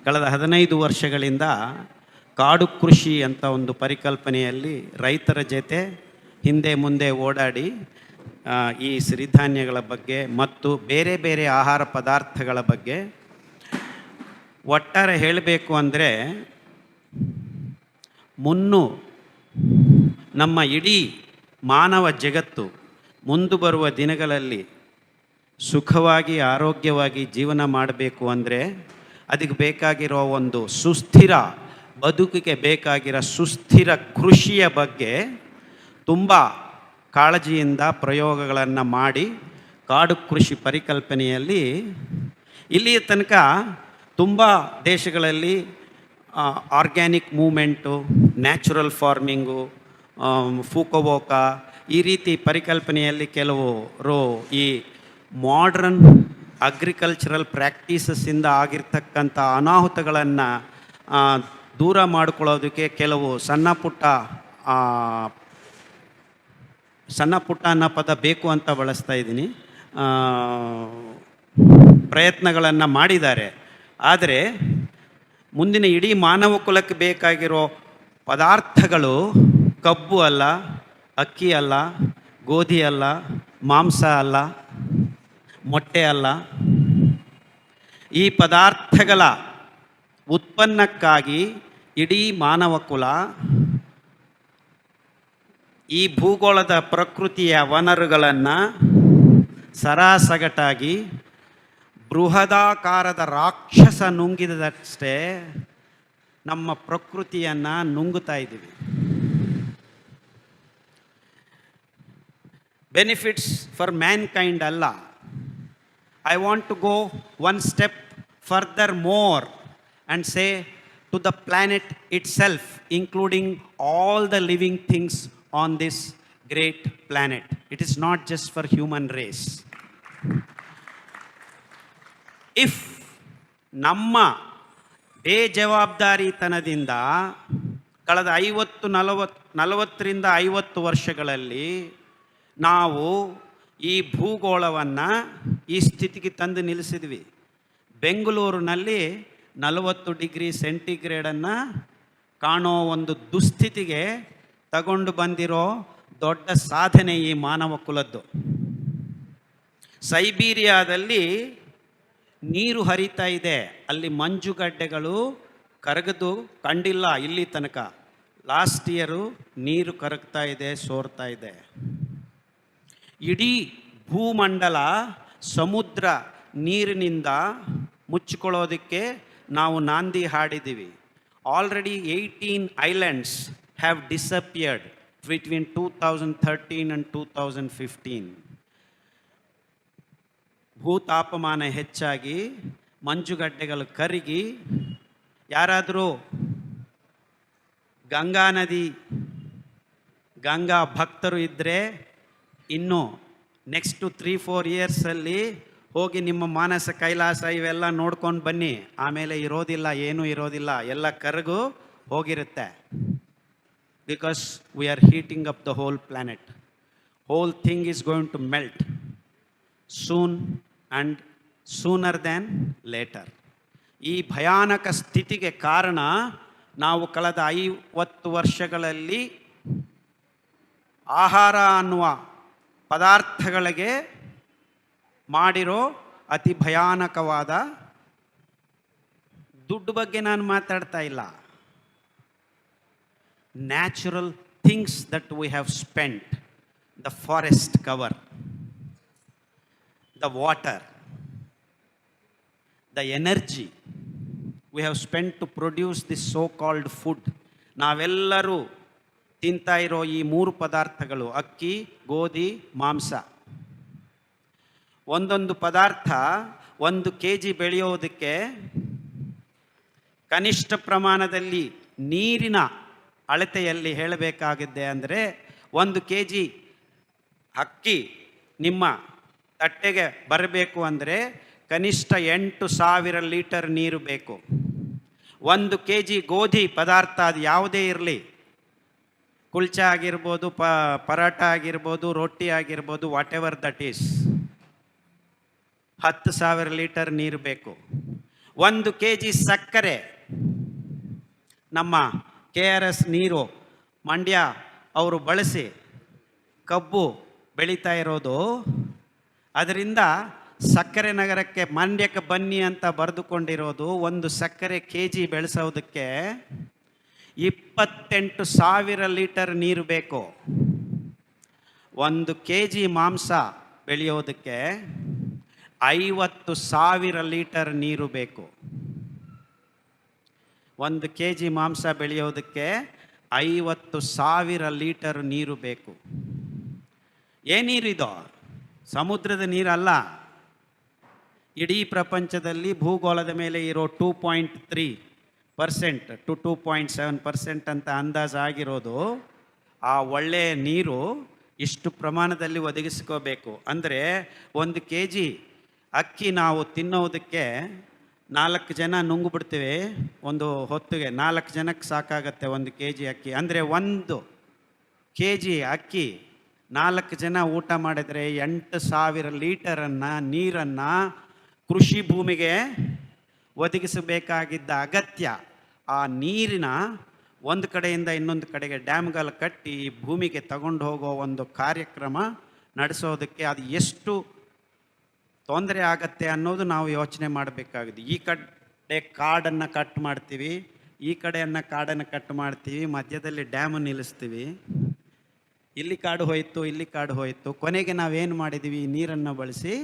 ಕಳೆದ 15 ವರ್ಷಗಳಿಂದ ಕಾಡು ಕೃಷಿ ಅಂತ ಒಂದು ಪರಿಕಲ್ಪನೆಯಲ್ಲಿ ರೈತರ ಜೊತೆ ಹಿಂದೆ ಮುಂದೆ ಓಡಾಡಿ ಈ ಸಿರಿಧಾನ್ಯಗಳ ಬಗ್ಗೆ ಮತ್ತು ಬೇರೆ ಬೇರೆ ಆಹಾರ ಪದಾರ್ಥಗಳ ಬಗ್ಗೆ ಒಟ್ಟಾರೆ ಹೇಳಬೇಕು ಅಂದರೆ ನಮ್ಮ ಇಡೀ ಮಾನವ ಜಗತ್ತು ಮುಂದೆ ಬರುವ ದಿನಗಳಲ್ಲಿ ಸುಖವಾಗಿ ಆರೋಗ್ಯವಾಗಿ ಜೀವನ ಮಾಡಬೇಕು ಅಂದರೆ ಅದಕ್ಕೆ ಬೇಕಾಗಿರೋ ಒಂದು ಸುಸ್ಥಿರ ಬದುಕಿಗೆ ಬೇಕಾಗಿರೋ ಸುಸ್ಥಿರ ಕೃಷಿಯ ಬಗ್ಗೆ ತುಂಬ ಕಾಳಜಿಯಿಂದ ಪ್ರಯೋಗಗಳನ್ನು ಮಾಡಿ ಕಾಡು ಕೃಷಿ ಪರಿಕಲ್ಪನೆಯಲ್ಲಿ ಇಲ್ಲಿಯ ತನಕ ತುಂಬ ದೇಶಗಳಲ್ಲಿ ಆರ್ಗ್ಯಾನಿಕ್ ಮೂಮೆಂಟು, ನ್ಯಾಚುರಲ್ ಫಾರ್ಮಿಂಗು, ಫೂಕೋವೋಕಾ ಈ ರೀತಿ ಪರಿಕಲ್ಪನೆಯಲ್ಲಿ ಕೆಲವರು ಈ ಮಾಡ್ರನ್ ಅಗ್ರಿಕಲ್ಚರಲ್ ಪ್ರಾಕ್ಟೀಸಸ್ಸಿಂದ ಆಗಿರ್ತಕ್ಕಂಥ ಅನಾಹುತಗಳನ್ನು ದೂರ ಮಾಡಿಕೊಳ್ಳೋದಕ್ಕೆ ಕೆಲವು ಸಣ್ಣ ಪುಟ್ಟ ಅನ್ನೋ ಪದ ಬೇಕು ಅಂತ ಬಳಸ್ತಾ ಇದ್ದೀನಿ, ಪ್ರಯತ್ನಗಳನ್ನು ಮಾಡಿದ್ದಾರೆ. ಆದರೆ ಮುಂದಿನ ಇಡೀ ಮಾನವ ಕುಲಕ್ಕೆ ಬೇಕಾಗಿರೋ ಪದಾರ್ಥಗಳು ಕಬ್ಬು ಅಲ್ಲ, ಅಕ್ಕಿ ಅಲ್ಲ, ಗೋಧಿ ಅಲ್ಲ, ಮಾಂಸ ಅಲ್ಲ, ಮೊಟ್ಟೆ ಅಲ್ಲ. ಈ ಪದಾರ್ಥಗಳ ಉತ್ಪನ್ನಕ್ಕಾಗಿ ಇಡೀ ಮಾನವ ಕುಲ ಈ ಭೂಗೋಳದ ಪ್ರಕೃತಿಯ ವನರುಗಳನ್ನು ಸರಾಸಗಟಾಗಿ ಬೃಹದಾಕಾರದ ರಾಕ್ಷಸ ನುಂಗಿದಷ್ಟೇ ನಮ್ಮ ಪ್ರಕೃತಿಯನ್ನು ನುಂಗುತ್ತಾ ಇದ್ದೀವಿ. ಬೆನಿಫಿಟ್ಸ್ ಫಾರ್ ಮ್ಯಾನ್ಕೈಂಡ್ ಅಲ್ಲ. I want to go one step further more and say to the planet itself, including all the living things on this great planet. It is not just for human race. If ನಮ್ಮ ಬೇಜವಾಬ್ದಾರಿತನದಿಂದ ಕಳೆದ 40ರಿಂದ 50 ವರ್ಷಗಳಲ್ಲಿ ನಾವು ಈ ಭೂಗೋಳವನ್ನು ಈ ಸ್ಥಿತಿಗೆ ತಂದು ನಿಲ್ಲಿಸಿದ್ವಿ. ಬೆಂಗಳೂರಿನಲ್ಲಿ 40 degree ಸೆಂಟಿಗ್ರೇಡನ್ನು ಕಾಣೋ ಒಂದು ದುಸ್ಥಿತಿಗೆ ತಗೊಂಡು ಬಂದಿರೋ ದೊಡ್ಡ ಸಾಧನೆ ಈ ಮಾನವ ಕುಲದ್ದು. ಸೈಬೀರಿಯಾದಲ್ಲಿ ನೀರು ಹರಿತಾ ಇದೆ, ಅಲ್ಲಿ ಮಂಜುಗಡ್ಡೆಗಳು ಕರಗದು ಕಂಡಿಲ್ಲ ಇಲ್ಲಿ ತನಕ. ಲಾಸ್ಟ್ ಇಯರು ನೀರು ಕರಗ್ತಾ ಇದೆ, ಸೋರ್ತಾ ಇದೆ. ಇಡೀ ಭೂಮಂಡಲ ಸಮುದ್ರ ನೀರಿನಿಂದ ಮುಚ್ಚಿಕೊಳ್ಳೋದಕ್ಕೆ ನಾವು ನಾಂದಿ ಹಾಡಿದ್ದೀವಿ. Already 18 islands have disappeared between 2013 and 2015. ಭೂತಾಪಮಾನ ಹೆಚ್ಚಾಗಿ ಮಂಜುಗಡ್ಡೆಗಳು ಕರಗಿ, ಯಾರಾದರೂ ಗಂಗಾ ಭಕ್ತರು ಇದ್ದರೆ ಇನ್ನು ನೆಕ್ಸ್ಟು 3-4 ಇಯರ್ಸಲ್ಲಿ ಹೋಗಿ ನಿಮ್ಮ ಮಾನಸ ಕೈಲಾಸ ಇವೆಲ್ಲ ನೋಡ್ಕೊಂಡು ಬನ್ನಿ. ಆಮೇಲೆ ಇರೋದಿಲ್ಲ, ಏನೂ ಇರೋದಿಲ್ಲ, ಎಲ್ಲ ಕರಗು ಹೋಗಿರುತ್ತೆ. Because we are heating up the whole planet. Whole thing is going to melt soon and sooner than later. ಈ ಭಯಾನಕ ಸ್ಥಿತಿಗೆ ಕಾರಣ ನಾವು ಕಳೆದ 50 ವರ್ಷಗಳಲ್ಲಿ ಆಹಾರ ಅನ್ನುವ ಪದಾರ್ಥಗಳಿಗೆ ಮಾಡಿರೋ ಅತಿ ಭಯಾನಕವಾದ ದುಡ್ಡು ಬಗ್ಗೆ ನಾನು ಮಾತಾಡ್ತಾ ಇಲ್ಲ. Natural things that we have spent, the forest cover, the water, the energy we have spent to produce this so called food. ನಾವೆಲ್ಲರೂ ತಿಂತಾ ಇರೋ ಈ 3 ಪದಾರ್ಥಗಳು ಅಕ್ಕಿ, ಗೋಧಿ, ಮಾಂಸ. ಒಂದೊಂದು ಪದಾರ್ಥ 1 kg ಬೆಳೆಯೋದಕ್ಕೆ ಕನಿಷ್ಠ ಪ್ರಮಾಣದಲ್ಲಿ ನೀರಿನ ಅಳತೆಯಲ್ಲಿ ಹೇಳಬೇಕಾಗಿದೆ ಅಂದರೆ 1 kg ಅಕ್ಕಿ ನಿಮ್ಮ ತಟ್ಟೆಗೆ ಬರಬೇಕು ಅಂದರೆ ಕನಿಷ್ಠ 8,000 ಲೀಟರ್ ನೀರು ಬೇಕು. 1 kg ಗೋಧಿ ಪದಾರ್ಥ ಅದು ಯಾವುದೇ ಇರಲಿ, ಕುಲ್ಚಾ ಆಗಿರ್ಬೋದು, ಪರಾಟ ಆಗಿರ್ಬೋದು, ರೊಟ್ಟಿ ಆಗಿರ್ಬೋದು, what ever that is, 10,000 litre ನೀರು ಬೇಕು. 1 kg ಸಕ್ಕರೆ ನಮ್ಮ KRS ನೀರು ಮಂಡ್ಯ ಅವರು ಬಳಸಿ ಕಬ್ಬು ಬೆಳೀತಾ ಇರೋದು. ಅದರಿಂದ ಸಕ್ಕರೆ ನಗರಕ್ಕೆ ಮಂಡ್ಯಕ್ಕೆ ಬನ್ನಿ ಅಂತ ಬರೆದುಕೊಂಡಿರೋದು. ಒಂದು ಸಕ್ಕರೆ KG ಬೆಳೆಸೋದಕ್ಕೆ 28,000 ಲೀಟರ್ ನೀರು ಬೇಕು. 1 kg ಮಾಂಸ ಬೆಳೆಯೋದಕ್ಕೆ 50,000 ಲೀಟರ್ ನೀರು ಬೇಕು. 1 kg ಮಾಂಸ ಬೆಳೆಯೋದಕ್ಕೆ 50,000 ಲೀಟರ್ ನೀರು ಬೇಕು. ಏನೀರಿದು? ಸಮುದ್ರದ ನೀರಲ್ಲ. ಇಡೀ ಪ್ರಪಂಚದಲ್ಲಿ ಭೂಗೋಳದ ಮೇಲೆ ಇರೋ 2.3% to 2.7% ಅಂತ ಅಂದಾಜಾಗಿರೋದು. ಆ ಒಳ್ಳೆಯ ನೀರು ಇಷ್ಟು ಪ್ರಮಾಣದಲ್ಲಿ ಒದಗಿಸ್ಕೋಬೇಕು. ಅಂದರೆ 1 kg ಅಕ್ಕಿ ನಾವು ತಿನ್ನೋದಕ್ಕೆ 4 ಜನ ನುಂಗ್ಬಿಡ್ತೀವಿ. ಒಂದು ಹೊತ್ತಿಗೆ 4 ಜನಕ್ಕೆ ಸಾಕಾಗತ್ತೆ 1 kg ಅಕ್ಕಿ. ಅಂದರೆ 1 kg ಅಕ್ಕಿ 4 ಜನ ಊಟ ಮಾಡಿದರೆ 8,000 ಲೀಟರನ್ನು ನೀರನ್ನು ಕೃಷಿ ಭೂಮಿಗೆ ಒದಗಿಸಬೇಕಾಗಿದ್ದ ಅಗತ್ಯ. ಆ ನೀರಿನ ಒಂದು ಕಡೆಯಿಂದ ಇನ್ನೊಂದು ಕಡೆಗೆ ಡ್ಯಾಮ್ಗಳು ಕಟ್ಟಿ ಭೂಮಿಗೆ ತಗೊಂಡು ಹೋಗೋ ಒಂದು ಕಾರ್ಯಕ್ರಮ ನಡೆಸೋದಕ್ಕೆ ಅದು ಎಷ್ಟು ತೊಂದರೆ ಆಗತ್ತೆ ಅನ್ನೋದು ನಾವು ಯೋಚನೆ ಮಾಡಬೇಕಾಗಿದೆ. ಈ ಕಡೆ ಕಾಡನ್ನು ಕಟ್ ಮಾಡ್ತೀವಿ, ಈ ಕಡೆಯನ್ನು ಕಾಡನ್ನು ಕಟ್ ಮಾಡ್ತೀವಿ, ಮಧ್ಯದಲ್ಲಿ ಡ್ಯಾಮು ನಿಲ್ಲಿಸ್ತೀವಿ. ಇಲ್ಲಿ ಕಾಡು ಹೋಯಿತು, ಇಲ್ಲಿ ಕಾಡು ಹೋಯಿತು. ಕೊನೆಗೆ ನಾವೇನು ಮಾಡಿದ್ದೀವಿ? ನೀರನ್ನು ಬಳಸಿ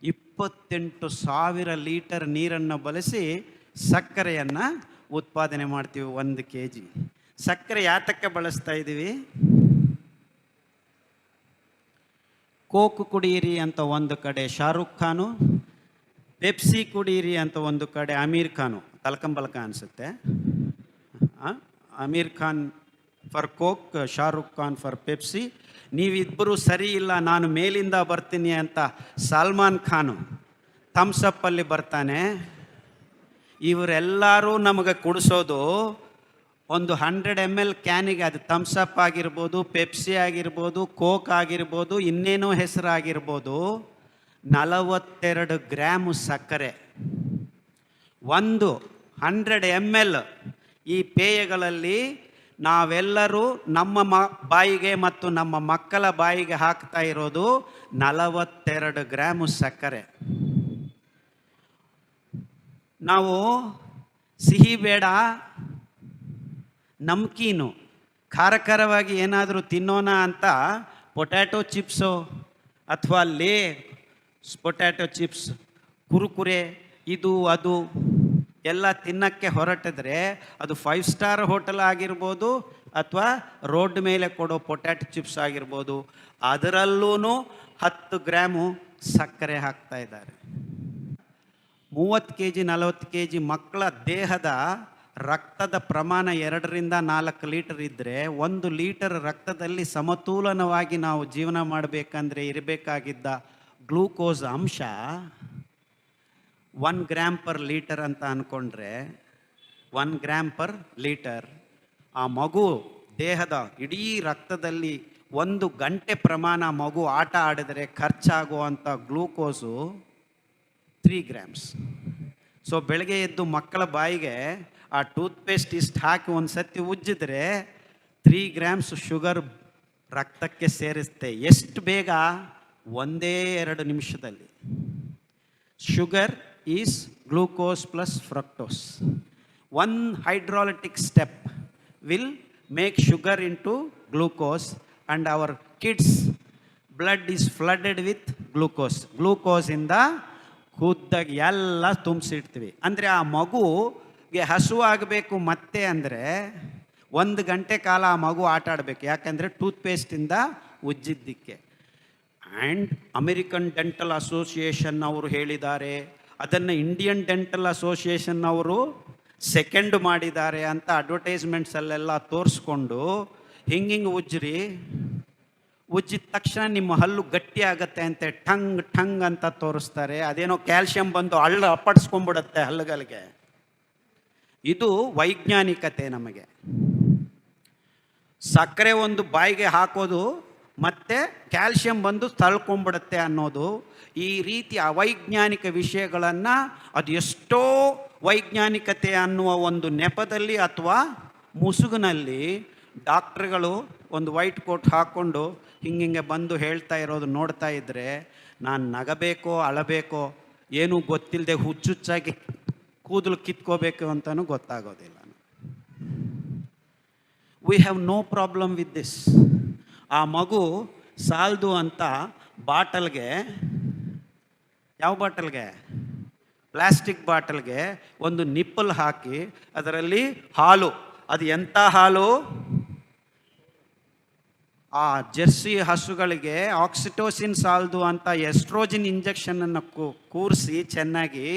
28,000 ಲೀಟರ್ ನೀರನ್ನು ಬಳಸಿ ಸಕ್ಕರೆಯನ್ನು ಉತ್ಪಾದನೆ ಮಾಡ್ತೀವಿ. 1 kg ಸಕ್ಕರೆ ಯಾತಕ್ಕೆ ಬಳಸ್ತಾ ಇದ್ದೀವಿ? ಕೋಕ್ ಕುಡಿಯಿರಿ ಅಂತ ಒಂದು ಕಡೆ ಶಾರುಖ್ ಖಾನು, ಪೆಪ್ಸಿ ಕುಡಿಯಿರಿ ಅಂತ ಒಂದು ಕಡೆ ಅಮೀರ್ ಖಾನು. ತಲ್ಕಂಬಲ್ಕ ಅನಿಸುತ್ತೆ. Aamir Khan for Coke, Shahrukh Khan for Pepsi. ನೀವಿಬ್ಬರು ಸರಿ ಇಲ್ಲ, ನಾನು ಮೇಲಿಂದ ಬರ್ತೀನಿ ಅಂತ ಸಲ್ಮಾನ್ ಖಾನು ಥಮ್ಸಪ್ಪಲ್ಲಿ ಬರ್ತಾನೆ. ಇವರೆಲ್ಲರೂ ನಮಗೆ ಕುಡಿಸೋದು ಒಂದು 100 ml ಕ್ಯಾನಿಗೆ. ಅದು ಥಮ್ಸಪ್ ಆಗಿರ್ಬೋದು, ಪೆಪ್ಸಿ ಆಗಿರ್ಬೋದು, ಕೋಕ್ ಆಗಿರ್ಬೋದು, ಇನ್ನೇನೋ ಹೆಸರಾಗಿರ್ಬೋದು. 42 ಗ್ರಾಮು ಸಕ್ಕರೆ. 100 ml ಈ ಪೇಯಗಳಲ್ಲಿ ನಾವೆಲ್ಲರೂ ನಮ್ಮ ಬಾಯಿಗೆ ಮತ್ತು ನಮ್ಮ ಮಕ್ಕಳ ಬಾಯಿಗೆ ಹಾಕ್ತಾ ಇರೋದು 42 ಗ್ರಾಮು ಸಕ್ಕರೆ. ನಾವು ಸಿಹಿ ಬೇಡ, ನಮ್ಕೀನು ಖಾರಖಾರವಾಗಿ ಏನಾದರೂ ತಿನ್ನೋಣ ಅಂತ ಪೊಟ್ಯಾಟೊ ಚಿಪ್ಸು ಅಥವಾ ಪೊಟ್ಯಾಟೊ ಚಿಪ್ಸ್, ಕುರುಕುರೆ, ಇದು ಅದು ಎಲ್ಲ ತಿನ್ನಕ್ಕೆ ಹೊರಟಿದ್ರೆ ಅದು 5 ಸ್ಟಾರ್ ಹೋಟೆಲ್ ಆಗಿರ್ಬೋದು ಅಥವಾ ರೋಡ್ ಮೇಲೆ ಕೊಡೋ ಪೊಟ್ಯಾಟೊ ಚಿಪ್ಸ್ ಆಗಿರ್ಬೋದು. ಅದರಲ್ಲೂ 10 ಗ್ರಾಮು ಸಕ್ಕರೆ ಹಾಕ್ತಾ ಇದ್ದಾರೆ. 30 kg 40 kg ಮಕ್ಕಳ ದೇಹದ ರಕ್ತದ ಪ್ರಮಾಣ 2ರಿಂದ 4 ಲೀಟರ್ ಇದ್ದರೆ 1 ಲೀಟರ್ ರಕ್ತದಲ್ಲಿ ಸಮತೋಲನವಾಗಿ ನಾವು ಜೀವನ ಮಾಡಬೇಕಂದ್ರೆ ಇರಬೇಕಾಗಿದ್ದ ಗ್ಲೂಕೋಸ್ ಅಂಶ 1 ಗ್ರಾಮ್ ಪರ್ ಲೀಟರ್ ಅಂತ ಅಂದ್ಕೊಂಡ್ರೆ 1 ಗ್ರಾಮ್ ಪರ್ ಲೀಟರ್. ಆ ಮಗು ದೇಹದ ಇಡೀ ರಕ್ತದಲ್ಲಿ 1 ಗಂಟೆ ಪ್ರಮಾಣ ಮಗು ಆಟ ಆಡಿದರೆ ಖರ್ಚಾಗುವಂಥ ಗ್ಲೂಕೋಸು 3 ಗ್ರಾಮ್ಸ್. ಸೊ ಬೆಳಗ್ಗೆ ಎದ್ದು ಮಕ್ಕಳ ಬಾಯಿಗೆ ಆ ಟೂತ್ಪೇಸ್ಟ್ ಇಷ್ಟು ಹಾಕಿ ಒಂದು ಸತಿ ಉಜ್ಜಿದ್ರೆ 3 ಗ್ರಾಮ್ಸ್ ಶುಗರ್ ರಕ್ತಕ್ಕೆ ಸೇರಿಸುತ್ತೆ. ಎಷ್ಟು ಬೇಗ? 1-2 ನಿಮಿಷದಲ್ಲಿ. Sugar is glucose plus fructose. 1 hydrolytic step will make sugar into glucose and our kids' blood is flooded with glucose. ಗ್ಲೂಕೋಸಿಂದ ಖುದ್ದಾಗಿ ಎಲ್ಲ ತುಂಬಿಸಿಡ್ತೀವಿ. ಅಂದರೆ ಆ ಮಗುಗೆ ಹಸುವಾಗಬೇಕು ಮತ್ತೆ ಅಂದರೆ 1 ಗಂಟೆ ಕಾಲ ಆ ಮಗು ಆಟ ಆಡಬೇಕು. ಯಾಕಂದರೆ ಟೂತ್ಪೇಸ್ಟಿಂದ ಉಜ್ಜಿದ್ದಕ್ಕೆ. ಆ್ಯಂಡ್ ಅಮೆರಿಕನ್ ಡೆಂಟಲ್ ಅಸೋಸಿಯೇಷನ್ ಅವರು ಹೇಳಿದ್ದಾರೆ, ಅದನ್ನು ಇಂಡಿಯನ್ ಡೆಂಟಲ್ ಅಸೋಸಿಯೇಷನ್ ಅವರು ಸೆಕೆಂಡ್ ಮಾಡಿದ್ದಾರೆ ಅಂತ ಅಡ್ವರ್ಟೈಸ್ಮೆಂಟ್ಸಲ್ಲೆಲ್ಲ ತೋರಿಸ್ಕೊಂಡು ಹಿಂಗೆ ಉಜ್ಜಿದ ತಕ್ಷಣ ನಿಮ್ಮ ಹಲ್ಲು ಗಟ್ಟಿ ಆಗತ್ತೆ ಅಂತ ಠಂಗ್ ಅಂತ ತೋರಿಸ್ತಾರೆ. ಅದೇನೋ ಕ್ಯಾಲ್ಶಿಯಂ ಬಂದು ಹಳ್ಳು ಅಪ್ಪಡಿಸ್ಕೊಂಡ್ಬಿಡುತ್ತೆ ಹಲ್ಲುಗಳಿಗೆ. ಇದು ವೈಜ್ಞಾನಿಕತೆ. ನಮಗೆ ಸಕ್ಕರೆ ಒಂದು ಬಾಯಿಗೆ ಹಾಕೋದು ಮತ್ತು ಕ್ಯಾಲ್ಶಿಯಂ ಬಂದು ತಳ್ಕೊಂಬಿಡುತ್ತೆ ಅನ್ನೋದು, ಈ ರೀತಿ ಅವೈಜ್ಞಾನಿಕ ವಿಷಯಗಳನ್ನು ಅದು ಎಷ್ಟೋ ವೈಜ್ಞಾನಿಕತೆ ಅನ್ನುವ ಒಂದು ನೆಪದಲ್ಲಿ ಅಥವಾ ಮುಸುಗಿನಲ್ಲಿ ಡಾಕ್ಟ್ರುಗಳು ಒಂದು ವೈಟ್ ಕೋಟ್ ಹಾಕ್ಕೊಂಡು ಹಿಂಗೆ ಬಂದು ಹೇಳ್ತಾ ಇರೋದು ನೋಡ್ತಾ ಇದ್ದರೆ ನಾನು ನಗಬೇಕೋ ಅಳಬೇಕೋ ಏನೂ ಗೊತ್ತಿಲ್ಲದೆ ಹುಚ್ಚುಚ್ಚಾಗಿ ಕೂದಲು ಕಿತ್ಕೋಬೇಕು ಅಂತಲೂ ಗೊತ್ತಾಗೋದಿಲ್ಲ. We have no problem with this. ಆ ಮಗು ಸಾಲದು ಅಂತ ಬಾಟಲ್ಗೆ, ಯಾವ ಬಾಟಲ್ಗೆ, ಪ್ಲಾಸ್ಟಿಕ್ ಬಾಟಲ್ಗೆ ಒಂದು ನಿಪ್ಪಲ್ ಹಾಕಿ ಅದರಲ್ಲಿ ಹಾಲು, ಅದು ಎಂಥ ಹಾಲು, ಆ ಜೆರ್ಸಿ ಹಸುಗಳಿಗೆ ಆಕ್ಸಿಟೋಸಿನ್ ಸಾಲದು ಅಂತ ಎಸ್ಟ್ರೋಜಿನ್ ಇಂಜೆಕ್ಷನನ್ನು ಕೂರಿಸಿ ಚೆನ್ನಾಗಿ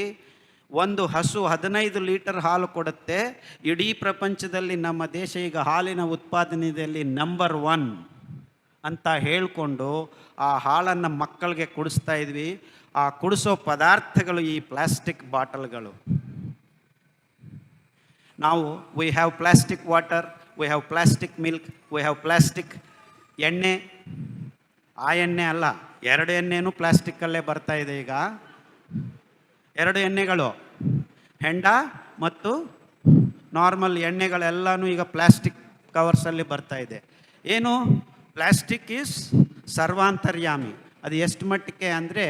ಒಂದು ಹಸು 15 ಲೀಟರ್ ಹಾಲು ಕೊಡುತ್ತೆ. ಇಡೀ ಪ್ರಪಂಚದಲ್ಲಿ ನಮ್ಮ ದೇಶ ಈಗ ಹಾಲಿನ ಉತ್ಪಾದನೆಯಲ್ಲಿ ನಂಬರ್ 1 ಅಂತ ಹೇಳಿಕೊಂಡು ಆ ಹಾಲನ್ನು ಮಕ್ಕಳಿಗೆ ಕುಡಿಸ್ತಾ ಇದ್ವಿ. ಆ ಕುಡಿಸೋ ಪದಾರ್ಥಗಳು ಈ ಪ್ಲಾಸ್ಟಿಕ್ ಬಾಟಲ್ಗಳು. ನಾವು we have plastic water, we have plastic milk, we have plastic ಎಣ್ಣೆ. ಆ ಎಣ್ಣೆ ಅಲ್ಲ, 2 ಎಣ್ಣೆನೂ ಪ್ಲಾಸ್ಟಿಕ್ಕಲ್ಲೇ ಬರ್ತಾ ಇದೆ ಈಗ. 2 ಎಣ್ಣೆಗಳು, ಹೆಂಡ ಮತ್ತು ನಾರ್ಮಲ್ ಎಣ್ಣೆಗಳೆಲ್ಲನೂ ಈಗ ಪ್ಲಾಸ್ಟಿಕ್ ಕವರ್ಸಲ್ಲಿ ಬರ್ತಾ ಇದೆ. ಏನು, ಪ್ಲಾಸ್ಟಿಕ್ ಈಸ್ ಸರ್ವಾಂತರ್ಯಾಮಿ. ಅದು ಎಷ್ಟು ಮಟ್ಟಿಗೆ ಅಂದರೆ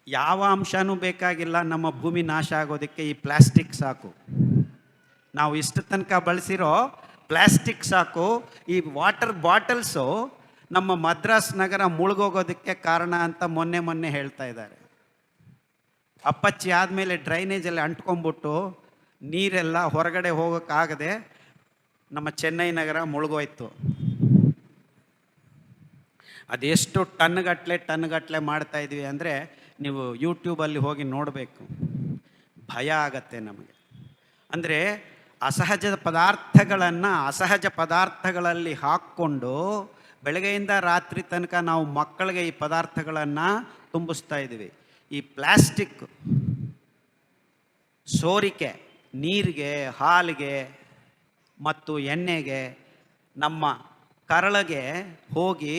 ಯಾವ ಅಂಶನೂ ಬೇಕಾಗಿಲ್ಲ, ನಮ್ಮ ಭೂಮಿ ನಾಶ ಆಗೋದಕ್ಕೆ ಈ ಪ್ಲಾಸ್ಟಿಕ್ ಸಾಕು. ನಾವು ಇಷ್ಟು ತನಕ ಬಳಸಿರೋ ಪ್ಲಾಸ್ಟಿಕ್ ಸಾಕು. ಈ ವಾಟರ್ ಬಾಟಲ್ಸು ನಮ್ಮ ಮದ್ರಾಸ್ ನಗರ ಮುಳುಗೋಗೋದಕ್ಕೆ ಕಾರಣ ಅಂತ ಮೊನ್ನೆ ಹೇಳ್ತಾ ಇದ್ದಾರೆ. ಅಪ್ಪಚ್ಚಿ ಆದಮೇಲೆ ಡ್ರೈನೇಜಲ್ಲಿ ಅಂಟ್ಕೊಂಡ್ಬಿಟ್ಟು ನೀರೆಲ್ಲ ಹೊರಗಡೆ ಹೋಗೋಕ್ಕಾಗದೆ ನಮ್ಮ ಚೆನ್ನೈ ನಗರ ಮುಳುಗೋಯ್ತು. ಅದೆಷ್ಟು ಟನ್ಗಟ್ಟಲೆ ಮಾಡ್ತಾಯಿದ್ವಿ ಅಂದರೆ ನೀವು ಯೂಟ್ಯೂಬಲ್ಲಿ ಹೋಗಿ ನೋಡಬೇಕು, ಭಯ ಆಗತ್ತೆ ನಮಗೆ. ಅಂದರೆ ಅಸಹಜ ಪದಾರ್ಥಗಳಲ್ಲಿ ಹಾಕ್ಕೊಂಡು ಬೆಳಗ್ಗೆಯಿಂದ ರಾತ್ರಿ ತನಕ ನಾವು ಮಕ್ಕಳಿಗೆ ಈ ಪದಾರ್ಥಗಳನ್ನು ತುಂಬಿಸ್ತಾ ಇದ್ದೀವಿ. ಈ ಪ್ಲಾಸ್ಟಿಕ್ ಸೋರಿಕೆ ನೀರಿಗೆ, ಹಾಲಿಗೆ ಮತ್ತು ಎಣ್ಣೆಗೆ, ನಮ್ಮ ಕರಳಿಗೆ ಹೋಗಿ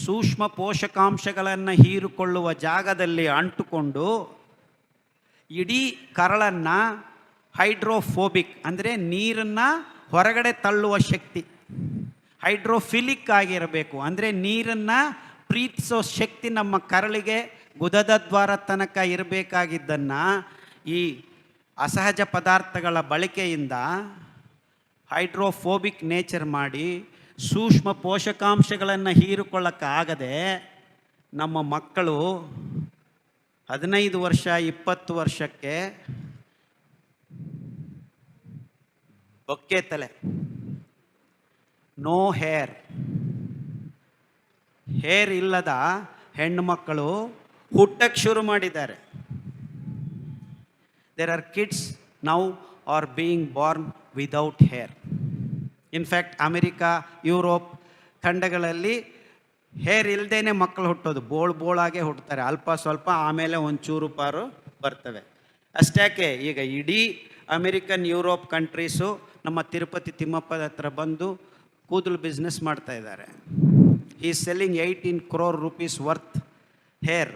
ಸೂಕ್ಷ್ಮ ಪೋಷಕಾಂಶಗಳನ್ನು ಹೀರಿಕೊಳ್ಳುವ ಜಾಗದಲ್ಲಿ ಅಂಟುಕೊಂಡು ಇಡೀ ಕರಳನ್ನು ಹೈಡ್ರೋಫೋಬಿಕ್ ಅಂದರೆ ನೀರನ್ನು ಹೊರಗಡೆ ತಳ್ಳುವ ಶಕ್ತಿ, ಹೈಡ್ರೋಫಿಲಿಕ್ ಆಗಿರಬೇಕು. ಅಂದರೆ ನೀರನ್ನು ಪ್ರೀತಿಸೋ ಶಕ್ತಿ ನಮ್ಮ ಕರಳಿಗೆ ಗುದದ ದ್ವಾರ ತನಕ ಇರಬೇಕಾಗಿದ್ದನ್ನು ಈ ಅಸಹಜ ಪದಾರ್ಥಗಳ ಬಳಕೆಯಿಂದ ಹೈಡ್ರೋಫೋಬಿಕ್ ನೇಚರ್ ಮಾಡಿ ಸೂಕ್ಷ್ಮ ಪೋಷಕಾಂಶಗಳನ್ನು ಹೀರಿಕೊಳ್ಳೋಕ್ಕಾಗದೆ ನಮ್ಮ ಮಕ್ಕಳು 15 ವರ್ಷ 20 ವರ್ಷಕ್ಕೆ ಬೊಕ್ಕೆ ತಲೆ, ನೋ ಹೇರ್ ಇಲ್ಲದ ಹೆಣ್ಣು ಮಕ್ಕಳು ಹುಟ್ಟಕ್ಕೆ ಶುರು ಮಾಡಿದ್ದಾರೆ. There are kids now are being born without hair. In fact America, Europe ಖಂಡಗಳಲ್ಲಿ ಹೇರ್ ಇಲ್ಲದೇ ಮಕ್ಕಳು ಹುಟ್ಟೋದು, ಬೋಳಾಗೆ ಹುಟ್ಟುತ್ತಾರೆ, ಅಲ್ಪ ಸ್ವಲ್ಪ, ಆಮೇಲೆ ಒಂಚೂರು ಪಾರು ಬರ್ತವೆ. ಅಷ್ಟ್ಯಾಕೆ ಈಗ ಇಡೀ ಅಮೆರಿಕನ್ ಯುರೋಪ್ ಕಂಟ್ರೀಸು ನಮ್ಮ ತಿರುಪತಿ ತಿಮ್ಮಪ್ಪದ ಹತ್ರ ಬಂದು ಕೂದಲು ಬಿಸ್ನೆಸ್ ಮಾಡ್ತಾ ಇದ್ದಾರೆ. ಈ selling 18 crore rupees worth hair.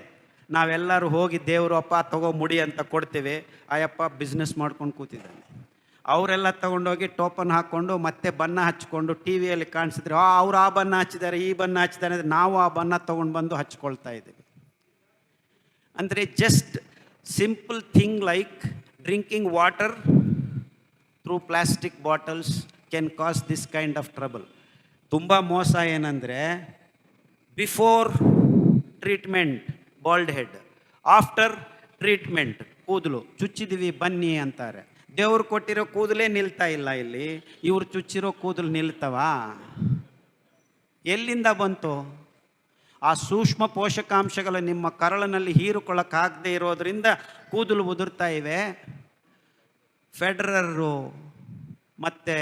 ನಾವೆಲ್ಲರೂ ಹೋಗಿ ದೇವರು ಅಪ್ಪ ತಗೋ ಮುಡಿ ಅಂತ ಕೊಡ್ತೇವೆ, ಆಯಪ್ಪ ಬಿಸ್ನೆಸ್ ಮಾಡ್ಕೊಂಡು ಕೂತಿದ್ದಾನೆ. ಅವರೆಲ್ಲ ತೊಗೊಂಡೋಗಿ ಟೋಪನ್ ಹಾಕ್ಕೊಂಡು ಮತ್ತೆ ಬಣ್ಣ ಹಚ್ಕೊಂಡು ಟಿ ವಿಯಲ್ಲಿ ಕಾಣಿಸಿದ್ರೆ ಅವ್ರು ಆ ಬಣ್ಣ ಹಚ್ಚಿದ್ದಾರೆ, ಈ ಬಣ್ಣ ಹಚ್ಚಿದ್ದಾರೆ ಅಂದರೆ ನಾವು ಆ ಬಣ್ಣ ತೊಗೊಂಡು ಬಂದು ಹಚ್ಕೊಳ್ತಾ ಇದ್ದೀವಿ. ಅಂದರೆ just simple thing like drinking water through plastic bottles can cause this kind of trouble. ತುಂಬ ಮೋಸ ಏನಂದರೆ before treatment bald head, after treatment ಕೂದಲು ಚುಚ್ಚಿದ್ದೀವಿ ಬನ್ನಿ ಅಂತಾರೆ. ದೇವ್ರು ಕೊಟ್ಟಿರೋ ಕೂದಲೇ ನಿಲ್ತಾ ಇಲ್ಲ ಇಲ್ಲಿ, ಇವ್ರು ಚುಚ್ಚಿರೋ ಕೂದಲು ನಿಲ್ತವಾ? ಎಲ್ಲಿಂದ ಬಂತು? ಆ ಸೂಕ್ಷ್ಮ ಪೋಷಕಾಂಶಗಳು ನಿಮ್ಮ ಕರಳಿನಲ್ಲಿ ಹೀರಿಕೊಳ್ಳೋಕ್ಕಾಗದೇ ಇರೋದರಿಂದ ಕೂದಲು ಉದುರ್ತಾ ಇವೆ. ಫೆಡರರು ಮತ್ತು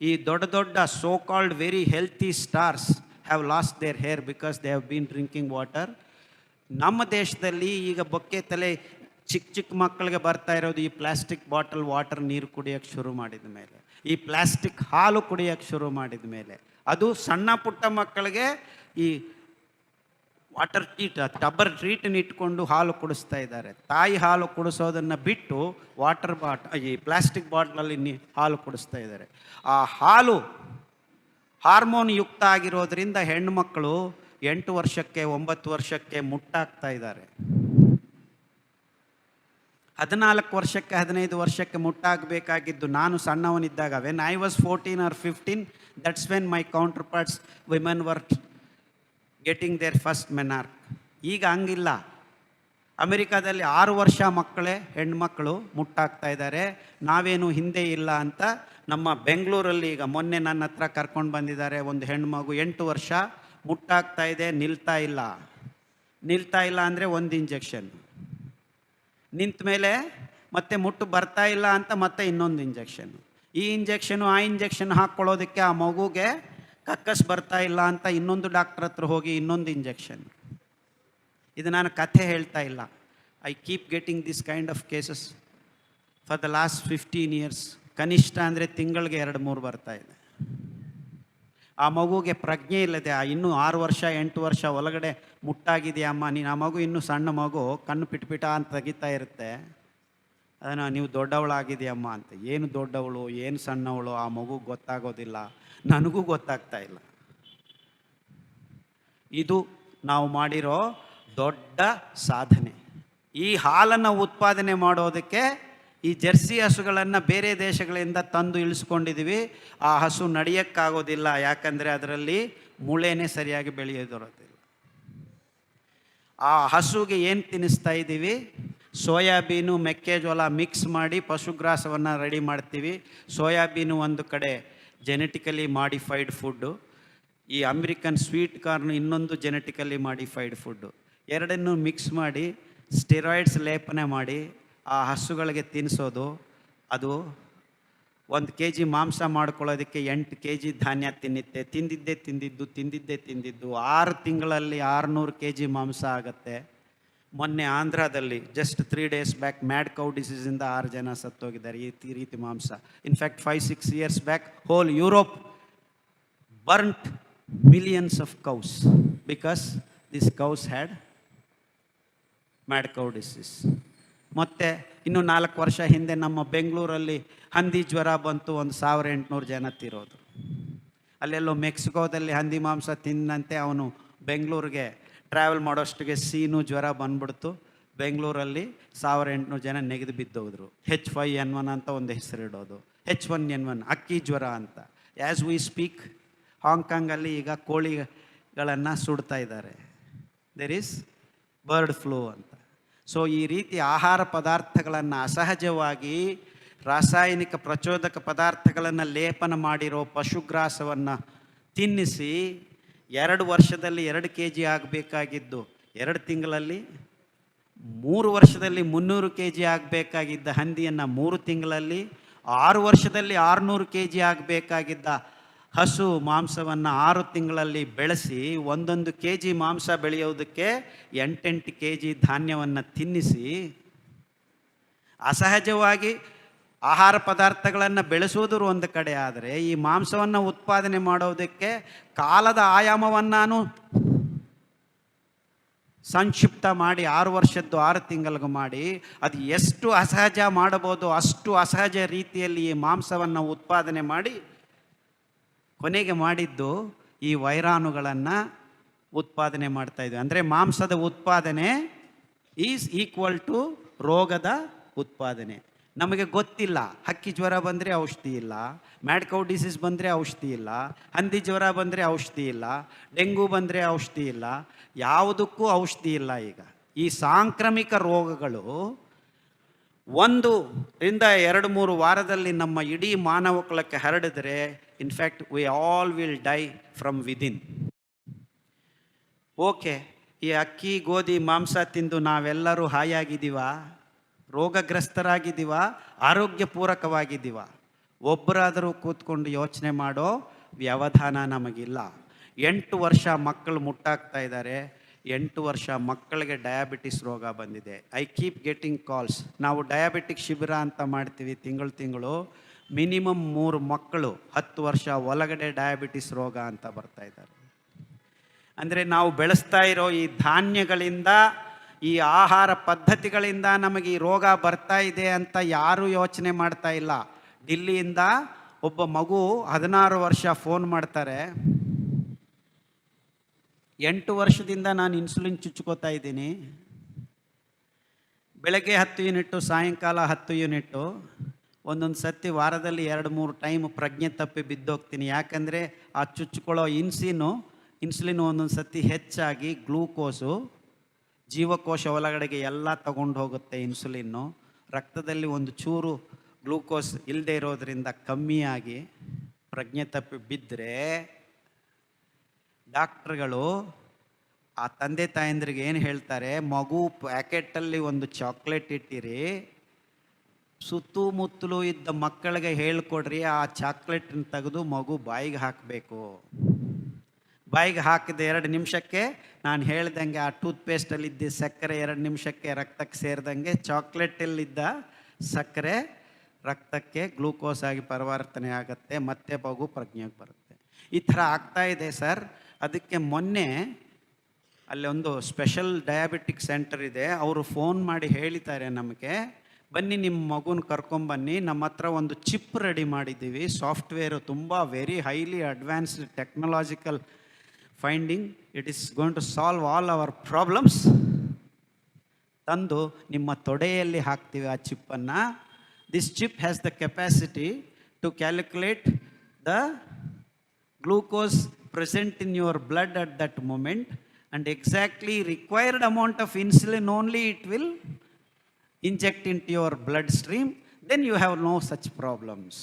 ಈ ದೊಡ್ಡ so called very healthy stars have lost their hair because they have been drinking water. ನಮ್ಮ ದೇಶದಲ್ಲಿ ಈಗ ಬೊಕ್ಕೆ ತಲೆ ಚಿಕ್ಕ ಮಕ್ಕಳಿಗೆ ಬರ್ತಾ ಇರೋದು ಈ ಪ್ಲಾಸ್ಟಿಕ್ ಬಾಟಲ್ ವಾಟರ್ ನೀರು ಕುಡಿಯೋಕ್ಕೆ ಶುರು ಮಾಡಿದ ಮೇಲೆ. ಈ ಪ್ಲಾಸ್ಟಿಕ್ ಹಾಲು ಕುಡಿಯೋಕ್ಕೆ ಶುರು ಮಾಡಿದ ಮೇಲೆ. ಅದು ಸಣ್ಣ ಪುಟ್ಟ ಮಕ್ಕಳಿಗೆ ಈ ವಾಟರ್ ಟ್ರೀಟ್, ಟಬ್ಬರ್ ಟ್ರೀಟನ್ನು ಇಟ್ಕೊಂಡು ಹಾಲು ಕುಡಿಸ್ತಾ ಇದ್ದಾರೆ. ತಾಯಿ ಹಾಲು ಕುಡಿಸೋದನ್ನು ಬಿಟ್ಟು ಈ ಪ್ಲಾಸ್ಟಿಕ್ ಬಾಟ್ಲಲ್ಲಿ ಹಾಲು ಕುಡಿಸ್ತಾ ಇದ್ದಾರೆ. ಆ ಹಾಲು ಹಾರ್ಮೋನ್ ಯುಕ್ತ ಆಗಿರೋದ್ರಿಂದ ಹೆಣ್ಣುಮಕ್ಕಳು 8 ವರ್ಷಕ್ಕೆ 9 ವರ್ಷಕ್ಕೆ ಮುಟ್ಟಾಗ್ತಾ ಇದ್ದಾರೆ. 14 ವರ್ಷಕ್ಕೆ 15 ವರ್ಷಕ್ಕೆ ಮುಟ್ಟಾಗಬೇಕಾಗಿದ್ದು ನಾನು ಸಣ್ಣವನಿದ್ದಾಗ, when I was 14 or 15, that's when my counterparts women were getting their first menarche. ಈಗ ಹಂಗಿಲ್ಲ. ಅಮೆರಿಕಾದಲ್ಲಿ 6 ವರ್ಷ ಹೆಣ್ಮಕ್ಕಳು ಮುಟ್ಟಾಗ್ತಾ ಇದ್ದಾರೆ. ನಾವೇನು ಹಿಂದೆ ಇಲ್ಲ ಅಂತ ನಮ್ಮ ಬೆಂಗಳೂರಲ್ಲಿ ಈಗ ಮೊನ್ನೆ ನನ್ನ ಹತ್ರ ಕರ್ಕೊಂಡು ಬಂದಿದ್ದಾರೆ. ಒಂದು ಹೆಣ್ಮಗು 8 ವರ್ಷ ಮುಟ್ಟಾಗ್ತಾ ಇದೆ, ನಿಲ್ತಾ ಇಲ್ಲ ಅಂದರೆ ಒಂದು ಇಂಜೆಕ್ಷನ್, ನಿಂತ ಮೇಲೆ ಮತ್ತೆ ಮುಟ್ಟು ಬರ್ತಾ ಇಲ್ಲ ಅಂತ ಮತ್ತೆ ಇನ್ನೊಂದು ಇಂಜೆಕ್ಷನ್. ಈ ಇಂಜೆಕ್ಷನು ಆ ಇಂಜೆಕ್ಷನ್ ಹಾಕ್ಕೊಳ್ಳೋದಕ್ಕೆ ಆ ಮಗುಗೆ ಕಕ್ಕಸ್ ಬರ್ತಾ ಇಲ್ಲ ಅಂತ ಇನ್ನೊಂದು ಡಾಕ್ಟ್ರ್ ಹತ್ರ ಹೋಗಿ ಇನ್ನೊಂದು ಇಂಜೆಕ್ಷನ್. ಇದು ನಾನು ಕಥೆ ಹೇಳ್ತಾ ಇಲ್ಲ. I keep getting this kind of cases for the last 15 years. ಕನಿಷ್ಠ ಅಂದರೆ ತಿಂಗಳಿಗೆ 2-3 ಬರ್ತಾ ಇದೆ. ಆ ಮಗುಗೆ ಪ್ರಜ್ಞೆ ಇಲ್ಲದೆ, ಇನ್ನೂ 6 ವರ್ಷ 8 ವರ್ಷ ಒಳಗಡೆ ಮುಟ್ಟಾಗಿದೆಯಮ್ಮ ನೀನು, ಆ ಮಗು ಇನ್ನೂ ಸಣ್ಣ ಮಗು, ಕಣ್ಣು ಪಿಟ ಅಂತ ತೆಗಿತಾ ಇರುತ್ತೆ. ಅದನ್ನು ನೀವು ದೊಡ್ಡವಳಾಗಿದೆಯಮ್ಮ ಅಂತ. ಏನು ದೊಡ್ಡವಳು ಏನು ಸಣ್ಣವಳು ಆ ಮಗು ಗೊತ್ತಾಗೋದಿಲ್ಲ, ನನಗೂ ಗೊತ್ತಾಗ್ತಾ ಇಲ್ಲ. ಇದು ನಾವು ಮಾಡಿರೋ ದೊಡ್ಡ ಸಾಧನೆ. ಈ ಹಾಲನ್ನು ಉತ್ಪಾದನೆ ಮಾಡೋದಕ್ಕೆ ಈ ಜರ್ಸಿ ಹಸುಗಳನ್ನು ಬೇರೆ ದೇಶಗಳಿಂದ ತಂದು ಇಳಿಸ್ಕೊಂಡಿದ್ದೀವಿ. ಆ ಹಸು ನಡೆಯೋಕ್ಕಾಗೋದಿಲ್ಲ, ಯಾಕಂದರೆ ಅದರಲ್ಲಿ ಮೂಳೆನೇ ಸರಿಯಾಗಿ ಬೆಳೆಯೋದಿರೋದಿಲ್ಲ. ಆ ಹಸುಗೆ ಏನು ತಿನ್ನಿಸ್ತಾ ಇದ್ದೀವಿ? ಸೋಯಾಬೀನು ಮೆಕ್ಕೆಜೋಳ ಮಿಕ್ಸ್ ಮಾಡಿ ಪಶುಗ್ರಾಸವನ್ನು ರೆಡಿ ಮಾಡ್ತೀವಿ. ಸೋಯಾಬೀನು ಒಂದು ಕಡೆ ಜೆನೆಟಿಕಲಿ ಮಾಡಿಫೈಡ್ ಫುಡ್ಡು, ಈ ಅಮೆರಿಕನ್ ಸ್ವೀಟ್ ಕಾರ್ನ್ ಇನ್ನೊಂದು ಜೆನೆಟಿಕಲಿ ಮಾಡಿಫೈಡ್ ಫುಡ್ಡು. ಎರಡನ್ನೂ ಮಿಕ್ಸ್ ಮಾಡಿ ಸ್ಟೆರಾಯ್ಡ್ಸ್ ಲೇಪನೆ ಮಾಡಿ ಆ ಹಸುಗಳಿಗೆ ತಿನ್ನಿಸೋದು. ಅದು 1 kg ಮಾಂಸ ಮಾಡ್ಕೊಳ್ಳೋದಕ್ಕೆ 8 kg ಧಾನ್ಯ ತಿಂದಿದ್ದು 6 ತಿಂಗಳಲ್ಲಿ 600 kg ಮಾಂಸ ಆಗುತ್ತೆ. ಮೊನ್ನೆ ಆಂಧ್ರದಲ್ಲಿ just 3 days back mad cow ಡಿಸೀಸಿಂದ 6 ಜನ ಸತ್ತೋಗಿದ್ದಾರೆ ಈ ರೀತಿ ಮಾಂಸ. In fact 5-6 years back whole Europe burnt millions of cows because these cows had mad cow disease. ಮತ್ತು ಇನ್ನು 4 ವರ್ಷ ಹಿಂದೆ ನಮ್ಮ ಬೆಂಗಳೂರಲ್ಲಿ ಹಂದಿ ಜ್ವರ ಬಂತು, 1800 ಜನ ತೀರೋದು. ಅಲ್ಲೆಲ್ಲೋ ಮೆಕ್ಸಿಕೋದಲ್ಲಿ ಹಂದಿ ಮಾಂಸ ತಿಂದಂತೆ ಅವನು ಬೆಂಗಳೂರಿಗೆ ಟ್ರಾವೆಲ್ ಮಾಡೋಷ್ಟಿಗೆ ಸೀನು ಜ್ವರ ಬಂದ್ಬಿಡ್ತು. ಬೆಂಗಳೂರಲ್ಲಿ 1800 ಜನ ನೆಗೆದು ಬಿದ್ದೋದ್ರು. H5N1 ಅಂತ ಒಂದು ಹೆಸರಿಡೋದು, H1N1 ಅಕ್ಕಿ ಜ್ವರ ಅಂತ. ಆ್ಯಸ್ ವಿ ಸ್ಪೀಕ್ ಹಾಂಗ್ಕಾಂಗಲ್ಲಿ ಈಗ ಕೋಳಿಗಳನ್ನು ಸುಡ್ತಾ ಇದ್ದಾರೆ. ದೇರ್ ಈಸ್ ಬರ್ಡ್ ಫ್ಲೂ ಅಂತ. ಸೊ ಈ ರೀತಿ ಆಹಾರ ಪದಾರ್ಥಗಳನ್ನು ಅಸಹಜವಾಗಿ ರಾಸಾಯನಿಕ ಪ್ರಚೋದಕ ಪದಾರ್ಥಗಳನ್ನು ಲೇಪನ ಮಾಡಿರೋ ಪಶುಗ್ರಾಸವನ್ನು ತಿನ್ನಿಸಿ 2 ವರ್ಷದಲ್ಲಿ 2 kg ಆಗಬೇಕಾಗಿದ್ದು 2 ತಿಂಗಳಲ್ಲಿ, 3 ವರ್ಷದಲ್ಲಿ 300 kg ಆಗಬೇಕಾಗಿದ್ದ ಹಂದಿಯನ್ನು 3 ತಿಂಗಳಲ್ಲಿ, 6 ವರ್ಷದಲ್ಲಿ 600 kg ಆಗಬೇಕಾಗಿದ್ದ ಹಸು ಮಾಂಸವನ್ನು 6 ತಿಂಗಳಲ್ಲಿ ಬೆಳೆಸಿ 1 kg ಮಾಂಸ ಬೆಳೆಯೋದಕ್ಕೆ 8 kg ಧಾನ್ಯವನ್ನು ತಿನ್ನಿಸಿ ಅಸಹಜವಾಗಿ ಆಹಾರ ಪದಾರ್ಥಗಳನ್ನು ಬೆಳೆಸೋದು ಒಂದು ಕಡೆ ಆದರೆ, ಈ ಮಾಂಸವನ್ನು ಉತ್ಪಾದನೆ ಮಾಡೋದಕ್ಕೆ ಕಾಲದ ಆಯಾಮವನ್ನು ಸಂಕ್ಷಿಪ್ತ ಮಾಡಿ 6 ವರ್ಷದ್ದು 6 ತಿಂಗಳಿಗೆ ಮಾಡಿ ಅದು ಎಷ್ಟು ಅಸಹಜ ಮಾಡಬಹುದು ಅಷ್ಟು ಅಸಹಜ ರೀತಿಯಲ್ಲಿ ಈ ಮಾಂಸವನ್ನು ಉತ್ಪಾದನೆ ಮಾಡಿ ಕೊನೆಗೆ ಮಾಡಿದ್ದು ಈ ವೈರಾಣುಗಳನ್ನು ಉತ್ಪಾದನೆ ಮಾಡ್ತಾಯಿದ್ವಿ. ಅಂದರೆ ಮಾಂಸದ ಉತ್ಪಾದನೆ ಈಸ್ ಈಕ್ವಲ್ ಟು ರೋಗದ ಉತ್ಪಾದನೆ. ನಮಗೆ ಗೊತ್ತಿಲ್ಲ, ಹಕ್ಕಿ ಜ್ವರ ಬಂದರೆ ಔಷಧಿ ಇಲ್ಲ, ಮ್ಯಾಡ್ ಕೌ ಡಿಸೀಸ್ ಬಂದರೆ ಔಷಧಿ ಇಲ್ಲ, ಹಂದಿ ಜ್ವರ ಬಂದರೆ ಔಷಧಿ ಇಲ್ಲ, ಡೆಂಗು ಬಂದರೆ ಔಷಧಿ ಇಲ್ಲ, ಯಾವುದಕ್ಕೂ ಔಷಧಿ ಇಲ್ಲ. ಈಗ ಈ ಸಾಂಕ್ರಾಮಿಕ ರೋಗಗಳು 1 ರಿಂದ 2-3 ವಾರದಲ್ಲಿ ನಮ್ಮ ಇಡೀ ಮಾನವ ಕುಲಕ್ಕೆ ಹರಡಿದರೆ, in fact we all will die from within. Okay, ಈ ಅಕ್ಕಿ ಗೋಧಿ ಮಾಂಸ ತಿಂದು ನಾವೆಲ್ಲರೂ ಹಾಯಾಗಿದ್ದೀವ, ರೋಗಗ್ರಸ್ತರಾಗಿದ್ದೀವ, ಆರೋಗ್ಯಪೂರಕವಾಗಿದ್ದೀವ? ಒಬ್ಬರಾದರೂ ಕೂತ್ಕೊಂಡು ಯೋಚನೆ ಮಾಡೋ ವ್ಯವಧಾನ ನಮಗಿಲ್ಲ. 8 ವರ್ಷ ಮಕ್ಕಳು ಮುಟ್ಟಾಗ್ತಾ ಇದ್ದಾರೆ. 8 ವರ್ಷ ಮಕ್ಕಳಿಗೆ ಡಯಾಬಿಟಿಸ್ ರೋಗ ಬಂದಿದೆ. I keep getting calls. ನಾವು ಡಯಾಬಿಟಿಕ್ ಶಿಬಿರ ಅಂತ ಮಾಡ್ತೀವಿ ತಿಂಗಳು. ಮಿನಿಮಮ್ 3 ಮಕ್ಕಳು 10 ವರ್ಷ ಒಳಗಡೆ ಡಯಾಬಿಟಿಸ್ ರೋಗ ಅಂತ ಬರ್ತಾ ಇದ್ದಾರೆ. ಅಂದರೆ ನಾವು ಬೆಳೆಸ್ತಾ ಇರೋ ಈ ಧಾನ್ಯಗಳಿಂದ, ಈ ಆಹಾರ ಪದ್ಧತಿಗಳಿಂದ ನಮಗೆ ಈ ರೋಗ ಬರ್ತಾ ಇದೆ ಅಂತ ಯಾರೂ ಯೋಚನೆ ಮಾಡ್ತಾ ಇಲ್ಲ. ಡಿಲ್ಲಿಯಿಂದ ಒಬ್ಬ ಮಗು 16 ವರ್ಷ ಫೋನ್ ಮಾಡ್ತಾರೆ, 8 ವರ್ಷದಿಂದ ನಾನು ಇನ್ಸುಲಿನ್ ಚುಚ್ಕೋತಾ ಇದ್ದೀನಿ, ಬೆಳಗ್ಗೆ 10 ಯೂನಿಟ್ಟು, ಸಾಯಂಕಾಲ 10 ಯೂನಿಟ್ಟು, ಒಂದೊಂದು ಸತಿ ವಾರದಲ್ಲಿ 2-3 ಟೈಮ್ ಪ್ರಜ್ಞೆ ತಪ್ಪಿ ಬಿದ್ದೋಗ್ತೀನಿ. ಯಾಕಂದರೆ ಆ ಚುಚ್ಕೊಳ್ಳೋ ಇನ್ಸುಲಿನ್ ಒಂದೊಂದು ಸತಿ ಹೆಚ್ಚಾಗಿ ಗ್ಲೂಕೋಸು ಜೀವಕೋಶ ಒಳಗಡೆಗೆ ಎಲ್ಲ ತಗೊಂಡು ಹೋಗುತ್ತೆ. ಇನ್ಸುಲಿನ್ನು ರಕ್ತದಲ್ಲಿ ಒಂದು ಚೂರು ಗ್ಲೂಕೋಸ್ ಇಲ್ಲದೆ ಇರೋದರಿಂದ ಕಮ್ಮಿಯಾಗಿ ಪ್ರಜ್ಞೆ ತಪ್ಪಿ ಬಿದ್ದರೆ ಡಾಕ್ಟ್ರುಗಳು ಆ ತಂದೆ ತಾಯಂದ್ರಿಗೆ ಏನು ಹೇಳ್ತಾರೆ, ಮಗು ಪ್ಯಾಕೆಟಲ್ಲಿ ಒಂದು ಚಾಕ್ಲೇಟ್ ಇಟ್ಟಿರಿ, ಸುತ್ತಮುತ್ತಲೂ ಇದ್ದ ಮಕ್ಕಳಿಗೆ ಹೇಳ್ಕೊಡ್ರಿ, ಆ ಚಾಕ್ಲೇಟನ್ನ ತೆಗೆದು ಮಗು ಬಾಯಿಗೆ ಹಾಕಬೇಕು. ಬಾಯಿಗೆ ಹಾಕಿದ 2 ನಿಮಿಷಕ್ಕೆ ನಾನು ಹೇಳ್ದಂಗೆ ಆ ಟೂತ್ಪೇಸ್ಟಲ್ಲಿದ್ದ ಸಕ್ಕರೆ 2 ನಿಮಿಷಕ್ಕೆ ರಕ್ತಕ್ಕೆ ಸೇರಿದಂಗೆ ಚಾಕ್ಲೇಟಲ್ಲಿದ್ದ ಸಕ್ಕರೆ ರಕ್ತಕ್ಕೆ ಗ್ಲೂಕೋಸ್ ಆಗಿ ಪರಿವರ್ತನೆ ಆಗುತ್ತೆ, ಮತ್ತೆ ಮಗು ಪ್ರಜ್ಞೆಗೆ ಬರುತ್ತೆ. ಈ ಥರ ಆಗ್ತಾ ಇದೆ ಸರ್. ಅದಕ್ಕೆ ಮೊನ್ನೆ ಅಲ್ಲಿ ಒಂದು ಸ್ಪೆಷಲ್ ಡಯಾಬಿಟಿಕ್ ಸೆಂಟರ್ ಇದೆ, ಅವರು ಫೋನ್ ಮಾಡಿ ಹೇಳಿದ್ದಾರೆ ನಮಗೆ, ಬನ್ನಿ ನಿಮ್ಮ ಮಗುನ ಕರ್ಕೊಂಬನ್ನಿ, ನಮ್ಮ ಹತ್ರ ಒಂದು ಚಿಪ್ ರೆಡಿ ಮಾಡಿದ್ದೀವಿ, ಸಾಫ್ಟ್ವೇರು ತುಂಬ very highly advanced technological finding, it is going to solve all our problems. ತಂದು ನಿಮ್ಮ ತೊಡೆಯಲ್ಲಿ ಹಾಕ್ತೀವಿ ಆ ಚಿಪ್ಪನ್ನು. This chip has the capacity to calculate the glucose present in your blood at that moment and exactly required amount of insulin only it will inject into your bloodstream, then you have no such problems.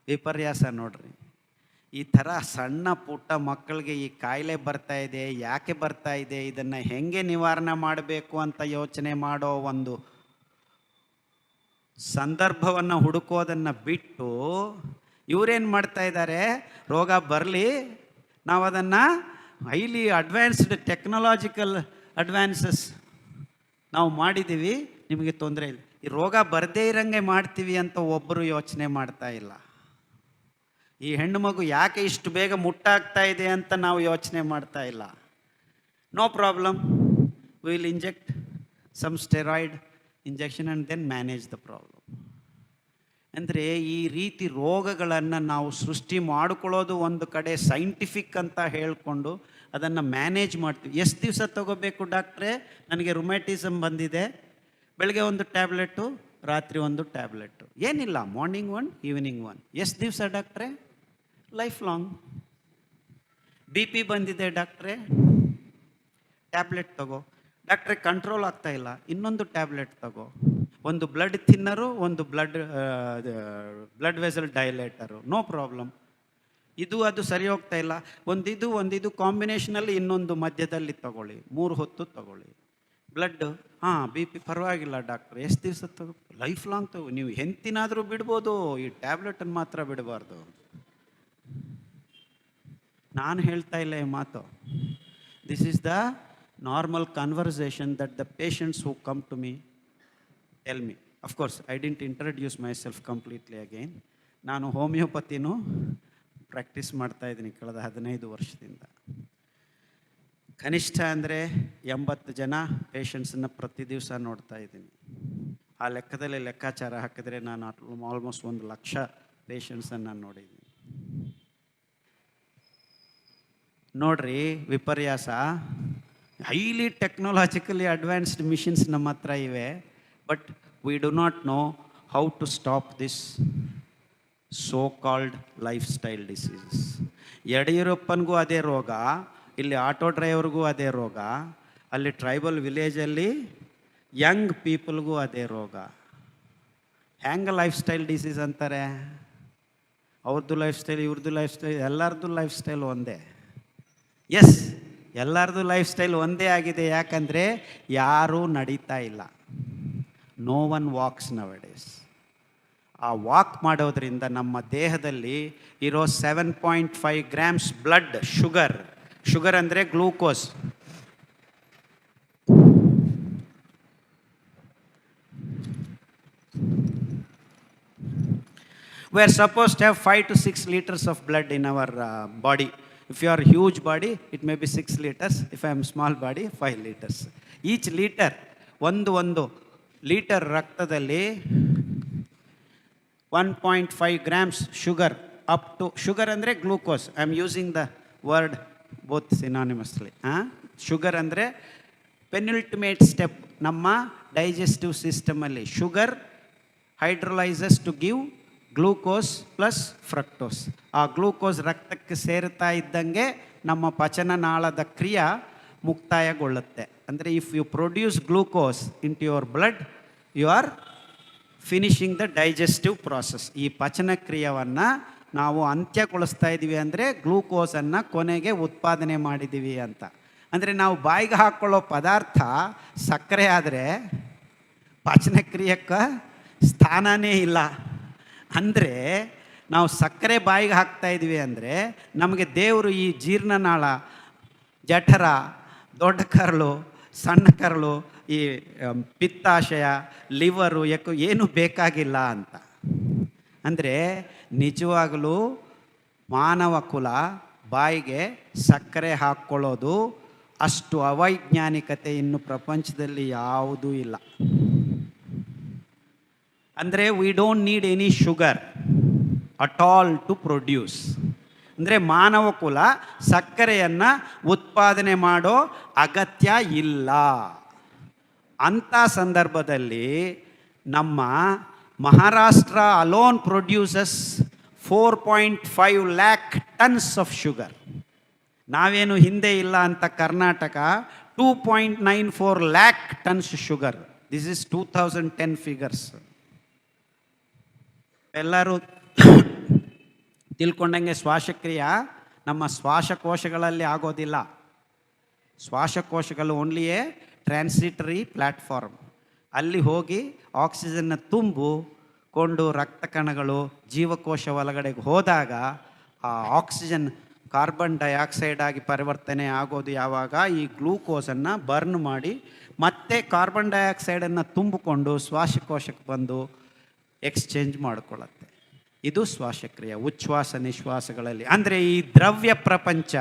ವಿಪರ್ಯಾಸ ನೋಡ್ರಿ. ಈ ಥರ ಸಣ್ಣ ಪುಟ್ಟ ಮಕ್ಕಳಿಗೆ ಈ ಕಾಯಿಲೆ ಬರ್ತಾ ಇದೆ, ಯಾಕೆ ಬರ್ತಾ ಇದೆ, ಇದನ್ನು ಹೆಂಗೆ ನಿವಾರಣೆ ಮಾಡಬೇಕು ಅಂತ ಯೋಚನೆ ಮಾಡೋ ಒಂದು ಸಂದರ್ಭವನ್ನು ಹುಡುಕೋದನ್ನು ಬಿಟ್ಟು ಇವರೇನು ಮಾಡ್ತಾ ಇದ್ದಾರೆ, ರೋಗ ಬರಲಿ, ನಾವು ಅದನ್ನು ಹೈಲಿ ಅಡ್ವಾನ್ಸ್ಡ್ ಟೆಕ್ನಾಲಜಿಕಲ್ ಅಡ್ವಾನ್ಸಸ್ ನಾವು ಮಾಡಿದ್ದೀವಿ, ನಿಮಗೆ ತೊಂದರೆ ಇಲ್ಲ, ಈ ರೋಗ ಬರದೇ ಇರಂಗೆ ಮಾಡ್ತೀವಿ ಅಂತ ಒಬ್ಬರು ಯೋಚನೆ ಮಾಡ್ತಾ ಇಲ್ಲ. ಈ ಹೆಣ್ಣು ಮಗು ಯಾಕೆ ಇಷ್ಟು ಬೇಗ ಮುಟ್ಟಾಗ್ತಾ ಇದೆ ಅಂತ ನಾವು ಯೋಚನೆ ಮಾಡ್ತಾ ಇಲ್ಲ. No problem, will inject some steroid injection and then manage the problem. ಅಂದರೆ ಈ ರೀತಿ ರೋಗಗಳನ್ನು ನಾವು ಸೃಷ್ಟಿ ಮಾಡಿಕೊಳ್ಳೋದು ಒಂದು ಕಡೆ ಸೈಂಟಿಫಿಕ್ ಅಂತ ಹೇಳಿಕೊಂಡು ಅದನ್ನು ಮ್ಯಾನೇಜ್ ಮಾಡ್ತೀವಿ. ಎಷ್ಟು ದಿವಸ ತಗೋಬೇಕು ಡಾಕ್ಟ್ರೇ, ನನಗೆ ರುಮ್ಯಾಟಿಸಮ್ ಬಂದಿದೆ, ಬೆಳಗ್ಗೆ ಒಂದು ಟ್ಯಾಬ್ಲೆಟು, ರಾತ್ರಿ ಒಂದು ಟ್ಯಾಬ್ಲೆಟು, ಏನಿಲ್ಲ, ಮಾರ್ನಿಂಗ್ 1 ಈವ್ನಿಂಗ್ 1. ಎಷ್ಟು ದಿವಸ ಡಾಕ್ಟ್ರೇ? Life long. ಬಿ ಪಿ ಬಂದಿದೆ ಡಾಕ್ಟ್ರೇ, ಟ್ಯಾಬ್ಲೆಟ್ ತಗೋ. ಡಾಕ್ಟ್ರೇ ಕಂಟ್ರೋಲ್ ಆಗ್ತಾ ಇಲ್ಲ, ಇನ್ನೊಂದು ಟ್ಯಾಬ್ಲೆಟ್ ತಗೋ. ಒಂದು ಬ್ಲಡ್ ಥಿನ್ನರು, ಒಂದು ಬ್ಲಡ್ ವೆಸಲ್ ಡೈಲೇಟರು, ನೋ ಪ್ರಾಬ್ಲಮ್. ಇದು ಅದು ಸರಿ ಹೋಗ್ತಾ ಇಲ್ಲ, ಒಂದಿದು ಕಾಂಬಿನೇಷನಲ್ಲಿ ಇನ್ನೊಂದು ಮಧ್ಯದಲ್ಲಿ ತಗೊಳ್ಳಿ, 3 ಹೊತ್ತು ತಗೊಳ್ಳಿ. ಬ್ಲಡ್ ಬಿ ಪಿ ಪರವಾಗಿಲ್ಲ ಡಾಕ್ಟ್ರ್, ಎಷ್ಟು ದಿವಸ ತಗೋ? ಲೈಫ್ ಲಾಂಗ್ ತಗೋ. ನೀವು ಎಂತಿನಾದರೂ ಬಿಡ್ಬೋದು, ಈ ಟ್ಯಾಬ್ಲೆಟನ್ನು ಮಾತ್ರ ಬಿಡಬಾರ್ದು. ನಾನು ಹೇಳ್ತಾ ಇಲ್ಲ ಈ ಮಾತು. This is the normal conversation that the patients who come to me tell me. Of course, I didn't introduce myself completely again. ನಾನು ಹೋಮಿಯೋಪತಿನೂ ಪ್ರಾಕ್ಟೀಸ್ ಮಾಡ್ತಾ ಇದ್ದೀನಿ ಕಳೆದ 15 ವರ್ಷದಿಂದ. ಕನಿಷ್ಠ ಅಂದರೆ 80 ಜನ ಪೇಷಂಟ್ಸನ್ನು ಪ್ರತಿ ದಿವಸ ನೋಡ್ತಾ ಇದ್ದೀನಿ. ಆ ಲೆಕ್ಕದಲ್ಲಿ ಲೆಕ್ಕಾಚಾರ ಹಾಕಿದ್ರೆ ನಾನು ಆಲ್ಮೋಸ್ಟ್ 1 ಲಕ್ಷ ಪೇಷಂಟ್ಸನ್ನು ನೋಡಿದ್ದೀನಿ. ನೋಡ್ರಿ ವಿಪರ್ಯಾಸ. ಹೈಲಿ ಟೆಕ್ನಾಲಜಿಕಲಿ ಅಡ್ವಾನ್ಸ್ಡ್ ಮಿಷಿನ್ಸ್ ನಮ್ಮ ಹತ್ರ ಇವೆ, but we do not know how to stop this so-called lifestyle diseases. ಯಡಿಯೂರಪ್ಪನಿಗೂ ಅದೇ ರೋಗ, ಇಲ್ಲಿ ಆಟೋ ಡ್ರೈವರ್ಗೂ ಅದೇ ರೋಗ, ಅಲ್ಲಿ ಟ್ರೈಬಲ್ ವಿಲೇಜಲ್ಲಿ ಯಂಗ್ ಪೀಪಲ್ಗೂ ಅದೇ ರೋಗ. ಹೆಂಗೆ ಲೈಫ್ ಸ್ಟೈಲ್ ಡಿಸೀಸ್ ಅಂತಾರೆ? ಅವ್ರದ್ದು ಲೈಫ್ ಸ್ಟೈಲ್, ಇವ್ರದ್ದು ಲೈಫ್ ಸ್ಟೈಲ್, ಎಲ್ಲರದ್ದು ಲೈಫ್ ಸ್ಟೈಲ್ ಒಂದೇ. ಎಸ್, ಎಲ್ಲರದ್ದು ಲೈಫ್ ಸ್ಟೈಲ್ ಒಂದೇ ಆಗಿದೆ. ಯಾಕಂದರೆ ಯಾರೂ ನಡೀತಾ ಇಲ್ಲ. No one walks nowadays. ಆ ವಾಕ್ ಮಾಡೋದ್ರಿಂದ ನಮ್ಮ ದೇಹದಲ್ಲಿ ಇರೋ 7.5 ಗ್ರಾಮ್ಸ್ ಬ್ಲಡ್ ಶುಗರ್ ಅಂದರೆ glucose, We are supposed to have 5 to 6 liters of blood in our body. If you are huge body, it may be 6 liters. If I am small body, 5 liters. Each liter, ಒಂದು litre ರಕ್ತದಲ್ಲಿ 1.5 grams sugar, up to sugar ಅಂದರೆ glucose. I am using the word both synonymously. Sugar ಅಂದರೆ penultimate step ನಮ್ಮ digestive ಸಿಸ್ಟಮಲ್ಲಿ. Sugar hydrolyses to give glucose plus fructose. ಆ glucose ರಕ್ತಕ್ಕೆ ಸೇರ್ತಾ ಇದ್ದಂಗೆ ನಮ್ಮ ಪಚನನಾಳದ ಕ್ರಿಯೆ ಮುಕ್ತಾಯಗೊಳ್ಳುತ್ತೆ. ಅಂದರೆ if you produce glucose in to your blood, you are finishing the digestive process. ಈ ಪಚನ ಕ್ರಿಯೆಯನ್ನು ನಾವು ಅಂತ್ಯಗೊಳಿಸ್ತಾ ಇದ್ದೀವಿ ಅಂದರೆ ಗ್ಲೂಕೋಸನ್ನು ಕೊನೆಗೆ ಉತ್ಪಾದನೆ ಮಾಡಿದ್ದೀವಿ ಅಂತ. ಅಂದರೆ ನಾವು ಬಾಯಿಗೆ ಹಾಕ್ಕೊಳ್ಳೋ ಪದಾರ್ಥ ಸಕ್ಕರೆ ಆದರೆ ಪಚನ ಕ್ರಿಯಕ್ಕೆ ಸ್ಥಾನನೇ ಇಲ್ಲ. ಅಂದರೆ ನಾವು ಸಕ್ಕರೆ ಬಾಯಿಗೆ ಹಾಕ್ತಾ ಇದ್ದೀವಿ ಅಂದರೆ ನಮಗೆ ದೇವರು ಈ ಜೀರ್ಣನಾಳ, ಜಠರ, ದೊಡ್ಡ ಕರಳು, ಸಣ್ಣ ಕರಳು, ಈ ಪಿತ್ತಾಶಯ, ಲಿವರು, ಏನು ಬೇಕಾಗಿಲ್ಲ ಅಂತ. ಅಂದರೆ ನಿಜವಾಗಲೂ ಮಾನವ ಕುಲ ಬಾಯಿಗೆ ಸಕ್ಕರೆ ಹಾಕ್ಕೊಳ್ಳೋದು ಅಷ್ಟು ಅವೈಜ್ಞಾನಿಕತೆ ಇನ್ನು ಪ್ರಪಂಚದಲ್ಲಿ ಯಾವುದೂ ಇಲ್ಲ. ಅಂದರೆ we don't need any sugar at all to produce. ಅಂದರೆ ಮಾನವ ಕುಲ ಸಕ್ಕರೆಯನ್ನು ಉತ್ಪಾದನೆ ಮಾಡೋ ಅಗತ್ಯ ಇಲ್ಲ. ಅಂಥ ಸಂದರ್ಭದಲ್ಲಿ ನಮ್ಮ Maharashtra alone produces 4.5 lakh tons of sugar. ನಾವೇನು ಹಿಂದೆ ಇಲ್ಲ ಅಂತ Karnataka 2.94 lakh tons sugar. This is 2010 figures. ಎಲ್ಲರೂ ತಿಳ್ಕೊಂಡಂಗೆ ಶ್ವಾಸಕ್ರಿಯೆ ನಮ್ಮ ಶ್ವಾಸಕೋಶಗಳಲ್ಲಿ ಆಗೋದಿಲ್ಲ. ಶ್ವಾಸಕೋಶಗಳು ಓನ್ಲಿಯೇ ಟ್ರಾನ್ಸಿಟರಿ ಪ್ಲ್ಯಾಟ್ಫಾರ್ಮ್. ಅಲ್ಲಿ ಹೋಗಿ ಆಕ್ಸಿಜನ್ನ ತುಂಬಿಕೊಂಡು ರಕ್ತ ಕಣಗಳು ಜೀವಕೋಶ ಒಳಗಡೆಗೆ ಹೋದಾಗ ಆ ಆಕ್ಸಿಜನ್ ಕಾರ್ಬನ್ ಡೈಆಕ್ಸೈಡ್ ಆಗಿ ಪರಿವರ್ತನೆ ಆಗೋದು ಯಾವಾಗ ಈ ಗ್ಲೂಕೋಸನ್ನು ಬರ್ನ್ ಮಾಡಿ ಮತ್ತೆ ಕಾರ್ಬನ್ ಡೈಆಕ್ಸೈಡನ್ನು ತುಂಬಿಕೊಂಡು ಶ್ವಾಸಕೋಶಕ್ಕೆ ಬಂದು ಎಕ್ಸ್ಚೇಂಜ್ ಮಾಡಿಕೊಳ್ಳುತ್ತೆ. ಇದು ಶ್ವಾಸಕ್ರಿಯೆ, ಉಚ್ಛ್ವಾಸ ನಿಶ್ವಾಸಗಳಲ್ಲಿ. ಅಂದರೆ ಈ ದ್ರವ್ಯ ಪ್ರಪಂಚ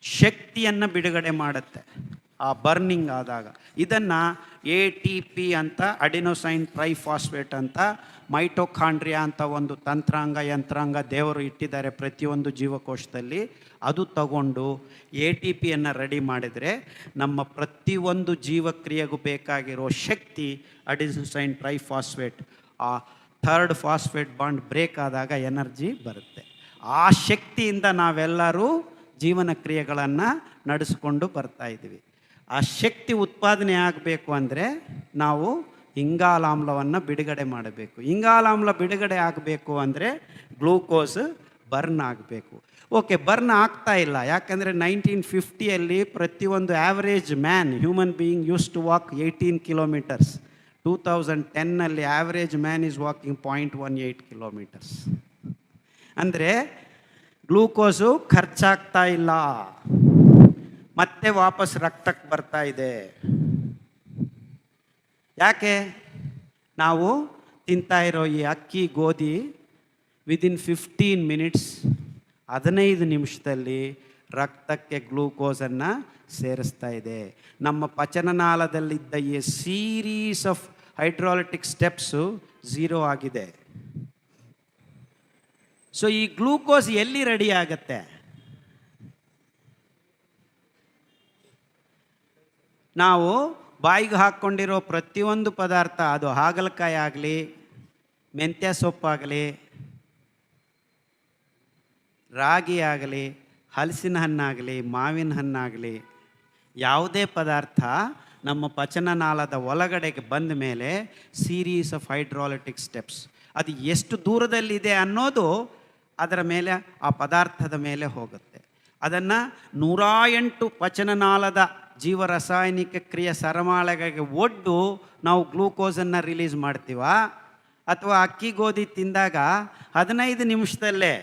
ಶಕ್ತಿಯನ್ನು ಬಿಡುಗಡೆ ಮಾಡುತ್ತೆ ಆ ಬರ್ನಿಂಗ್ ಆದಾಗ. ಇದನ್ನು ATP ಅಂತ, ಅಡಿನೋಸೈನ್ ಟ್ರೈಫಾಸ್ಫೇಟ್ ಅಂತ, ಮೈಟೋಕಾಂಡ್ರಿಯಾ ಅಂತ ಒಂದು ಯಂತ್ರಾಂಗ ದೇವರು ಇಟ್ಟಿದ್ದಾರೆ ಪ್ರತಿಯೊಂದು ಜೀವಕೋಶದಲ್ಲಿ. ಅದು ತಗೊಂಡು ATPಯನ್ನು ರೆಡಿ ಮಾಡಿದರೆ ನಮ್ಮ ಪ್ರತಿಯೊಂದು ಜೀವಕ್ರಿಯೆಗೂ ಬೇಕಾಗಿರೋ ಶಕ್ತಿ ಅಡಿನೋಸೈನ್ ಟ್ರೈಫಾಸ್ಫೇಟ್, ಆ 3rd ಫಾಸ್ಫೇಟ್ ಬಾಂಡ್ ಬ್ರೇಕ್ ಆದಾಗ ಎನರ್ಜಿ ಬರುತ್ತೆ. ಆ ಶಕ್ತಿಯಿಂದ ನಾವೆಲ್ಲರೂ ಜೀವನ ಕ್ರಿಯೆಗಳನ್ನು ನಡೆಸ್ಕೊಂಡು ಬರ್ತಾಯಿದ್ದೀವಿ. ಆ ಶಕ್ತಿ ಉತ್ಪಾದನೆ ಆಗಬೇಕು ಅಂದರೆ ನಾವು ಇಂಗಾಲಾಮ್ಲವನ್ನು ಬಿಡುಗಡೆ ಮಾಡಬೇಕು. ಇಂಗಾಲಾಮ್ಲ ಬಿಡುಗಡೆ ಆಗಬೇಕು ಅಂದರೆ ಗ್ಲೂಕೋಸ್ ಬರ್ನ್ ಆಗಬೇಕು. ಓಕೆ, ಬರ್ನ್ ಆಗ್ತಾ ಇಲ್ಲ. ಯಾಕಂದರೆ 1950 ಪ್ರತಿಯೊಂದು average man, human being use to walk 18 kilometers. 2010 average man is walking 0.18 kilometers. ಅಂದರೆ ಗ್ಲೂಕೋಸು ಖರ್ಚಾಗ್ತಾ ಇಲ್ಲ, ಮತ್ತೆ ವಾಪಸ್ ರಕ್ತಕ್ಕೆ ಬರ್ತಾ ಇದೆ. ಯಾಕೆ? ನಾವು ತಿಂತಾ ಇರೋ ಈ ಅಕ್ಕಿ, ಗೋಧಿ ವಿದಿನ್ 15 minutes, 15 ನಿಮಿಷದಲ್ಲಿ ರಕ್ತಕ್ಕೆ ಗ್ಲೂಕೋಸನ್ನು ಸೇರಿಸ್ತಾ ಇದೆ. ನಮ್ಮ ಪಚನನಾಳದಲ್ಲಿದ್ದ ಈ ಸೀರೀಸ್ ಆಫ್ ಹೈಡ್ರಾಲಿಟಿಕ್ ಸ್ಟೆಪ್ಸು 0 ಆಗಿದೆ. ಸೊ ಈ ಗ್ಲೂಕೋಸ್ ಎಲ್ಲಿ ರೆಡಿ ಆಗುತ್ತೆ? ನಾವು ಬಾಯಿಗೆ ಹಾಕ್ಕೊಂಡಿರೋ ಪ್ರತಿಯೊಂದು ಪದಾರ್ಥ, ಅದು ಹಾಗಲಕಾಯಿ ಆಗಲಿ, ಮೆಂತ್ಯ ಸೊಪ್ಪಾಗಲಿ, ರಾಗಿ ಆಗಲಿ, ಹಲಸಿನ ಹಣ್ಣಾಗಲಿ, ಮಾವಿನ ಹಣ್ಣಾಗಲಿ, ಯಾವುದೇ ಪದಾರ್ಥ ನಮ್ಮ ಪಚನನಾಳದ ಒಳಗಡೆಗೆ ಬಂದ ಮೇಲೆ ಸೀರೀಸ್ ಆಫ್ ಹೈಡ್ರಾಲಿಟಿಕ್ ಸ್ಟೆಪ್ಸ್, ಅದು ಎಷ್ಟು ದೂರದಲ್ಲಿದೆ ಅನ್ನೋದು ಅದರ ಮೇಲೆ, ಆ ಪದಾರ್ಥದ ಮೇಲೆ ಹೋಗುತ್ತೆ. ಅದನ್ನು 108 ಪಚನನಾಳದ ಜೀವರಾಸಾಯನಿಕ ಕ್ರಿಯೆ ಸರಮಾಳೆಗೆ ಒಡ್ಡು ನಾವು ಗ್ಲೂಕೋಸನ್ನು ರಿಲೀಸ್ ಮಾಡ್ತೀವ, ಅಥವಾ ಅಕ್ಕಿ ಗೋಧಿ ತಿಂದಾಗ 15 ನಿಮಿಷದಲ್ಲೇ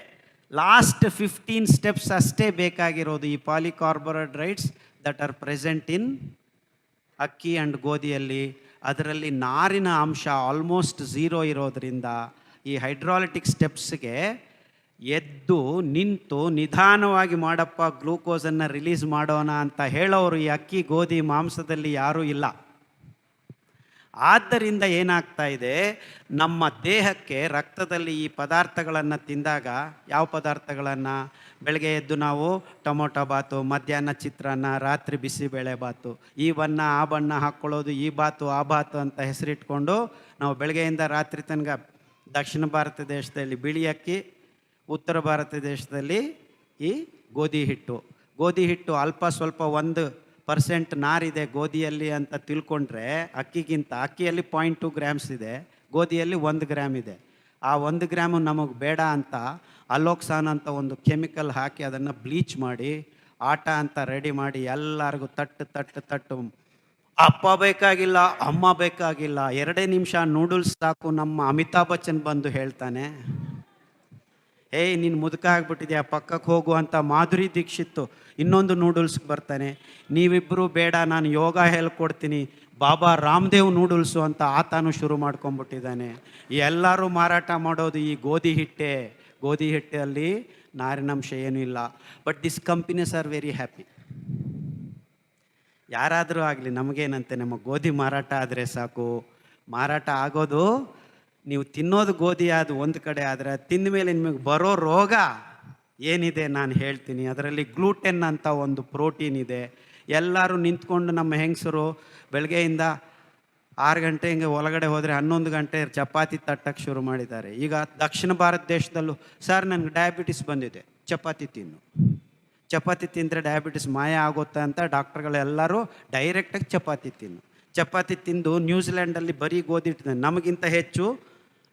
ಲಾಸ್ಟ್ 15 ಸ್ಟೆಪ್ಸ್ ಅಷ್ಟೇ ಬೇಕಾಗಿರೋದು. ಈ ಪಾಲಿಕಾರ್ಬೋಹೈಡ್ರೇಟ್ಸ್ ದಟ್ ಆರ್ ಪ್ರೆಸೆಂಟ್ ಇನ್ ಅಕ್ಕಿ ಆ್ಯಂಡ್ ಗೋಧಿಯಲ್ಲಿ ಅದರಲ್ಲಿ ನಾರಿನ ಅಂಶ ಆಲ್ಮೋಸ್ಟ್ ಝೀರೋ ಇರೋದರಿಂದ ಈ ಹೈಡ್ರಾಲಿಟಿಕ್ ಸ್ಟೆಪ್ಸ್ಗೆ ಎದ್ದು ನಿಂತು ನಿಧಾನವಾಗಿ ಮಾಡಪ್ಪ ಗ್ಲೂಕೋಸನ್ನು ರಿಲೀಸ್ ಮಾಡೋಣ ಅಂತ ಹೇಳೋರು ಈ ಅಕ್ಕಿ ಗೋಧಿ ಮಾಂಸದಲ್ಲಿ ಯಾರೂ ಇಲ್ಲ. ಆದ್ದರಿಂದ ಏನಾಗ್ತಾ ಇದೆ, ನಮ್ಮ ದೇಹಕ್ಕೆ ರಕ್ತದಲ್ಲಿ ಈ ಪದಾರ್ಥಗಳನ್ನು ತಿಂದಾಗ, ಯಾವ ಪದಾರ್ಥಗಳನ್ನು, ಬೆಳಗ್ಗೆ ಎದ್ದು ನಾವು ಟೊಮೊಟೊ ಬಾತು, ಮಧ್ಯಾಹ್ನ ಚಿತ್ರಾನ್ನ, ರಾತ್ರಿ ಬಿಸಿಬೇಳೆ ಬಾತು, ಈ ಬಣ್ಣ ಆ ಬಣ್ಣ ಹಾಕ್ಕೊಳ್ಳೋದು, ಈ ಬಾತು ಆ ಬಾತು ಅಂತ ಹೆಸರಿಟ್ಕೊಂಡು ನಾವು ಬೆಳಗ್ಗೆಯಿಂದ ರಾತ್ರಿ ತನಕ ದಕ್ಷಿಣ ಭಾರತ ದೇಶದಲ್ಲಿ ಬಿಳಿ ಅಕ್ಕಿ, ಉತ್ತರ ಭಾರತ ದೇಶದಲ್ಲಿ ಈ ಗೋಧಿ ಹಿಟ್ಟು. ಗೋಧಿ ಹಿಟ್ಟು ಅಲ್ಪ ಸ್ವಲ್ಪ 1% ನಾರಿದೆ ಗೋಧಿಯಲ್ಲಿ ಅಂತ ತಿಳ್ಕೊಂಡ್ರೆ ಅಕ್ಕಿಯಲ್ಲಿ 0.2 ಗ್ರಾಮ್ಸ್ ಇದೆ, ಗೋಧಿಯಲ್ಲಿ 1 ಗ್ರಾಮ್ ಇದೆ. ಆ 1 ಗ್ರಾಮು ನಮಗೆ ಬೇಡ ಅಂತ ಅಲೋಕ್ಸಾನ್ ಅಂತ ಒಂದು ಕೆಮಿಕಲ್ ಹಾಕಿ ಅದನ್ನು ಬ್ಲೀಚ್ ಮಾಡಿ ಆಟ ಅಂತ ರೆಡಿ ಮಾಡಿ ಎಲ್ಲರಿಗೂ ತಟ್ಟು ಅಪ್ಪ ಬೇಕಾಗಿಲ್ಲ, ಅಮ್ಮ ಬೇಕಾಗಿಲ್ಲ, 2 ನಿಮಿಷ ನೂಡಲ್ಸ್ ಸಾಕು. ನಮ್ಮ ಅಮಿತಾಬ್ ಬಚ್ಚನ್ ಬಂದು ಹೇಳ್ತಾನೆ, ಏಯ್ ನೀನು ಮುದುಕ ಆಗ್ಬಿಟ್ಟಿದ್ಯಾ, ಪಕ್ಕಕ್ಕೆ ಹೋಗು ಅಂತ. ಮಾಧುರಿ ದೀಕ್ಷಿತ್ ಇನ್ನೊಂದು ನೂಡಲ್ಸ್ಗೆ ಬರ್ತಾನೆ, ನೀವಿಬ್ಬರು ಬೇಡ ನಾನು ಯೋಗ ಹೇಳ್ಕೊಡ್ತೀನಿ, ಬಾಬಾ ರಾಮದೇವ್ ನೂಡಲ್ಸು ಅಂತ ಆತನೂ ಶುರು ಮಾಡ್ಕೊಂಡ್ಬಿಟ್ಟಿದ್ದಾನೆ. ಎಲ್ಲರೂ ಮಾರಾಟ ಮಾಡೋದು ಈ ಗೋಧಿ ಹಿಟ್ಟೆ. ಗೋಧಿ ಹಿಟ್ಟಲ್ಲಿ ನಾರಿನಂಶ ಏನೂ ಇಲ್ಲ. But this companies are very happy. ಯಾರಾದರೂ ಆಗಲಿ, ನಮಗೇನಂತೆ, ನಮ್ಮ ಗೋಧಿ ಮಾರಾಟ ಆದರೆ ಸಾಕು. ಮಾರಾಟ ಆಗೋದು ನೀವು ತಿನ್ನೋದು ಗೋಧಿ ಅದು ಒಂದು ಕಡೆ, ಆದರೆ ತಿಂದ ಮೇಲೆ ನಿಮಗೆ ಬರೋ ರೋಗ ಏನಿದೆ ನಾನು ಹೇಳ್ತೀನಿ. ಅದರಲ್ಲಿ ಗ್ಲೂಟೆನ್ ಅಂತ ಒಂದು ಪ್ರೋಟೀನ್ ಇದೆ. ಎಲ್ಲರೂ ನಿಂತ್ಕೊಂಡು ನಮ್ಮ ಹೆಂಗಸರು ಬೆಳಗ್ಗೆಯಿಂದ 6 ಗಂಟೆ ಹಿಂಗೆ ಒಳಗಡೆ ಹೋದರೆ 11 ಗಂಟೆ ಚಪಾತಿ ತಟ್ಟಕ್ಕೆ ಶುರು ಮಾಡಿದ್ದಾರೆ. ಈಗ ದಕ್ಷಿಣ ಭಾರತ ದೇಶದಲ್ಲೂ, ಸರ್ ನನಗೆ ಡಯಾಬಿಟಿಸ್ ಬಂದಿದೆ, ಚಪಾತಿ ತಿನ್ನು, ಚಪಾತಿ ತಿಂದರೆ ಡಯಾಬಿಟಿಸ್ ಮಾಯ ಆಗುತ್ತೆ ಅಂತ ಡಾಕ್ಟ್ರುಗಳೆಲ್ಲರೂ ಡೈರೆಕ್ಟಾಗಿ ಚಪಾತಿ ತಿನ್ನು. ಚಪಾತಿ ತಿಂದು ನ್ಯೂಜಿಲ್ಯಾಂಡಲ್ಲಿ ಬರೀ ಗೋಧಿ ಇಟ್ಟಿದೆ. ನಮಗಿಂತ ಹೆಚ್ಚು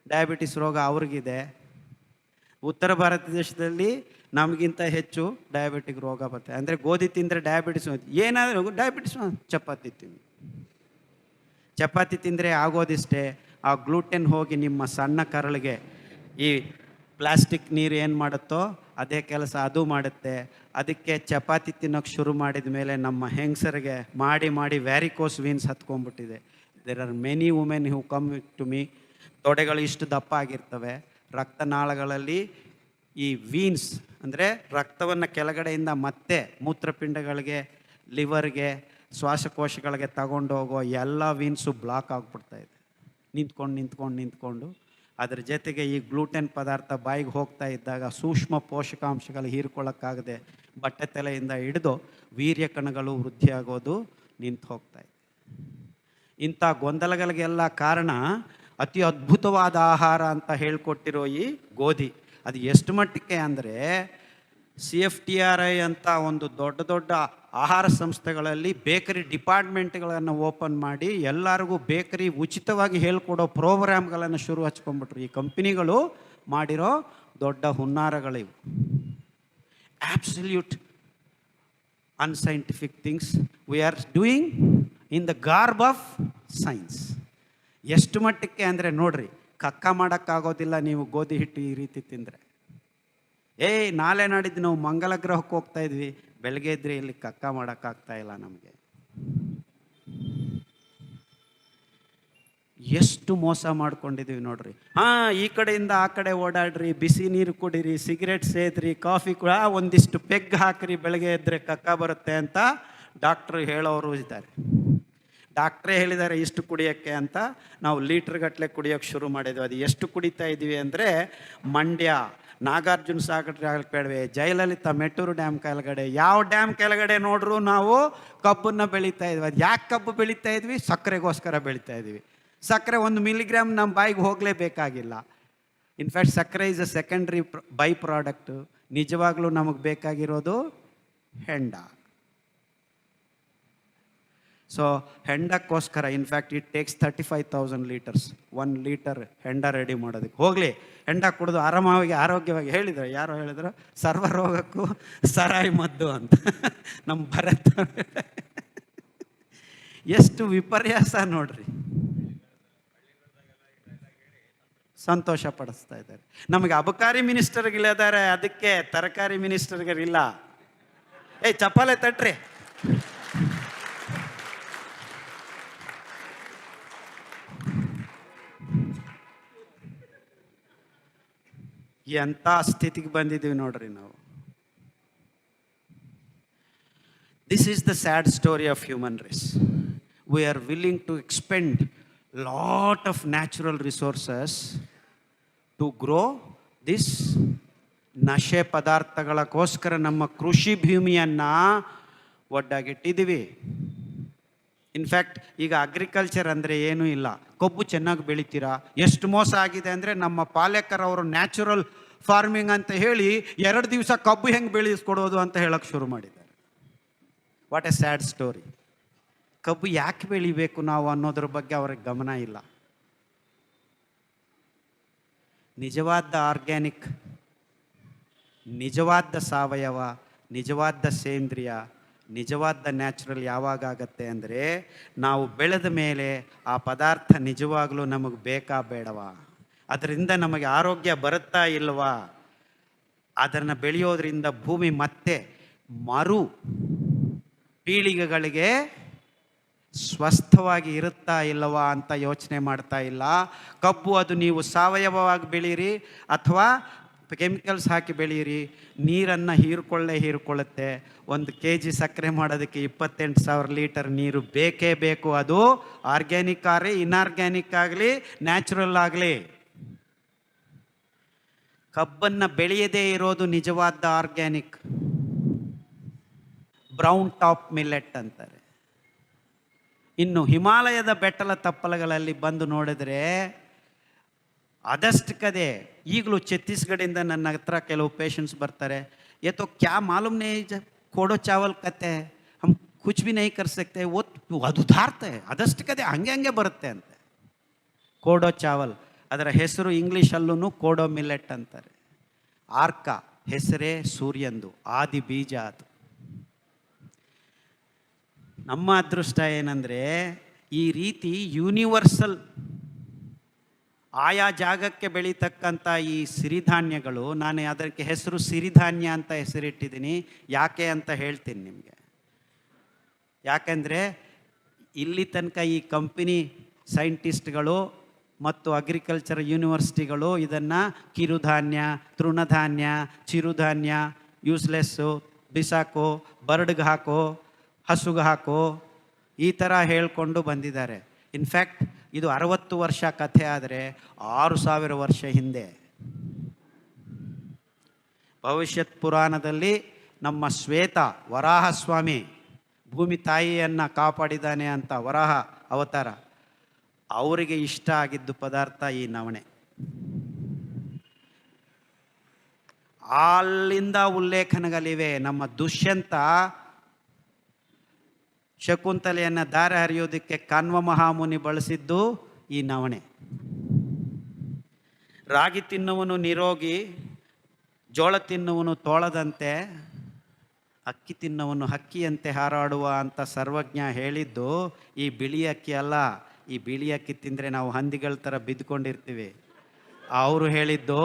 ಡಯಾಬಿಟಿಸ್ ರೋಗ ಅವ್ರಿಗಿದೆ. ಉತ್ತರ ಭಾರತ ದೇಶದಲ್ಲಿ ನಮಗಿಂತ ಹೆಚ್ಚು ಡಯಾಬಿಟಿಕ್ ರೋಗ ಬರ್ತದೆ. ಅಂದರೆ ಗೋಧಿ ತಿಂದರೆ ಡಯಾಬಿಟಿಸ್, ಏನಾದರೂ ಡಯಾಬಿಟಿಸ್, ಚಪಾತಿ ತಿನ್ನು. ಚಪಾತಿ ತಿಂದರೆ ಆಗೋದಿಷ್ಟೇ, ಆ ಗ್ಲೂಟೆನ್ ಹೋಗಿ ನಿಮ್ಮ ಸಣ್ಣ ಕರಳಿಗೆ ಈ ಪ್ಲಾಸ್ಟಿಕ್ ನೀರು ಏನು ಮಾಡುತ್ತೋ ಅದೇ ಕೆಲಸ ಅದು ಮಾಡುತ್ತೆ. ಅದಕ್ಕೆ ಚಪಾತಿ ತಿನ್ನೋಕ್ಕೆ ಶುರು ಮಾಡಿದ ಮೇಲೆ ನಮ್ಮ ಹೆಂಗಸರಿಗೆ ಮಾಡಿ ವ್ಯಾರಿಕೋಸ್ ವೀನ್ಸ್ ಹತ್ಕೊಂಡ್ಬಿಟ್ಟಿದೆ. There are many women who come to me. ತೊಡೆಗಳು ಇಷ್ಟು ದಪ್ಪ ಆಗಿರ್ತವೆ. ರಕ್ತನಾಳಗಳಲ್ಲಿ ಈ ವೀನ್ಸ್ ಅಂದರೆ ರಕ್ತವನ್ನು ಕೆಳಗಡೆಯಿಂದ ಮತ್ತೆ ಮೂತ್ರಪಿಂಡಗಳಿಗೆ, ಲಿವರ್ಗೆ, ಶ್ವಾಸಕೋಶಗಳಿಗೆ ತಗೊಂಡು ಹೋಗೋ ಎಲ್ಲ ವೀನ್ಸು ಬ್ಲಾಕ್ ಆಗಿಬಿಡ್ತಾಯಿದೆ ನಿಂತ್ಕೊಂಡು. ಅದರ ಜೊತೆಗೆ ಈ ಗ್ಲೂಟೆನ್ ಪದಾರ್ಥ ಬಾಯಿಗೆ ಹೋಗ್ತಾ ಇದ್ದಾಗ ಸೂಕ್ಷ್ಮ ಪೋಷಕಾಂಶಗಳು ಹೀರ್ಕೊಳ್ಳೋಕ್ಕಾಗದೆ ಬಟ್ಟೆ ತಲೆಯಿಂದ ಹಿಡಿದು ವೀರ್ಯ ಕಣಗಳು ವೃದ್ಧಿಯಾಗೋದು ನಿಂತು ಹೋಗ್ತಾಯಿದೆ. ಇಂಥ ಗೊಂದಲಗಳಿಗೆಲ್ಲ ಕಾರಣ ಅತಿ ಅದ್ಭುತವಾದ ಆಹಾರ ಅಂತ ಹೇಳ್ಕೊಟ್ಟಿರೋ ಈ ಗೋಧಿ. ಅದು ಎಷ್ಟು ಮಟ್ಟಕ್ಕೆ ಅಂದರೆ CFTRI ಅಂತ ಒಂದು ದೊಡ್ಡ ಆಹಾರ ಸಂಸ್ಥೆಗಳಲ್ಲಿ ಬೇಕರಿ ಡಿಪಾರ್ಟ್ಮೆಂಟ್ಗಳನ್ನು ಓಪನ್ ಮಾಡಿ ಎಲ್ಲರಿಗೂ ಬೇಕರಿ ಉಚಿತವಾಗಿ ಹೇಳ್ಕೊಡೋ ಪ್ರೋಗ್ರಾಮ್ಗಳನ್ನು ಶುರು ಹಚ್ಕೊಂಡ್ಬಿಟ್ರು. ಈ ಕಂಪನಿಗಳು ಮಾಡಿರೋ ದೊಡ್ಡ ಹುನ್ನಾರಗಳಿವು. Absolute unscientific things we are doing in the garb of science. ಎಷ್ಟು ಮಟ್ಟಕ್ಕೆ ಅಂದರೆ ನೋಡ್ರಿ, ಕಕ್ಕ ಮಾಡೋಕ್ಕಾಗೋದಿಲ್ಲ ನೀವು ಗೋಧಿ ಹಿಟ್ಟು ಈ ರೀತಿ ತಿಂದರೆ. ನಾಳೆ ನಾಡಿದ್ದು ನಾವು ಮಂಗಲ ಗ್ರಹಕ್ಕೆ ಹೋಗ್ತಾ ಇದ್ವಿ, ಬೆಳಗ್ಗೆ ಇದ್ರೆ ಇಲ್ಲಿ ಕಕ್ಕ ಮಾಡೋಕ್ಕಾಗ್ತಾ ಇಲ್ಲ ನಮಗೆ. ಎಷ್ಟು ಮೋಸ ಮಾಡ್ಕೊಂಡಿದ್ದೀವಿ ನೋಡ್ರಿ. ಈ ಕಡೆಯಿಂದ ಆ ಕಡೆ ಓಡಾಡ್ರಿ, ಬಿಸಿ ನೀರು ಕುಡೀರಿ, ಸಿಗರೇಟ್ ಸೇದ್ರಿ, ಕಾಫಿ ಕೂಡ ಒಂದಿಷ್ಟು ಪೆಗ್ ಹಾಕ್ರಿ, ಬೆಳಗ್ಗೆ ಎದ್ದರೆ ಕಕ್ಕ ಬರುತ್ತೆ ಅಂತ ಡಾಕ್ಟ್ರು ಹೇಳೋರು ಇದ್ದಾರೆ. ಡಾಕ್ಟ್ರೇ ಹೇಳಿದ್ದಾರೆ ಇಷ್ಟು ಕುಡಿಯೋಕ್ಕೆ ಅಂತ. ನಾವು ಲೀಟ್ರ್ಗಟ್ಟಲೆ ಕುಡಿಯೋಕ್ಕೆ ಶುರು ಮಾಡಿದ್ವಿ. ಅದು ಎಷ್ಟು ಕುಡಿತಾ ಇದ್ದೀವಿ ಅಂದರೆ, ಮಂಡ್ಯ, ನಾಗಾರ್ಜುನ ಸಾಗರ ಬೇಡವೆ, ಜಯಲಲಿತಾ, ಮೆಟ್ಟೂರು ಡ್ಯಾಮ್ ಕೆಳಗಡೆ, ಯಾವ ಡ್ಯಾಮ್ ಕೆಳಗಡೆ ನೋಡ್ರೂ ನಾವು ಕಬ್ಬನ್ನು ಬೆಳೀತಾ ಇದ್ವಿ. ಅದು ಯಾಕೆ ಕಬ್ಬು ಬೆಳೀತಾ ಇದ್ವಿ? ಸಕ್ಕರೆಗೋಸ್ಕರ ಬೆಳೀತಾ ಇದ್ವಿ. ಸಕ್ಕರೆ 1 ಮಿಲಿಗ್ರಾಮ್ ನಮ್ಮ ಬಾಯಿಗೆ ಹೋಗಲೇಬೇಕಾಗಿಲ್ಲ. ಇನ್ಫ್ಯಾಕ್ಟ್ ಸಕ್ಕರೆ is a secondary by product. ನಿಜವಾಗ್ಲೂ ನಮಗೆ ಬೇಕಾಗಿರೋದು ಹೆಂಡ. ಸೊ ಹೆಂಡಕ್ಕೋಸ್ಕರ in fact it takes 35,000 litres 1 litre ಹೆಂಡ ರೆಡಿ ಮಾಡೋದಕ್ಕೆ. ಹೋಗಲಿ, ಹೆಂಡ ಕುಡಿದು ಆರಾಮವಾಗಿ ಆರೋಗ್ಯವಾಗಿ ಹೇಳಿದ್ರು, ಯಾರೋ ಹೇಳಿದ್ರು ಸರ್ವರೋಗಕ್ಕೂ ಸರಾಯಿ ಮದ್ದು ಅಂತ. ನಮ್ಮ ಭರತ ಎಷ್ಟು ವಿಪರ್ಯಾಸ ನೋಡ್ರಿ. ಸಂತೋಷ ಪಡಿಸ್ತಾ ಇದ್ದಾರೆ. ನಮಗೆ ಅಬಕಾರಿ ಮಿನಿಸ್ಟರ್ಗಳಿದ್ದಾರೆ, ಅದಕ್ಕೆ ತರಕಾರಿ ಮಿನಿಸ್ಟರ್ಗಳಿಲ್ಲ. ಚಪ್ಪಾಳೆ ತಟ್ರಿ. ಎಂಥ ಸ್ಥಿತಿಗೆ ಬಂದಿದ್ದೀವಿ ನೋಡ್ರಿ ನಾವು. This is the sad story of human race. We are willing to expend lot of natural resources to grow this ನಶೆ ಪದಾರ್ಥಗಳಕ್ಕೋಸ್ಕರ ನಮ್ಮ ಕೃಷಿ ಭೂಮಿಯನ್ನು ಒಡ್ಡಾಗಿಟ್ಟಿದ್ದೀವಿ. ಇನ್ಫ್ಯಾಕ್ಟ್ ಈಗ ಅಗ್ರಿಕಲ್ಚರ್ ಅಂದರೆ ಏನೂ ಇಲ್ಲ, ಕಬ್ಬು ಚೆನ್ನಾಗಿ ಬೆಳಿತೀರಾ. ಎಷ್ಟು ಮೋಸ ಆಗಿದೆ ಅಂದರೆ ನಮ್ಮ ಪಾಲೇಕರವರು ನ್ಯಾಚುರಲ್ ಫಾರ್ಮಿಂಗ್ ಅಂತ ಹೇಳಿ 2 ದಿವಸ ಕಬ್ಬು ಹೆಂಗೆ ಬೆಳೆಸ್ಕೊಡೋದು ಅಂತ ಹೇಳೋಕ್ಕೆ ಶುರು ಮಾಡಿದ್ದಾರೆ. What a sad story. ಕಬ್ಬು ಯಾಕೆ ಬೆಳಿಬೇಕು ನಾವು ಅನ್ನೋದ್ರ ಬಗ್ಗೆ ಅವ್ರಿಗೆ ಗಮನ ಇಲ್ಲ. ನಿಜವಾದ ಆರ್ಗ್ಯಾನಿಕ್, ನಿಜವಾದ ಸಾವಯವ, ನಿಜವಾದ ಸೇಂದ್ರಿಯ, ನಿಜವಾದ ನ್ಯಾಚುರಲ್ ಯಾವಾಗ ಆಗತ್ತೆ ಅಂದರೆ ನಾವು ಬೆಳೆದ ಮೇಲೆ ಆ ಪದಾರ್ಥ ನಿಜವಾಗಲೂ ನಮಗೆ ಬೇಕಾ ಬೇಡವಾ, ಅದರಿಂದ ನಮಗೆ ಆರೋಗ್ಯ ಬರುತ್ತಾ ಇಲ್ವಾ, ಅದನ್ನು ಬೆಳೆಯೋದ್ರಿಂದ ಭೂಮಿ ಮತ್ತೆ ಮರು ಪೀಳಿಗೆಗಳಿಗೆ ಸ್ವಸ್ಥವಾಗಿ ಇರುತ್ತಾ ಇಲ್ಲವಾ ಅಂತ ಯೋಚನೆ ಮಾಡ್ತಾ ಇಲ್ಲ. ಕಬ್ಬು ಅದು ನೀವು ಸಾವಯವವಾಗಿ ಬೆಳೀರಿ ಅಥವಾ ಕೆಮಿಕಲ್ಸ್ ಹಾಕಿ ಬೆಳೀರಿ, ನೀರನ್ನು ಹೀರ್ಕೊಳ್ಳುತ್ತೆ. 1 kg ಸಕ್ಕರೆ ಮಾಡೋದಕ್ಕೆ 28,000 ಲೀಟರ್ ನೀರು ಬೇಕೇ ಬೇಕು. ಅದು ಆರ್ಗ್ಯಾನಿಕ್ ಆಗಲಿ, ಇನ್ಆರ್ಗ್ಯಾನಿಕ್ ಆಗಲಿ, ನ್ಯಾಚುರಲ್ ಆಗಲಿ. ಕಬ್ಬನ್ನು ಬೆಳೆಯದೇ ಇರೋದು ನಿಜವಾದ ಆರ್ಗ್ಯಾನಿಕ್. ಬ್ರೌನ್ ಟಾಪ್ ಮಿಲ್ಲೆಟ್ ಅಂತಾರೆ. ಇನ್ನು ಹಿಮಾಲಯದ ಬೆಟ್ಟಲ ತಪ್ಪಲಗಳಲ್ಲಿ ಬಂದು ನೋಡಿದ್ರೆ ಅದಷ್ಟು ಕದೆ ಈಗಲೂ ಛತ್ತೀಸ್ಗಢದಿಂದ ನನ್ನ ಹತ್ರ ಕೆಲವು ಪೇಷಂಟ್ಸ್ ಬರ್ತಾರೆ. तो क्या मालूम नहीं कोडो चावल कहते हैं, हम कुछ भी नहीं कर सकते, वो ಅದುಧಾರ್ತೆ ಅದಷ್ಟು ಕದೆ ಹಂಗೆ ಬರುತ್ತೆ ಅಂತೆ. ಕೋಡೋ ಚಾವಲ್ ಅದರ ಹೆಸರು ಇಂಗ್ಲೀಷಲ್ಲೂ ಕೋಡೋ ಮಿಲ್ಲೆಟ್ ಅಂತಾರೆ. ಆರ್ಕ ಹೆಸರೇ ಸೂರ್ಯಂದು, ಆದಿ ಬೀಜ ಅದು. ನಮ್ಮ ಅದೃಷ್ಟ ಏನಂದರೆ ಈ ರೀತಿ ಯೂನಿವರ್ಸಲ್ ಆಯಾ ಜಾಗಕ್ಕೆ ಬೆಳೀತಕ್ಕಂಥ ಈ ಸಿರಿಧಾನ್ಯಗಳು, ನಾನು ಅದಕ್ಕೆ ಹೆಸರು ಸಿರಿಧಾನ್ಯ ಅಂತ ಹೆಸರಿಟ್ಟಿದ್ದೀನಿ. ಯಾಕೆ ಅಂತ ಹೇಳ್ತೀನಿ ನಿಮಗೆ. ಯಾಕೆಂದರೆ ಇಲ್ಲಿ ತನಕ ಈ ಕಂಪನಿ ಸೈಂಟಿಸ್ಟ್ಗಳು ಮತ್ತು ಅಗ್ರಿಕಲ್ಚರ್ ಯೂನಿವರ್ಸಿಟಿಗಳು ಇದನ್ನು ಕಿರುಧಾನ್ಯ, ತೃಣಧಾನ್ಯ, ಚಿರುಧಾನ್ಯ, ಯೂಸ್ಲೆಸ್ಸು, ಬಿಸಾಕೋ, ಬರ್ಡ್ಗೆ ಹಾಕೋ, ಹಸುಗೆ ಹಾಕೋ, ಈ ಥರ ಹೇಳ್ಕೊಂಡು ಬಂದಿದ್ದಾರೆ. ಇನ್ಫ್ಯಾಕ್ಟ್ ಇದು 60 ವರ್ಷ ಕಥೆ ಆದರೆ 6000 ವರ್ಷ ಹಿಂದೆ ಭವಿಷ್ಯತ್ ಪುರಾಣದಲ್ಲಿ ನಮ್ಮ ಶ್ವೇತ ವರಾಹ ಸ್ವಾಮಿ ಭೂಮಿ ತಾಯಿಯನ್ನು ಕಾಪಾಡಿದ್ದಾನೆ ಅಂತ ವರಾಹ ಅವತಾರ, ಅವರಿಗೆ ಇಷ್ಟ ಆಗಿದ್ದು ಪದಾರ್ಥ ಈ ನವಣೆ. ಅಲ್ಲಿಂದ ಉಲ್ಲೇಖನಗಳಿವೆ. ನಮ್ಮ ದುಷ್ಯಂತ ಶಕುಂತಲೆಯನ್ನು ದಾರ ಹರಿಯೋದಕ್ಕೆ ಕಣ್ವ ಮಹಾಮುನಿ ಬಳಸಿದ್ದು ಈ ನವಣೆ. ರಾಗಿ ತಿನ್ನುವನು ನಿರೋಗಿ, ಜೋಳ ತಿನ್ನುವನು ತೋಳದಂತೆ, ಅಕ್ಕಿ ತಿನ್ನುವನು ಹಕ್ಕಿಯಂತೆ ಹಾರಾಡುವ ಅಂತ ಸರ್ವಜ್ಞ ಹೇಳಿದ್ದು ಈ ಬಿಳಿ ಅಕ್ಕಿ ಅಲ್ಲ. ಈ ಬಿಳಿ ಅಕ್ಕಿ ತಿಂದರೆ ನಾವು ಹಂದಿಗಳ ಥರ ಬಿದ್ದುಕೊಂಡಿರ್ತೀವಿ. ಅವರು ಹೇಳಿದ್ದು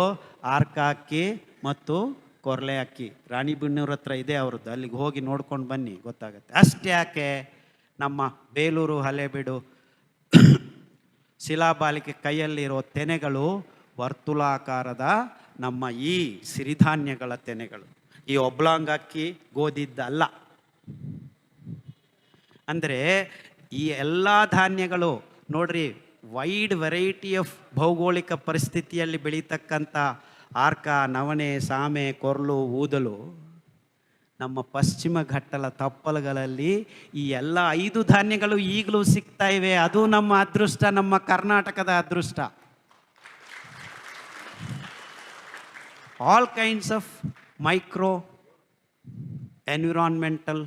ಆರ್ಕ ಅಕ್ಕಿ ಮತ್ತು ಕೊರ್ಲೆ ಅಕ್ಕಿ. ರಾಣಿಬೆನ್ನೂರ ಹತ್ರ ಇದೆ ಅವ್ರದ್ದು, ಅಲ್ಲಿಗೆ ಹೋಗಿ ನೋಡ್ಕೊಂಡು ಬನ್ನಿ, ಗೊತ್ತಾಗುತ್ತೆ. ಅಷ್ಟೇ ಯಾಕೆ, ನಮ್ಮ ಬೇಲೂರು ಹಳೆಬೀಡು ಶಿಲಾಬಾಲಿಕೆ ಕೈಯಲ್ಲಿರೋ ತೆನೆಗಳು ವರ್ತುಲಾಕಾರದ ನಮ್ಮ ಈ ಸಿರಿಧಾನ್ಯಗಳ ತೆನೆಗಳು. ಈ ಒಬ್ಲಾಂಗ್ ಅಕ್ಕಿ ಗೋಧಿದ್ದಲ್ಲ. ಅಂದರೆ ಈ ಎಲ್ಲ ಧಾನ್ಯಗಳು ನೋಡ್ರಿ, ವೈಡ್ ವೆರೈಟಿ ಆಫ್ ಭೌಗೋಳಿಕ ಪರಿಸ್ಥಿತಿಯಲ್ಲಿ ಬೆಳೀತಕ್ಕಂಥ ಆರ್ಕ, ನವಣೆ, ಸಾಮೆ, ಕೊರ್ಲು, ಊದಲು ನಮ್ಮ ಪಶ್ಚಿಮ ಘಟ್ಟಲ ತಪ್ಪಲುಗಳಲ್ಲಿ ಈ ಎಲ್ಲ 5 ಧಾನ್ಯಗಳು ಈಗಲೂ ಸಿಗ್ತಾ ಇವೆ. ಅದು ನಮ್ಮ ಅದೃಷ್ಟ, ನಮ್ಮ ಕರ್ನಾಟಕದ ಅದೃಷ್ಟ. All kinds of micro environmental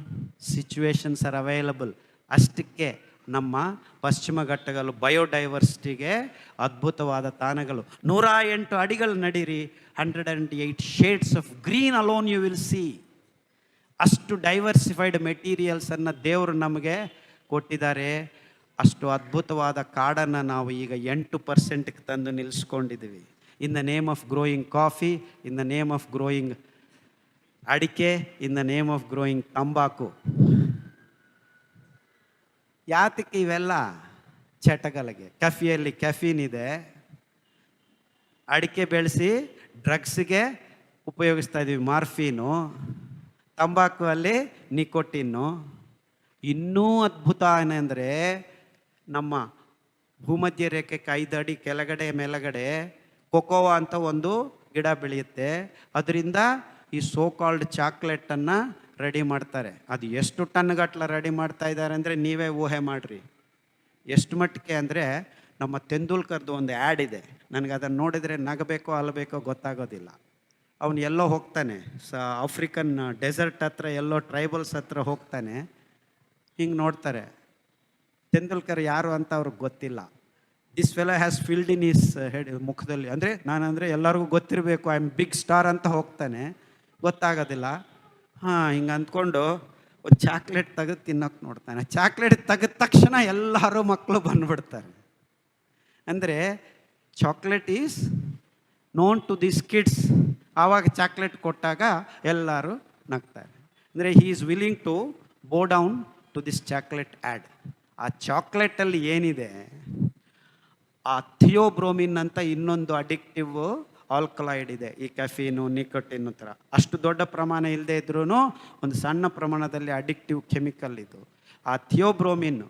situations are available. ಅಷ್ಟಕ್ಕೆ ನಮ್ಮ ಪಶ್ಚಿಮ ಘಟ್ಟಗಳು ಬಯೋಡೈವರ್ಸಿಟಿಗೆ ಅದ್ಭುತವಾದ ತಾಣಗಳು. 108 ಅಡಿಗಳು ನಡೀರಿ, 108 shades of green alone you will see. ಅಷ್ಟು ಡೈವರ್ಸಿಫೈಡ್ ಮೆಟೀರಿಯಲ್ಸನ್ನು ದೇವರು ನಮಗೆ ಕೊಟ್ಟಿದ್ದಾರೆ. ಅಷ್ಟು ಅದ್ಭುತವಾದ ಕಾಡನ್ನು ನಾವು ಈಗ 8%ಗೆ ತಂದು ನಿಲ್ಲಿಸ್ಕೊಂಡಿದ್ದೀವಿ. In the name of growing coffee, in the name of growing ಅಡಿಕೆ, in the name of growing ತಂಬಾಕು. ಯಾತಕ್ಕೆ ಇವೆಲ್ಲ ಚಟಗಳಿಗೆ? ಕಾಫಿಯಲ್ಲಿ ಕೆಫೀನ್ ಇದೆ, ಅಡಿಕೆ ಬೆಳೆಸಿ ಡ್ರಗ್ಸ್ಗೆ ಉಪಯೋಗಿಸ್ತಾ ಇದ್ದೀವಿ ಮಾರ್ಫೀನು, ತಂಬಾಕು ಅಲ್ಲಿ ನಿಕೋಟಿನ್ನು. ಇನ್ನೂ ಅದ್ಭುತ ಏನಂದರೆ ನಮ್ಮ ಭೂಮಧ್ಯ ರೇಖೆಗೆ 5 ಅಡಿ ಕೆಳಗಡೆ ಮೇಲಗಡೆ ಕೊಕೋವಾ ಅಂತ ಒಂದು ಗಿಡ ಬೆಳೆಯುತ್ತೆ. ಅದರಿಂದ ಈ ಸೋ ಕಾಲ್ಡ್ ಚಾಕ್ಲೇಟನ್ನು ರೆಡಿ ಮಾಡ್ತಾರೆ. ಅದು ಎಷ್ಟು ಟನ್ಗಟ್ಲೆ ರೆಡಿ ಮಾಡ್ತಾ ಇದ್ದಾರೆ ಅಂದರೆ ನೀವೇ ಊಹೆ ಮಾಡಿರಿ. ಎಷ್ಟು ಮಟ್ಟಿಗೆ ಅಂದರೆ ನಮ್ಮ ತೆಂಡೂಲ್ಕರ್ದು ಒಂದು ಆ್ಯಡ್ ಇದೆ, ನನಗೆ ಅದನ್ನು ನೋಡಿದರೆ ನಗಬೇಕೋ ಅಲ್ಲಬೇಕೋ ಗೊತ್ತಾಗೋದಿಲ್ಲ. ಅವನು ಎಲ್ಲೋ ಹೋಗ್ತಾನೆ, ಆಫ್ರಿಕನ್ ಡೆಸರ್ಟ್ ಹತ್ರ ಎಲ್ಲೋ ಟ್ರೈಬಲ್ಸ್ ಹತ್ರ ಹೋಗ್ತಾನೆ. ಹಿಂಗೆ ನೋಡ್ತಾರೆ, ತೆಂಡೂಲ್ಕರ್ ಯಾರು ಅಂತ ಅವ್ರಿಗೆ ಗೊತ್ತಿಲ್ಲ. This fellow has filled in is head, ಮುಖದಲ್ಲಿ. ಅಂದರೆ ನಾನಂದರೆ ಎಲ್ಲರಿಗೂ ಗೊತ್ತಿರಬೇಕು, ಐ ಆಮ್ ಬಿಗ್ ಸ್ಟಾರ್ ಅಂತ ಹೋಗ್ತಾನೆ, ಗೊತ್ತಾಗೋದಿಲ್ಲ. ಹಿಂಗೆ ಅಂದ್ಕೊಂಡು ಒಂದು ಚಾಕ್ಲೇಟ್ ತೆಗೆದು ತಿನ್ನೋಕೆ ನೋಡ್ತಾನೆ. ಚಾಕ್ಲೇಟ್ ತೆಗೆದ ತಕ್ಷಣ ಎಲ್ಲರೂ ಮಕ್ಕಳು ಬಂದುಬಿಡ್ತಾರೆ. ಅಂದರೆ chocolate is known to this kids. ಆವಾಗ ಚಾಕ್ಲೇಟ್ ಕೊಟ್ಟಾಗ ಎಲ್ಲರೂ ನಗ್ತಾರೆ. ಅಂದರೆ he is willing to bow down to this chocolate ad. ಆ ಚಾಕ್ಲೇಟಲ್ಲಿ ಏನಿದೆ, ಆ ಥಿಯೋಬ್ರೋಮಿನ್ ಅಂತ ಇನ್ನೊಂದು ಅಡಿಕ್ಟಿವ್ ಆಲ್ಕಲಾಯ್ಡ್ ಇದೆ, ಈ ಕೆಫೀನು ನಿಕೋಟಿನ್ ಥರ. ಅಷ್ಟು ದೊಡ್ಡ ಪ್ರಮಾಣ ಇಲ್ಲದೆ ಇದ್ರೂ ಒಂದು ಸಣ್ಣ ಪ್ರಮಾಣದಲ್ಲಿ ಅಡಿಕ್ಟಿವ್ ಕೆಮಿಕಲ್ ಇದು. ಆ ಥಿಯೋಬ್ರೋಮಿನ್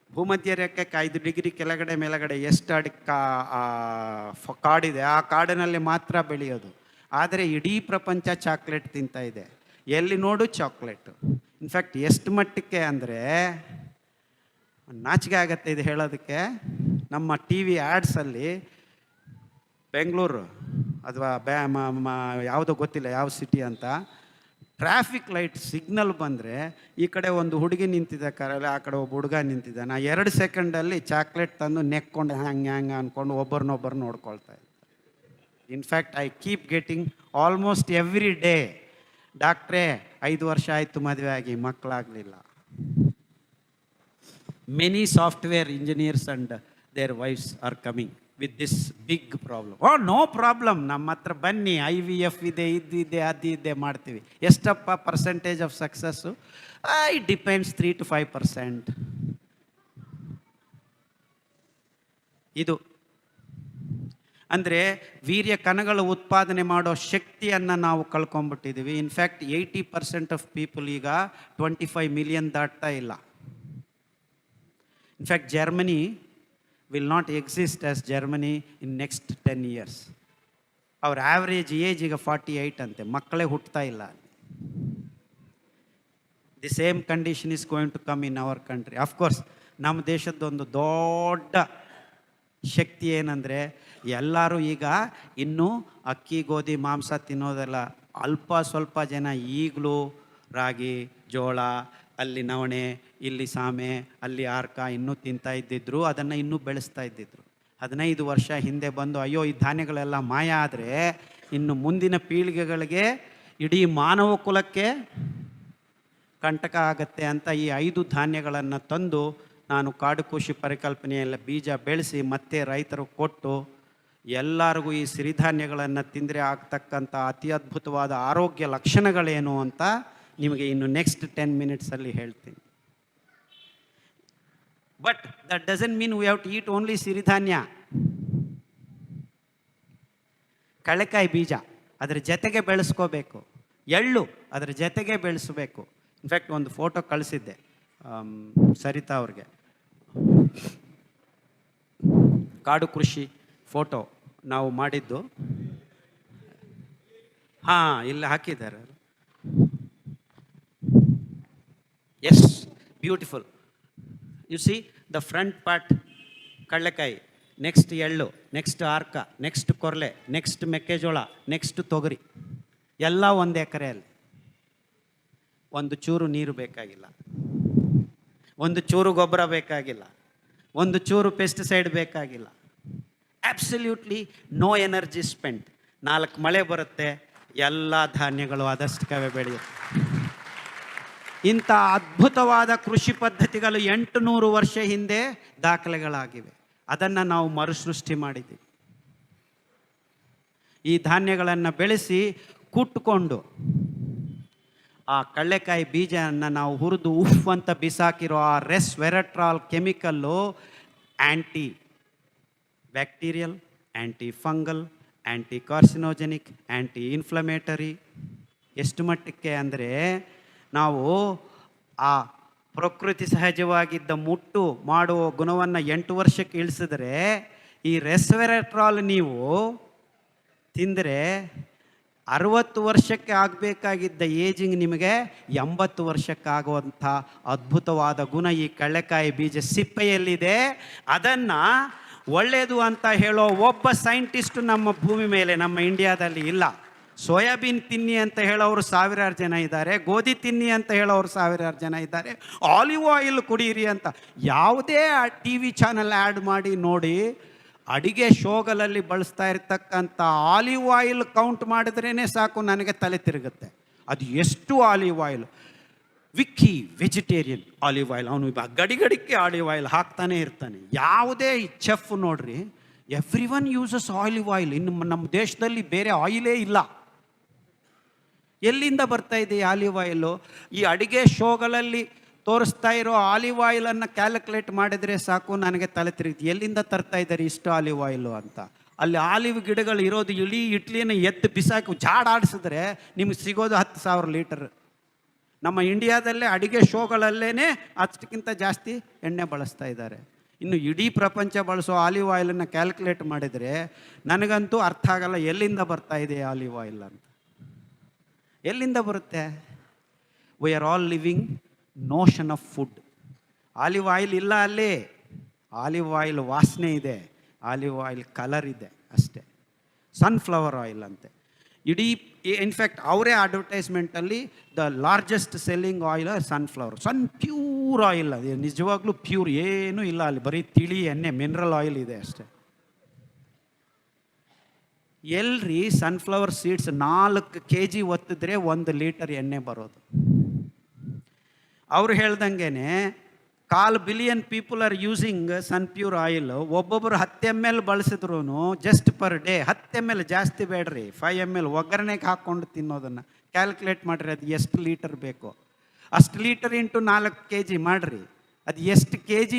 ಭೂಮಧ್ಯ ರೇಖೆಗೆ 5 ಡಿಗ್ರಿ ಕೆಳಗಡೆ ಮೇಲಗಡೆ ಎಷ್ಟು ಕಾಡಿದೆ, ಆ ಕಾಡಿನಲ್ಲಿ ಮಾತ್ರ ಬೆಳೆಯೋದು. ಆದರೆ ಇಡೀ ಪ್ರಪಂಚ ಚಾಕ್ಲೇಟ್ ತಿಂತಾ ಇದೆ, ಎಲ್ಲಿ ನೋಡು ಚಾಕ್ಲೇಟು. ಇನ್ಫ್ಯಾಕ್ಟ್ ಎಷ್ಟು ಮಟ್ಟಕ್ಕೆ ಅಂದರೆ ನಾಚಿಕೆ ಆಗತ್ತೆ ಇದು ಹೇಳೋದಕ್ಕೆ. ನಮ್ಮ ಟಿ ವಿ ಆ್ಯಡ್ಸಲ್ಲಿ ಬೆಂಗಳೂರು ಅಥವಾ ಯಾವುದೋ ಗೊತ್ತಿಲ್ಲ ಯಾವ ಸಿಟಿ ಅಂತ, ಟ್ರಾಫಿಕ್ ಲೈಟ್ ಸಿಗ್ನಲ್ ಬಂದರೆ ಈ ಕಡೆ ಒಂದು ಹುಡುಗಿ ನಿಂತಿದ್ದ ಕಾರಲ್ಲಿ, ಆ ಕಡೆ ಒಬ್ಬ ಹುಡುಗ ನಿಂತಿದ್ದಾನೆ. 2 ಸೆಕೆಂಡಲ್ಲಿ ಚಾಕ್ಲೇಟ್ ತಂದು ನೆಕ್ಕೊಂಡು ಹ್ಯಾಂಗೆ ಅಂದ್ಕೊಂಡು ಒಬ್ಬರನ್ನೊಬ್ಬರು ನೋಡ್ಕೊಳ್ತಾ ಇದ್ದೆ. In fact I keep getting almost every day, ಡಾಕ್ಟ್ರೇ 5 ವರ್ಷ ಆಯಿತು ಮದುವೆ ಆಗಿ, ಮಕ್ಕಳಾಗಲಿಲ್ಲ. Many software engineers and their wives are coming with this big problem. No problem, ನಮ್ಮ ಹತ್ರ ಬನ್ನಿ, IVF ಇದೆ, ಇದಿದೆ, ಅದು ಇದೆ, ಮಾಡ್ತೀವಿ. ಎಷ್ಟಪ್ಪ percentage of success? It depends 3 to 5%. ಇದು ಅಂದರೆ ವೀರ್ಯ ಕಣಗಳ ಉತ್ಪಾದನೆ ಮಾಡೋ ಶಕ್ತಿಯನ್ನು ನಾವು ಕಳ್ಕೊಂಡ್ಬಿಟ್ಟಿದ್ದೀವಿ. ಇನ್ಫ್ಯಾಕ್ಟ್ 80% ಆಫ್ ಪೀಪಲ್ ಈಗ 25 ಮಿಲಿಯನ್ ದಾಟ್ತಾ ಇಲ್ಲ. In fact Germany will not exist as Germany in next 10 years. ಅವ್ರ ಆವ್ರೇಜ್ ಏಜ್ ಈಗ 48 ಅಂತೆ, ಮಕ್ಕಳೇ ಹುಟ್ಟುತ್ತಾ ಇಲ್ಲ. The same condition is going to come in our country. Of course ನಮ್ಮ ದೇಶದ್ದೊಂದು ದೊಡ್ಡ ಶಕ್ತಿ ಏನಂದರೆ ಎಲ್ಲರೂ ಈಗ ಇನ್ನೂ ಅಕ್ಕಿ ಗೋಧಿ ಮಾಂಸ ತಿನ್ನೋದೆಲ್ಲ. ಅಲ್ಪ ಸ್ವಲ್ಪ ಜನ ಈಗಲೂ ರಾಗಿ ಜೋಳ, ಅಲ್ಲಿ ನವಣೆ, ಇಲ್ಲಿ ಸಾಮೆ, ಅಲ್ಲಿ ಆರ್ಕ ಇನ್ನೂ ತಿಂತಾ ಇದ್ದಿದ್ರು, ಅದನ್ನು ಇನ್ನೂ ಬೆಳೆಸ್ತಾ ಇದ್ದಿದ್ರು. 15 ವರ್ಷ ಹಿಂದೆ ಬಂದು ಅಯ್ಯೋ ಈ ಧಾನ್ಯಗಳೆಲ್ಲ ಮಾಯ ಆದರೆ ಇನ್ನು ಮುಂದಿನ ಪೀಳಿಗೆಗಳಿಗೆ, ಇಡೀ ಮಾನವ ಕುಲಕ್ಕೆ ಕಂಟಕ ಆಗತ್ತೆ ಅಂತ ಈ 5 ಧಾನ್ಯಗಳನ್ನು ತಂದು ನಾನು ಕಾಡು ಕೃಷಿ ಪರಿಕಲ್ಪನೆಯಲ್ಲ ಬೀಜ ಬೆಳೆಸಿ ಮತ್ತೆ ರೈತರು ಕೊಟ್ಟು ಎಲ್ಲರಿಗೂ ಈ ಸಿರಿಧಾನ್ಯಗಳನ್ನು ತಿಂದರೆ ಆಗ್ತಕ್ಕಂಥ ಅತಿ ಅದ್ಭುತವಾದ ಆರೋಗ್ಯ ಲಕ್ಷಣಗಳೇನು ಅಂತ ನಿಮಗೆ ಇನ್ನು ನೆಕ್ಸ್ಟ್ 10 ಮಿನಿಟ್ಸಲ್ಲಿ ಹೇಳ್ತೀನಿ. But that doesn't mean we have to eat only ಸಿರಿಧಾನ್ಯ. ಕಳೆಕಾಯಿ ಬೀಜ ಅದರ ಜೊತೆಗೆ ಬೆಳೆಸ್ಕೋಬೇಕು, ಎಳ್ಳು ಅದರ ಜೊತೆಗೆ ಬೆಳೆಸಬೇಕು. ಇನ್ಫ್ಯಾಕ್ಟ್ ಒಂದು ಫೋಟೋ ಕಳಿಸಿದ್ದೆ ಸರಿತಾ ಅವ್ರಿಗೆ, ಕಾಡು ಕೃಷಿ ಫೋಟೋ ನಾವು ಮಾಡಿದ್ದು. ಇಲ್ಲಿ ಹಾಕಿದ್ದಾರೆ. Yes, beautiful. You see the front part ಕಡಲೆಕಾಯಿ, ನೆಕ್ಸ್ಟ್ ಎಳ್ಳು, ನೆಕ್ಸ್ಟ್ ಆರ್ಕ, ನೆಕ್ಸ್ಟ್ ಕೊರ್ಲೆ, ನೆಕ್ಸ್ಟ್ ಮೆಕ್ಕೆಜೋಳ, ನೆಕ್ಸ್ಟ್ ತೊಗರಿ, ಎಲ್ಲ 1 ಎಕರೆಯಲ್ಲಿ. ಒಂದು ಚೂರು ನೀರು ಬೇಕಾಗಿಲ್ಲ, ಒಂದು ಚೂರು ಗೊಬ್ಬರ ಬೇಕಾಗಿಲ್ಲ, ಒಂದು ಚೂರು ಪೆಸ್ಟಿಸೈಡ್ ಬೇಕಾಗಿಲ್ಲ. Absolutely no energy spent. 4 ಮಳೆ ಬರುತ್ತೆ, ಎಲ್ಲ ಧಾನ್ಯಗಳು ಅದಷ್ಟಕ್ಕವೇ ಬೆಳೆಯುತ್ತೆ. ಇಂಥ ಅದ್ಭುತವಾದ ಕೃಷಿ ಪದ್ಧತಿಗಳು 800 ವರ್ಷ ಹಿಂದೆ ದಾಖಲೆಗಳಾಗಿವೆ. ಅದನ್ನು ನಾವು ಮರುಸೃಷ್ಟಿ ಮಾಡಿದ್ದೀವಿ. ಈ ಧಾನ್ಯಗಳನ್ನು ಬೆಳೆಸಿ ಕುಟ್ಕೊಂಡು ಆ ಕಡಲೆಕಾಯಿ ಬೀಜವನ್ನು ನಾವು ಹುರಿದು ಉಫ್ ಅಂತ ಬಿಸಾಕಿರೋ ಆ resveratrol chemical anti bacterial, anti fungal, anti carcinogenic, anti inflammatory. ಎಷ್ಟು ಮಟ್ಟಕ್ಕೆ ಅಂದರೆ ನಾವು ಆ ಪ್ರಕೃತಿ ಸಹಜವಾಗಿದ್ದ ಮುಟ್ಟು ಮಾಡುವ ಗುಣವನ್ನು 8 ವರ್ಷಕ್ಕೆ ಇಳಿಸಿದ್ರೆ, ಈ ರೆಸ್ವೆರೆಟ್ರಾಲ್ ನೀವು ತಿಂದರೆ 60 ವರ್ಷಕ್ಕೆ ಆಗಬೇಕಾಗಿದ್ದ ಏಜಿಂಗ್ ನಿಮಗೆ 80 ವರ್ಷಕ್ಕಾಗುವಂಥ ಅದ್ಭುತವಾದ ಗುಣ ಈ ಕಳ್ಳೆಕಾಯಿ ಬೀಜ ಸಿಪ್ಪೆಯಲ್ಲಿದೆ. ಅದನ್ನು ಒಳ್ಳೆಯದು ಅಂತ ಹೇಳೋ ಒಬ್ಬ ಸೈಂಟಿಸ್ಟು ನಮ್ಮ ಭೂಮಿ ಮೇಲೆ, ನಮ್ಮ ಇಂಡಿಯಾದಲ್ಲಿ ಇಲ್ಲ. ಸೋಯಾಬೀನ್ ತಿನ್ನಿ ಅಂತ ಹೇಳೋರು ಸಾವಿರಾರು ಜನ ಇದ್ದಾರೆ, ಗೋಧಿ ತಿನ್ನಿ ಅಂತ ಹೇಳೋರು ಸಾವಿರಾರು ಜನ ಇದ್ದಾರೆ, ಆಲಿವ್ ಆಯಿಲ್ ಕುಡೀರಿ ಅಂತ ಯಾವುದೇ ಟಿ ವಿ ಚಾನಲ್ ಆ್ಯಡ್ ಮಾಡಿ ನೋಡಿ, ಅಡಿಗೆ ಶೋಗಳಲ್ಲಿ ಬಳಸ್ತಾ ಇರ್ತಕ್ಕಂಥ ಆಲಿವ್ ಆಯಿಲ್ ಕೌಂಟ್ ಮಾಡಿದ್ರೇ ಸಾಕು ನನಗೆ ತಲೆ ತಿರುಗುತ್ತೆ. ಅದು ಎಷ್ಟು olive oil, Vicky vegetarian olive oil, ಅವನು ಗಡಿಗಡಿಕ್ಕೆ ಆಲಿವ್ ಆಯಿಲ್ ಹಾಕ್ತಾನೆ ಇರ್ತಾನೆ. ಯಾವುದೇ ಚೆಫ್ ನೋಡ್ರಿ, every one uses olive oil. ಇನ್ನು ನಮ್ಮ ದೇಶದಲ್ಲಿ ಬೇರೆ ಆಯಿಲೇ ಇಲ್ಲ. ಎಲ್ಲಿಂದ ಬರ್ತಾ ಇದೆ ಆಲಿವ್ ಆಯಿಲು? ಈ ಅಡಿಗೆ ಶೋಗಳಲ್ಲಿ ತೋರಿಸ್ತಾ ಇರೋ ಆಲಿವ್ ಆಯಿಲನ್ನು ಕ್ಯಾಲ್ಕುಲೇಟ್ ಮಾಡಿದರೆ ಸಾಕು ನನಗೆ ತಲೆ ತಿರುಗಿ, ಎಲ್ಲಿಂದ ತರ್ತಾ ಇದ್ದಾರೆ ಇಷ್ಟು ಆಲಿವ್ ಆಯಿಲು ಅಂತ. ಅಲ್ಲಿ ಆಲಿವ್ ಗಿಡಗಳು ಇರೋದು ಇಡೀ ಇಟ್ಲಿನ ಎತ್ತು ಬಿಸಾಕಿ ಜಾಡಾಡಿಸಿದ್ರೆ ನಿಮಗೆ ಸಿಗೋದು 10,000 ಲೀಟರ್. ನಮ್ಮ ಇಂಡಿಯಾದಲ್ಲೇ ಅಡಿಗೆ ಶೋಗಳಲ್ಲೇ ಅಷ್ಟಕ್ಕಿಂತ ಜಾಸ್ತಿ ಎಣ್ಣೆ ಬಳಸ್ತಾ ಇದ್ದಾರೆ. ಇನ್ನು ಇಡೀ ಪ್ರಪಂಚ ಬಳಸೋ ಆಲಿವ್ ಆಯಿಲನ್ನು ಕ್ಯಾಲ್ಕುಲೇಟ್ ಮಾಡಿದರೆ ನನಗಂತೂ ಅರ್ಥ ಆಗಲ್ಲ ಎಲ್ಲಿಂದ ಬರ್ತಾ ಇದೆ ಆಲಿವ್ ಆಯಿಲ್ ಅಂತ. ಎಲ್ಲಿಂದ ಬರುತ್ತೆ? We are all living notion of food. Olive oil ಇಲ್ಲ ಅಲ್ಲಿ, ಆಲಿವ್ ಆಯಿಲ್ ವಾಸನೆ ಇದೆ, ಆಲಿವ್ ಆಯಿಲ್ ಕಲರ್ ಇದೆ ಅಷ್ಟೇ. ಸನ್ಫ್ಲವರ್ ಆಯಿಲ್ ಅಂತೆ. ಇಡೀ ಇನ್ಫ್ಯಾಕ್ಟ್ ಅವರೇ ಅಡ್ವರ್ಟೈಸ್ಮೆಂಟಲ್ಲಿ the largest selling oil sunflower, pure oil. ಅದು ನಿಜವಾಗ್ಲೂ ಪ್ಯೂರ್ ಏನೂ ಇಲ್ಲ ಅಲ್ಲಿ, ಬರೀ ತಿಳಿ ಎಣ್ಣೆ, ಮಿನರಲ್ ಆಯಿಲ್ ಇದೆ ಅಷ್ಟೇ. ಎಲ್ರಿ ಸನ್ಫ್ಲವರ್ ಸೀಡ್ಸ್ 4 kg ಒತ್ತಿದ್ರೆ 1 ಲೀಟರ್ ಎಣ್ಣೆ ಬರೋದು. ಅವ್ರು ಹೇಳ್ದಂಗೆ 1/4 billion people are using sun pure oil. ಒಬ್ಬೊಬ್ಬರು 10 ml ಬಳಸಿದ್ರು ಜಸ್ಟ್ ಪರ್ ಡೇ 10 ml, ಜಾಸ್ತಿ ಬೇಡ್ರಿ, 5 ml ಒಗ್ಗರಣೆಗೆ ಹಾಕ್ಕೊಂಡು ತಿನ್ನೋದನ್ನು ಕ್ಯಾಲ್ಕುಲೇಟ್ ಮಾಡಿರಿ. ಅದು ಎಷ್ಟು ಲೀಟರ್ ಬೇಕು ಅಷ್ಟು ಲೀಟರ್ ಇಂಟು 4 kg ಮಾಡಿರಿ. ಅದು ಎಷ್ಟು kg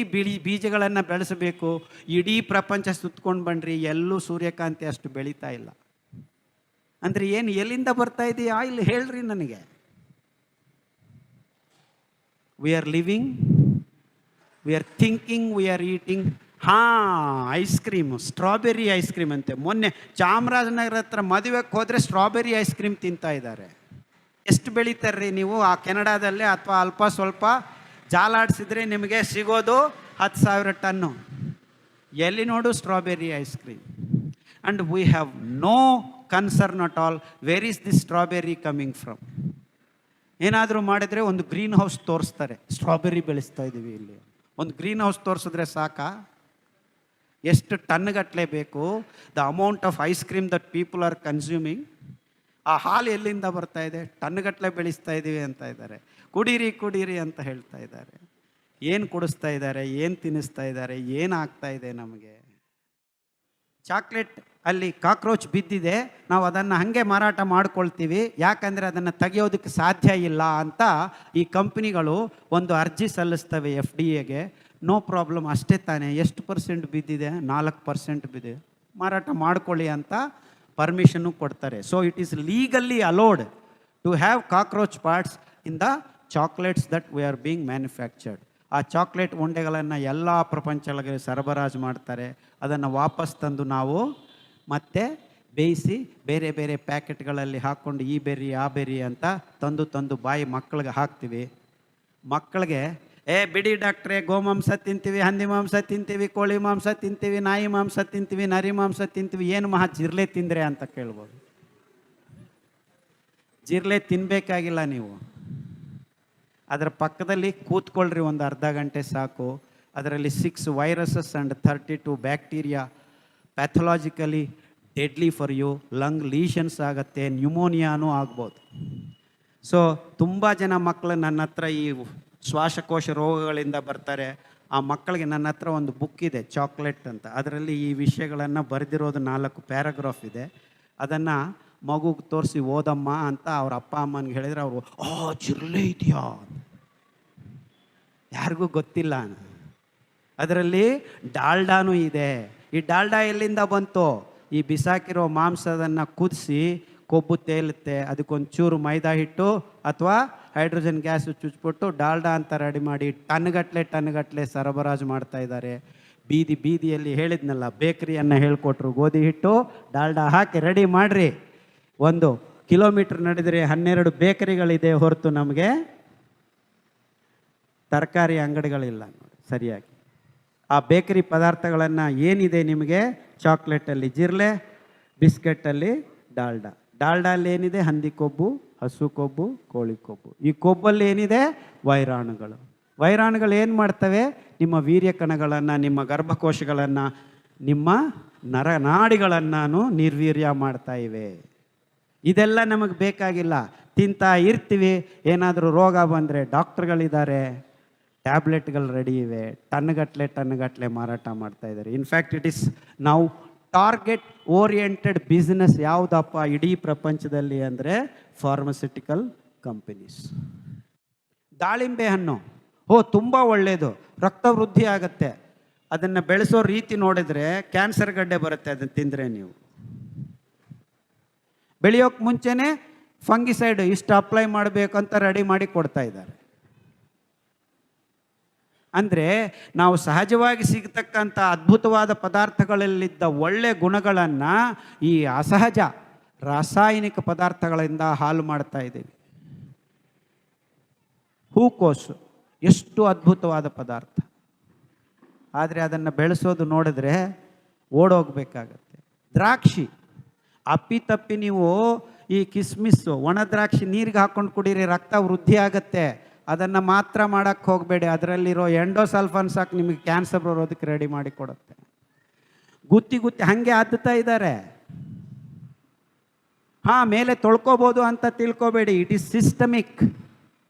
ಬೀಜಗಳನ್ನು ಬೆಳೆಸಬೇಕು? ಇಡೀ ಪ್ರಪಂಚ ಸುತ್ಕೊಂಡು ಬನ್ನಿರಿ, ಎಲ್ಲೂ ಸೂರ್ಯಕಾಂತಿ ಅಷ್ಟು ಬೆಳೀತಾ ಇಲ್ಲ. ಅಂದರೆ ಏನು, ಎಲ್ಲಿಂದ ಬರ್ತಾ ಇದೆ ಆಯಿಲ್ ಹೇಳ್ರಿ ನನಗೆ? We are living, we are thinking, we are eating. Ice cream, strawberry ice cream ಅಂತೆ. ಮೊನ್ನೆ ಚಾಮರಾಜನಗರ ಹತ್ರ ಮದುವೆಗೆ ಹೋದರೆ ಸ್ಟ್ರಾಬೆರಿ ಐಸ್ ಕ್ರೀಮ್ ತಿಂತಾ ಇದ್ದಾರೆ. ಎಷ್ಟು ಬೆಳೀತಾರ್ರಿ ನೀವು ಆ ಕೆನಡಾದಲ್ಲೇ? ಅಥವಾ ಅಲ್ಪ ಸ್ವಲ್ಪ ಜಾಲಾಡಿಸಿದ್ರೆ ನಿಮಗೆ ಸಿಗೋದು 10,000 ಟನ್ನು. ಎಲ್ಲಿ ನೋಡು strawberry ice cream. And we have no concern at all where is this strawberry coming from. ಏನಾದರೂ ಮಾಡಿದರೆ ಒಂದು ಗ್ರೀನ್ ಹೌಸ್ ತೋರಿಸ್ತಾರೆ, ಸ್ಟ್ರಾಬೆರಿ ಬೆಳೆಸ್ತಾ ಇದ್ದೀವಿ ಇಲ್ಲಿ. ಒಂದು ಗ್ರೀನ್ ಹೌಸ್ ತೋರಿಸಿದ್ರೆ ಸಾಕಾ? ಎಷ್ಟು ಟನ್ಗಟ್ಟಲೆ ಬೇಕು? The amount of ice cream that people are consuming. ಆ ಹಾಲು ಎಲ್ಲಿಂದ ಬರ್ತಾ ಇದೆ? ಟನ್ಗಟ್ಟಲೆ ಬೆಳೆಸ್ತಾ ಇದ್ದೀವಿ ಅಂತ ಇದ್ದಾರೆ. ಕುಡೀರಿ ಕುಡೀರಿ ಅಂತ ಹೇಳ್ತಾ ಇದ್ದಾರೆ. ಏನು ಕುಡಿಸ್ತಾ ಇದ್ದಾರೆ, ಏನು ತಿನ್ನಿಸ್ತಾ ಇದ್ದಾರೆ, ಏನು ಆಗ್ತಾ ಇದೆ ನಮಗೆ? ಚಾಕ್ಲೇಟ್ ಅಲ್ಲಿ ಕಾಕ್ರೋಚ್ ಬಿದ್ದಿದೆ, ನಾವು ಅದನ್ನು ಹಾಗೆ ಮಾರಾಟ ಮಾಡ್ಕೊಳ್ತೀವಿ, ಯಾಕಂದರೆ ಅದನ್ನು ತೆಗೆಯೋದಕ್ಕೆ ಸಾಧ್ಯ ಇಲ್ಲ ಅಂತ ಈ ಕಂಪ್ನಿಗಳು ಒಂದು ಅರ್ಜಿ ಸಲ್ಲಿಸ್ತವೆ FDA. ನೋ ಪ್ರಾಬ್ಲಮ್, ಅಷ್ಟೇ ತಾನೇ, ಎಷ್ಟು % ಬಿದ್ದಿದೆ? 4% ಬಿದ್ದಿದೆ, ಮಾರಾಟ ಮಾಡ್ಕೊಳ್ಳಿ ಅಂತ ಪರ್ಮಿಷನ್ನು ಕೊಡ್ತಾರೆ. So it is legally allowed to have cockroach parts in the chocolates that we are being manufactured. ಆ ಚಾಕ್ಲೇಟ್ ಉಂಡೆಗಳನ್ನು ಎಲ್ಲ ಪ್ರಪಂಚಗಳಿಗೆ ಸರಬರಾಜು ಮಾಡ್ತಾರೆ. ಅದನ್ನು ವಾಪಸ್ ತಂದು ನಾವು ಮತ್ತೆ ಬೇಯಿಸಿ ಬೇರೆ ಬೇರೆ ಪ್ಯಾಕೆಟ್ಗಳಲ್ಲಿ ಹಾಕ್ಕೊಂಡು ಈ ಬೆರ್ರಿ ಆ ಬೆರ್ರಿ ಅಂತ ತಂದು ಬಾಯಿ ಮಕ್ಕಳಿಗೆ ಹಾಕ್ತೀವಿ. ಮಕ್ಕಳಿಗೆ ಬಿಡಿ ಡಾಕ್ಟ್ರೇ, ಗೋಮಾಂಸ ತಿಂತೀವಿ, ಹಂದಿ ಮಾಂಸ ತಿಂತೀವಿ, ಕೋಳಿ ಮಾಂಸ ತಿಂತೀವಿ, ನಾಯಿ ಮಾಂಸ ತಿಂತೀವಿ, ನರಿ ಮಾಂಸ ತಿಂತೀವಿ, ಏನು ಜಿರ್ಲೆ ತಿಂದರೆ ಅಂತ ಕೇಳ್ಬೋದು. ಜಿರ್ಲೆ ತಿನ್ನಬೇಕಾಗಿಲ್ಲ ನೀವು, ಅದರ ಪಕ್ಕದಲ್ಲಿ ಕೂತ್ಕೊಳ್ರಿ, ಒಂದು ಅರ್ಧ ಗಂಟೆ ಸಾಕು. ಅದರಲ್ಲಿ 6 viruses and 32 bacteria, pathologically deadly for you. Lung lesions ಆಗುತ್ತೆ, ನ್ಯೂಮೋನಿಯಾನೂ ಆಗ್ಬೋದು. ಸೊ ತುಂಬ ಜನ ಮಕ್ಕಳು ನನ್ನ ಹತ್ರ ಈ ಶ್ವಾಸಕೋಶ ರೋಗಗಳಿಂದ ಬರ್ತಾರೆ. ಆ ಮಕ್ಕಳಿಗೆ ನನ್ನ ಹತ್ರ ಒಂದು ಬುಕ್ ಇದೆ, ಚಾಕ್ಲೇಟ್ ಅಂತ. ಅದರಲ್ಲಿ ಈ ವಿಷಯಗಳನ್ನು ಬರೆದಿರೋದು 4 ಪ್ಯಾರಾಗ್ರಾಫ್ ಇದೆ. ಅದನ್ನು ಮಗುಗೆ ತೋರಿಸಿ ಓದಮ್ಮ ಅಂತ ಅವ್ರ ಅಪ್ಪ ಅಮ್ಮನಿಗೆ ಹೇಳಿದರೆ ಅವರು ಜಿರ್ಲೆ ಇದೆಯಾ, ಯಾರಿಗೂ ಗೊತ್ತಿಲ್ಲ. ಅದರಲ್ಲಿ ಡಾಲ್ಡಾನೂ ಇದೆ. ಈ ಡಾಲ್ಡಾ ಎಲ್ಲಿಂದ ಬಂತು? ಈ ಬಿಸಾಕಿರೋ ಮಾಂಸದನ್ನು ಕುದಿಸಿ ಕೊಬ್ಬು ತೇಲುತ್ತೆ, ಅದಕ್ಕೊಂದು ಚೂರು ಮೈದಾ ಹಿಟ್ಟು ಅಥವಾ ಹೈಡ್ರೋಜನ್ ಗ್ಯಾಸು ಚುಚ್ಚಿಬಿಟ್ಟು ಡಾಲ್ಡಾ ಅಂತ ರೆಡಿ ಮಾಡಿ ಟನ್ಗಟ್ಟಲೆ ಸರಬರಾಜು ಮಾಡ್ತಾ ಇದ್ದಾರೆ. ಬೀದಿಯಲ್ಲಿ ಹೇಳಿದ್ನಲ್ಲ, ಬೇಕರಿಯನ್ನು ಹೇಳಿಕೊಟ್ರು, ಗೋಧಿ ಹಿಟ್ಟು ಡಾಲ್ಡಾ ಹಾಕಿ ರೆಡಿ ಮಾಡಿರಿ. 1 ಕಿಲೋಮೀಟ್ರ್ ನಡೆದರೆ 12 ಬೇಕರಿಗಳಿದೆ ಹೊರತು ನಮಗೆ ತರಕಾರಿ ಅಂಗಡಿಗಳಿಲ್ಲ ನೋಡಿ ಸರಿಯಾಗಿ. ಆ ಬೇಕರಿ ಪದಾರ್ಥಗಳನ್ನು ಏನಿದೆ ನಿಮಗೆ, ಚಾಕ್ಲೇಟಲ್ಲಿ ಜಿರ್ಲೆ, ಬಿಸ್ಕೆಟಲ್ಲಿ ಡಾಲ್ಡಲ್ಲಿ ಏನಿದೆ, ಹಂದಿ ಕೊಬ್ಬು, ಹಸು ಕೊಬ್ಬು, ಕೋಳಿ ಕೊಬ್ಬು. ಈ ಕೊಬ್ಬಲ್ಲಿ ಏನಿದೆ, ವೈರಾಣುಗಳು ಏನು ಮಾಡ್ತವೆ, ನಿಮ್ಮ ವೀರ್ಯ ಕಣಗಳನ್ನು, ನಿಮ್ಮ ಗರ್ಭಕೋಶಗಳನ್ನು, ನಿಮ್ಮ ನರನಾಡಿಗಳನ್ನು ನಿರ್ವೀರ್ಯ ಮಾಡ್ತಾ ಇವೆ. ಇದೆಲ್ಲ ನಮಗೆ ಬೇಕಾಗಿಲ್ಲ, ತಿಂತಾ ಇರ್ತೀವಿ. ಏನಾದರೂ ರೋಗ ಬಂದರೆ ಡಾಕ್ಟ್ರುಗಳಿದ್ದಾರೆ, ಟ್ಯಾಬ್ಲೆಟ್ಗಳು ರೆಡಿ ಇವೆ, ಟನ್ಗಟ್ಟಲೆ ಮಾರಾಟ ಮಾಡ್ತಾ ಇದ್ದಾರೆ. ಇನ್ಫ್ಯಾಕ್ಟ್ ಇಟ್ ಈಸ್ ನಾವು ಟಾರ್ಗೆಟ್ ಓರಿಯೆಂಟೆಡ್ ಬಿಸ್ನೆಸ್ ಯಾವುದಪ್ಪ ಇಡೀ ಪ್ರಪಂಚದಲ್ಲಿ ಅಂದರೆ ಫಾರ್ಮಸ್ಯೂಟಿಕಲ್ ಕಂಪನೀಸ್. ದಾಳಿಂಬೆ ಹಣ್ಣು ತುಂಬ ಒಳ್ಳೆಯದು, ರಕ್ತ ವೃದ್ಧಿ ಆಗುತ್ತೆ. ಅದನ್ನು ಬೆಳೆಸೋ ರೀತಿ ನೋಡಿದರೆ ಕ್ಯಾನ್ಸರ್ ಗಡ್ಡೆ ಬರುತ್ತೆ ಅದನ್ನು ತಿಂದರೆ. ನೀವು ಬೆಳೆಯೋಕ್ಕೆ ಮುಂಚೆನೇ ಫಂಗಿಸೈಡ್ ಇಷ್ಟು ಅಪ್ಲೈ ಮಾಡಬೇಕಂತ ರೆಡಿ ಮಾಡಿ ಕೊಡ್ತಾ ಇದ್ದಾರೆ. ಅಂದರೆ ನಾವು ಸಹಜವಾಗಿ ಸಿಗತಕ್ಕಂಥ ಅದ್ಭುತವಾದ ಪದಾರ್ಥಗಳಲ್ಲಿದ್ದ ಒಳ್ಳೆಯ ಗುಣಗಳನ್ನು ಈ ಅಸಹಜ ರಾಸಾಯನಿಕ ಪದಾರ್ಥಗಳಿಂದ ಹಾಳು ಮಾಡ್ತಾ ಇದ್ದೀವಿ. ಹೂಕೋಸು ಎಷ್ಟು ಅದ್ಭುತವಾದ ಪದಾರ್ಥ, ಆದರೆ ಅದನ್ನು ಬೆಳೆಸೋದು ನೋಡಿದ್ರೆ ಓಡೋಗ್ಬೇಕಾಗತ್ತೆ. ದ್ರಾಕ್ಷಿ ಅಪ್ಪಿತಪ್ಪಿ ನೀವು ಈ ಕಿಸ್ಮಿಸ್ಸು, ಒಣ ದ್ರಾಕ್ಷಿ ನೀರಿಗೆ ಹಾಕ್ಕೊಂಡು ಕುಡೀರಿ, ರಕ್ತ ವೃದ್ಧಿ ಆಗುತ್ತೆ. ಅದನ್ನು ಮಾತ್ರ ಮಾಡೋಕ್ಕೆ ಹೋಗಬೇಡಿ, ಅದರಲ್ಲಿರೋ ಎಂಡೋಸಲ್ಫಾನ್ ಸಾಕು ನಿಮಗೆ ಕ್ಯಾನ್ಸರ್ ಬರೋದಕ್ಕೆ ರೆಡಿ ಮಾಡಿ ಕೊಡುತ್ತೆ. ಗುತ್ತಿ ಹಾಗೆ ಅದ್ದುತ್ತಾ ಇದ್ದಾರೆ. ಮೇಲೆ ತೊಳ್ಕೊಬೋದು ಅಂತ ತಿಳ್ಕೊಬೇಡಿ, ಇಟ್ ಈಸ್ ಸಿಸ್ಟಮಿಕ್.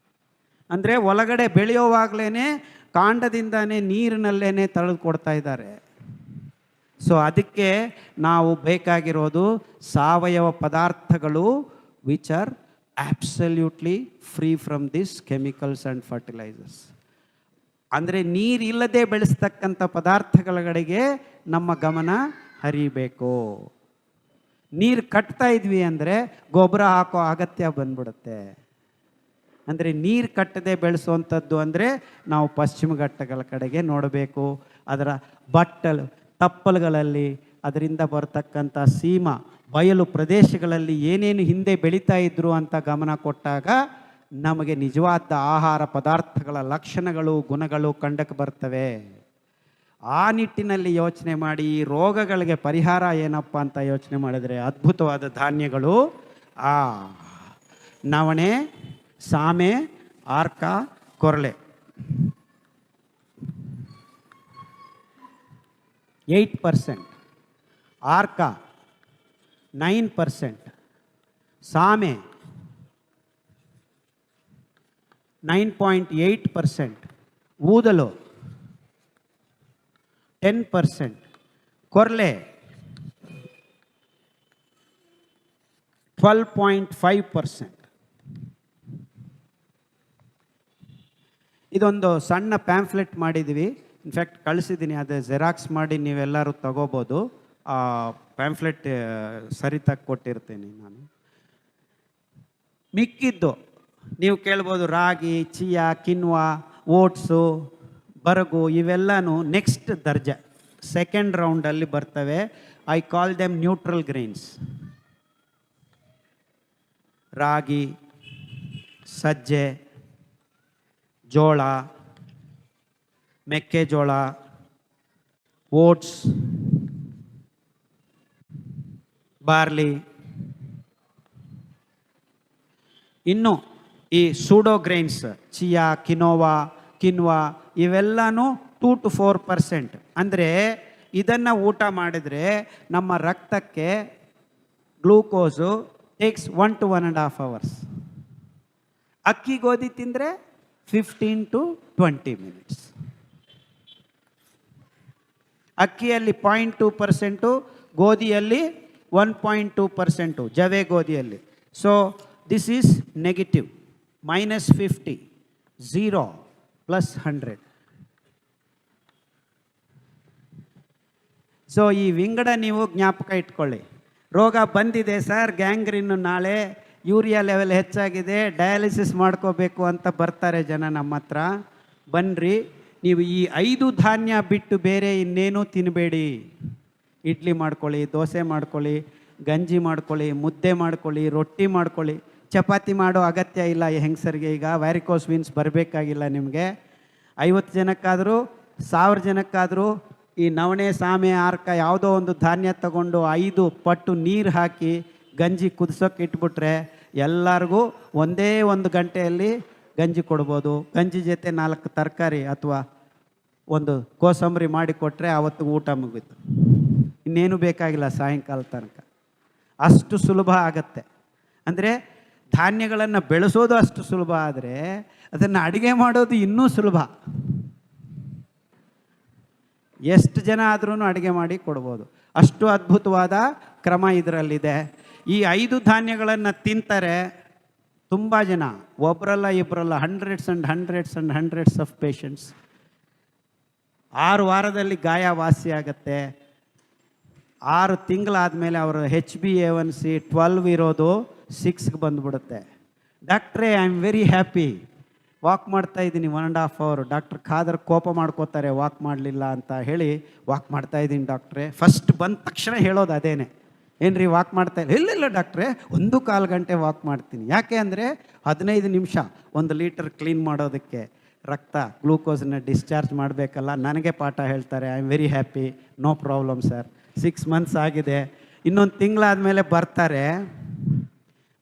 ಅಂದರೆ ಒಳಗಡೆ ಬೆಳೆಯೋವಾಗಲೇ ಕಾಂಡದಿಂದಾನೇ ನೀರಿನಲ್ಲೇ ತಳೆದು ಕೊಡ್ತಾ ಇದ್ದಾರೆ. ಸೊ ಅದಕ್ಕೆ ನಾವು ಬೇಕಾಗಿರೋದು ಸಾವಯವ ಪದಾರ್ಥಗಳು which are absolutely free from these chemicals and fertilizers. ಅಂದರೆ ನೀರಿಲ್ಲದೆ ಬೆಳೆಸ್ತಕ್ಕಂಥ ಪದಾರ್ಥಗಳ ಕಡೆಗೆ ನಮ್ಮ ಗಮನ ಹರಿಬೇಕು. ನೀರು ಕಟ್ತಾ ಇದ್ವಿ ಅಂದರೆ ಗೊಬ್ಬರ ಹಾಕೋ ಅಗತ್ಯ ಬಂದ್ಬಿಡುತ್ತೆ. ಅಂದರೆ ನೀರು ಕಟ್ಟದೆ ಬೆಳೆಸುವಂಥದ್ದು ಅಂದರೆ ನಾವು ಪಶ್ಚಿಮ ಘಟ್ಟಗಳ ಕಡೆಗೆ ನೋಡಬೇಕು. ಅದರ ತಪ್ಪಲುಗಳಲ್ಲಿ ಅದರಿಂದ ಬರ್ತಕ್ಕಂಥ ಸೀಮಾ ಬಯಲು ಪ್ರದೇಶಗಳಲ್ಲಿ ಏನೇನು ಹಿಂದೆ ಬೆಳೀತಾ ಇದ್ರು ಅಂತ ಗಮನ ಕೊಟ್ಟಾಗ ನಮಗೆ ನಿಜವಾದ ಆಹಾರ ಪದಾರ್ಥಗಳ ಲಕ್ಷಣಗಳು, ಗುಣಗಳು ಕಂಡಕ್ಕೆ ಬರ್ತವೆ. ಆ ನಿಟ್ಟಿನಲ್ಲಿ ಯೋಚನೆ ಮಾಡಿ ಈ ರೋಗಗಳಿಗೆ ಪರಿಹಾರ ಏನಪ್ಪ ಅಂತ ಯೋಚನೆ ಮಾಡಿದರೆ ಅದ್ಭುತವಾದ ಧಾನ್ಯಗಳು ನವಣೆ, ಸಾಮೆ, ಆರ್ಕ, ಕೊರಲೆ. 8%, ಆರ್ಕ 9%, ಸಾಮೆ 9.8%, ಊದಲು 10%, ಕೊರ್ಲೆ 12.5%. ಇದೊಂದು ಸಣ್ಣ ಪ್ಯಾಂಫ್ಲೆಟ್ ಮಾಡಿದ್ವಿ, ಇನ್ಫ್ಯಾಕ್ಟ್ ಕಳಿಸಿದ್ದೀನಿ, ಅದು ಜೆರಾಕ್ಸ್ ಮಾಡಿ ನೀವೆಲ್ಲರೂ ತಗೋಬೋದು. ಪ್ಯಾಂಫ್ಲೆಟ್ ಸರಿತಾಗಿ ಕೊಟ್ಟಿರ್ತೀನಿ ನಾನು. ಮಿಕ್ಕಿದ್ದು ನೀವು ಕೇಳ್ಬೋದು, ರಾಗಿ, ಚಿಯಾ, ಕಿನ್ವಾ, ಓಟ್ಸು, ಬರಗು ಇವೆಲ್ಲನೂ ನೆಕ್ಸ್ಟ್ ದರ್ಜೆ, ಸೆಕೆಂಡ್ ರೌಂಡಲ್ಲಿ ಬರ್ತವೆ. I call them neutral grains. ರಾಗಿ, ಸಜ್ಜೆ, ಜೋಳ, ಮೆಕ್ಕೆಜೋಳ, ಓಟ್ಸ್, ಬಾರ್ಲಿ. ಇನ್ನು ಈ ಸೂಡೋ ಗ್ರೈನ್ಸ್, ಚಿಯಾ, ಕಿನ್ವಾ ಇವೆಲ್ಲನೂ 2 to 4%. ಅಂದರೆ ಇದನ್ನು ಊಟ ಮಾಡಿದರೆ ನಮ್ಮ ರಕ್ತಕ್ಕೆ ಗ್ಲೂಕೋಸು ಟೇಕ್ಸ್ 1 to 1.5 hours. ಅಕ್ಕಿ ಗೋಧಿ ತಿಂದರೆ 15 to 20 minutes. ಅಕ್ಕಿಯಲ್ಲಿ 0.2%, ಗೋಧಿಯಲ್ಲಿ 1.2%, ಜವೆ ಗೋಧಿಯಲ್ಲಿ. So this is negative, -50, 0, +100. So ಈ ವಿಂಗಡ ನೀವು ಜ್ಞಾಪಕ ಇಟ್ಕೊಳ್ಳಿ. ರೋಗ ಬಂದಿದೆ ಸರ್, ಗ್ಯಾಂಗ್ರೀನು, ನಾಳೆ ಯೂರಿಯಾ ಲೆವೆಲ್ ಹೆಚ್ಚಾಗಿದೆ, ಡಯಾಲಿಸಿಸ್ ಮಾಡ್ಕೋಬೇಕು ಅಂತ ಬರ್ತಾರೆ ಜನ ನಮ್ಮ ಹತ್ರ. ಬನ್ನಿರಿ, ನೀವು ಈ 5 ಧಾನ್ಯ ಬಿಟ್ಟು ಬೇರೆ ಇನ್ನೇನೂ ತಿನ್ನಬೇಡಿ. ಇಡ್ಲಿ ಮಾಡ್ಕೊಳ್ಳಿ, ದೋಸೆ ಮಾಡ್ಕೊಳ್ಳಿ, ಗಂಜಿ ಮಾಡ್ಕೊಳ್ಳಿ, ಮುದ್ದೆ ಮಾಡ್ಕೊಳ್ಳಿ, ರೊಟ್ಟಿ ಮಾಡ್ಕೊಳ್ಳಿ. ಚಪಾತಿ ಮಾಡೋ ಅಗತ್ಯ ಇಲ್ಲ ಈ ಹೆಂಗಸರಿಗೆ. ಈಗ ವ್ಯಾರಿಕೋಸ್ ವೀನ್ಸ್ ಬರಬೇಕಾಗಿಲ್ಲ ನಿಮಗೆ. 50 ಜನಕ್ಕಾದರೂ 1000 ಜನಕ್ಕಾದರೂ ಈ ನವಣೆ, ಸಾಮೆ, ಆರ್ಕ ಯಾವುದೋ ಒಂದು ಧಾನ್ಯ ತಗೊಂಡು 5 ಪಟ್ಟು ನೀರು ಹಾಕಿ ಗಂಜಿ ಕುದಿಸೋಕೆ ಇಟ್ಬಿಟ್ರೆ ಎಲ್ಲರಿಗೂ ಒಂದೇ 1 ಗಂಟೆಯಲ್ಲಿ ಗಂಜಿ ಕೊಡ್ಬೋದು. ಗಂಜಿ ಜೊತೆ 4 ತರಕಾರಿ ಅಥವಾ ಒಂದು ಕೋಸಂಬರಿ ಮಾಡಿ ಕೊಟ್ಟರೆ ಆವತ್ತು ಊಟ ಮುಗೀತು. ಇನ್ನೇನು ಬೇಕಾಗಿಲ್ಲ ಸಾಯಂಕಾಲ ತನಕ. ಅಷ್ಟು ಸುಲಭ ಆಗತ್ತೆ. ಅಂದರೆ ಧಾನ್ಯಗಳನ್ನು ಬೆಳೆಸೋದು ಅಷ್ಟು ಸುಲಭ, ಆದರೆ ಅದನ್ನು ಅಡುಗೆ ಮಾಡೋದು ಇನ್ನೂ ಸುಲಭ. ಎಷ್ಟು ಜನ ಆದ್ರೂ ಅಡುಗೆ ಮಾಡಿ ಕೊಡ್ಬೋದು. ಅಷ್ಟು ಅದ್ಭುತವಾದ ಕ್ರಮ ಇದರಲ್ಲಿದೆ. ಈ 5 ಧಾನ್ಯಗಳನ್ನು ತಿಂತಾರೆ ತುಂಬ ಜನ, ಒಬ್ಬರಲ್ಲ ಇಬ್ಬರಲ್ಲ, hundreds and hundreds and hundreds of patients. 6 ವಾರದಲ್ಲಿ ಗಾಯ ವಾಸಿ ಆಗುತ್ತೆ. 6 ತಿಂಗಳಾದಮೇಲೆ ಅವರ HbA1c 12 ಇರೋದು 6ಗೆ ಬಂದುಬಿಡುತ್ತೆ. ಡಾಕ್ಟ್ರೇ, I am very happy, walk ಮಾಡ್ತಾ ಇದ್ದೀನಿ 1.5 hour. ಡಾಕ್ಟ್ರ್ ಖಾದರ್ ಕೋಪ ಮಾಡ್ಕೋತಾರೆ ವಾಕ್ ಮಾಡಲಿಲ್ಲ ಅಂತ ಹೇಳಿ. ವಾಕ್ ಮಾಡ್ತಾ ಇದ್ದೀನಿ ಡಾಕ್ಟ್ರೇ. ಫಸ್ಟ್ ಬಂದ ತಕ್ಷಣ ಹೇಳೋದು ಅದೇನೆ, ಏನ್ರಿ ವಾಕ್ ಮಾಡ್ತಾ ಇಲ್ಲ ಡಾಕ್ಟ್ರೇ, 1.25 ಗಂಟೆ ವಾಕ್ ಮಾಡ್ತೀನಿ. ಯಾಕೆ ಅಂದರೆ 15 ನಿಮಿಷ 1 ಲೀಟರ್ ಕ್ಲೀನ್ ಮಾಡೋದಕ್ಕೆ ರಕ್ತ ಗ್ಲೂಕೋಸನ್ನ ಡಿಸ್ಚಾರ್ಜ್ ಮಾಡಬೇಕಲ್ಲ. ನನಗೆ ಪಾಠ ಹೇಳ್ತಾರೆ. I am very happy, no problem sir. 6 months ಆಗಿದೆ. ಇನ್ನೊಂದು ತಿಂಗಳಾದಮೇಲೆ ಬರ್ತಾರೆ.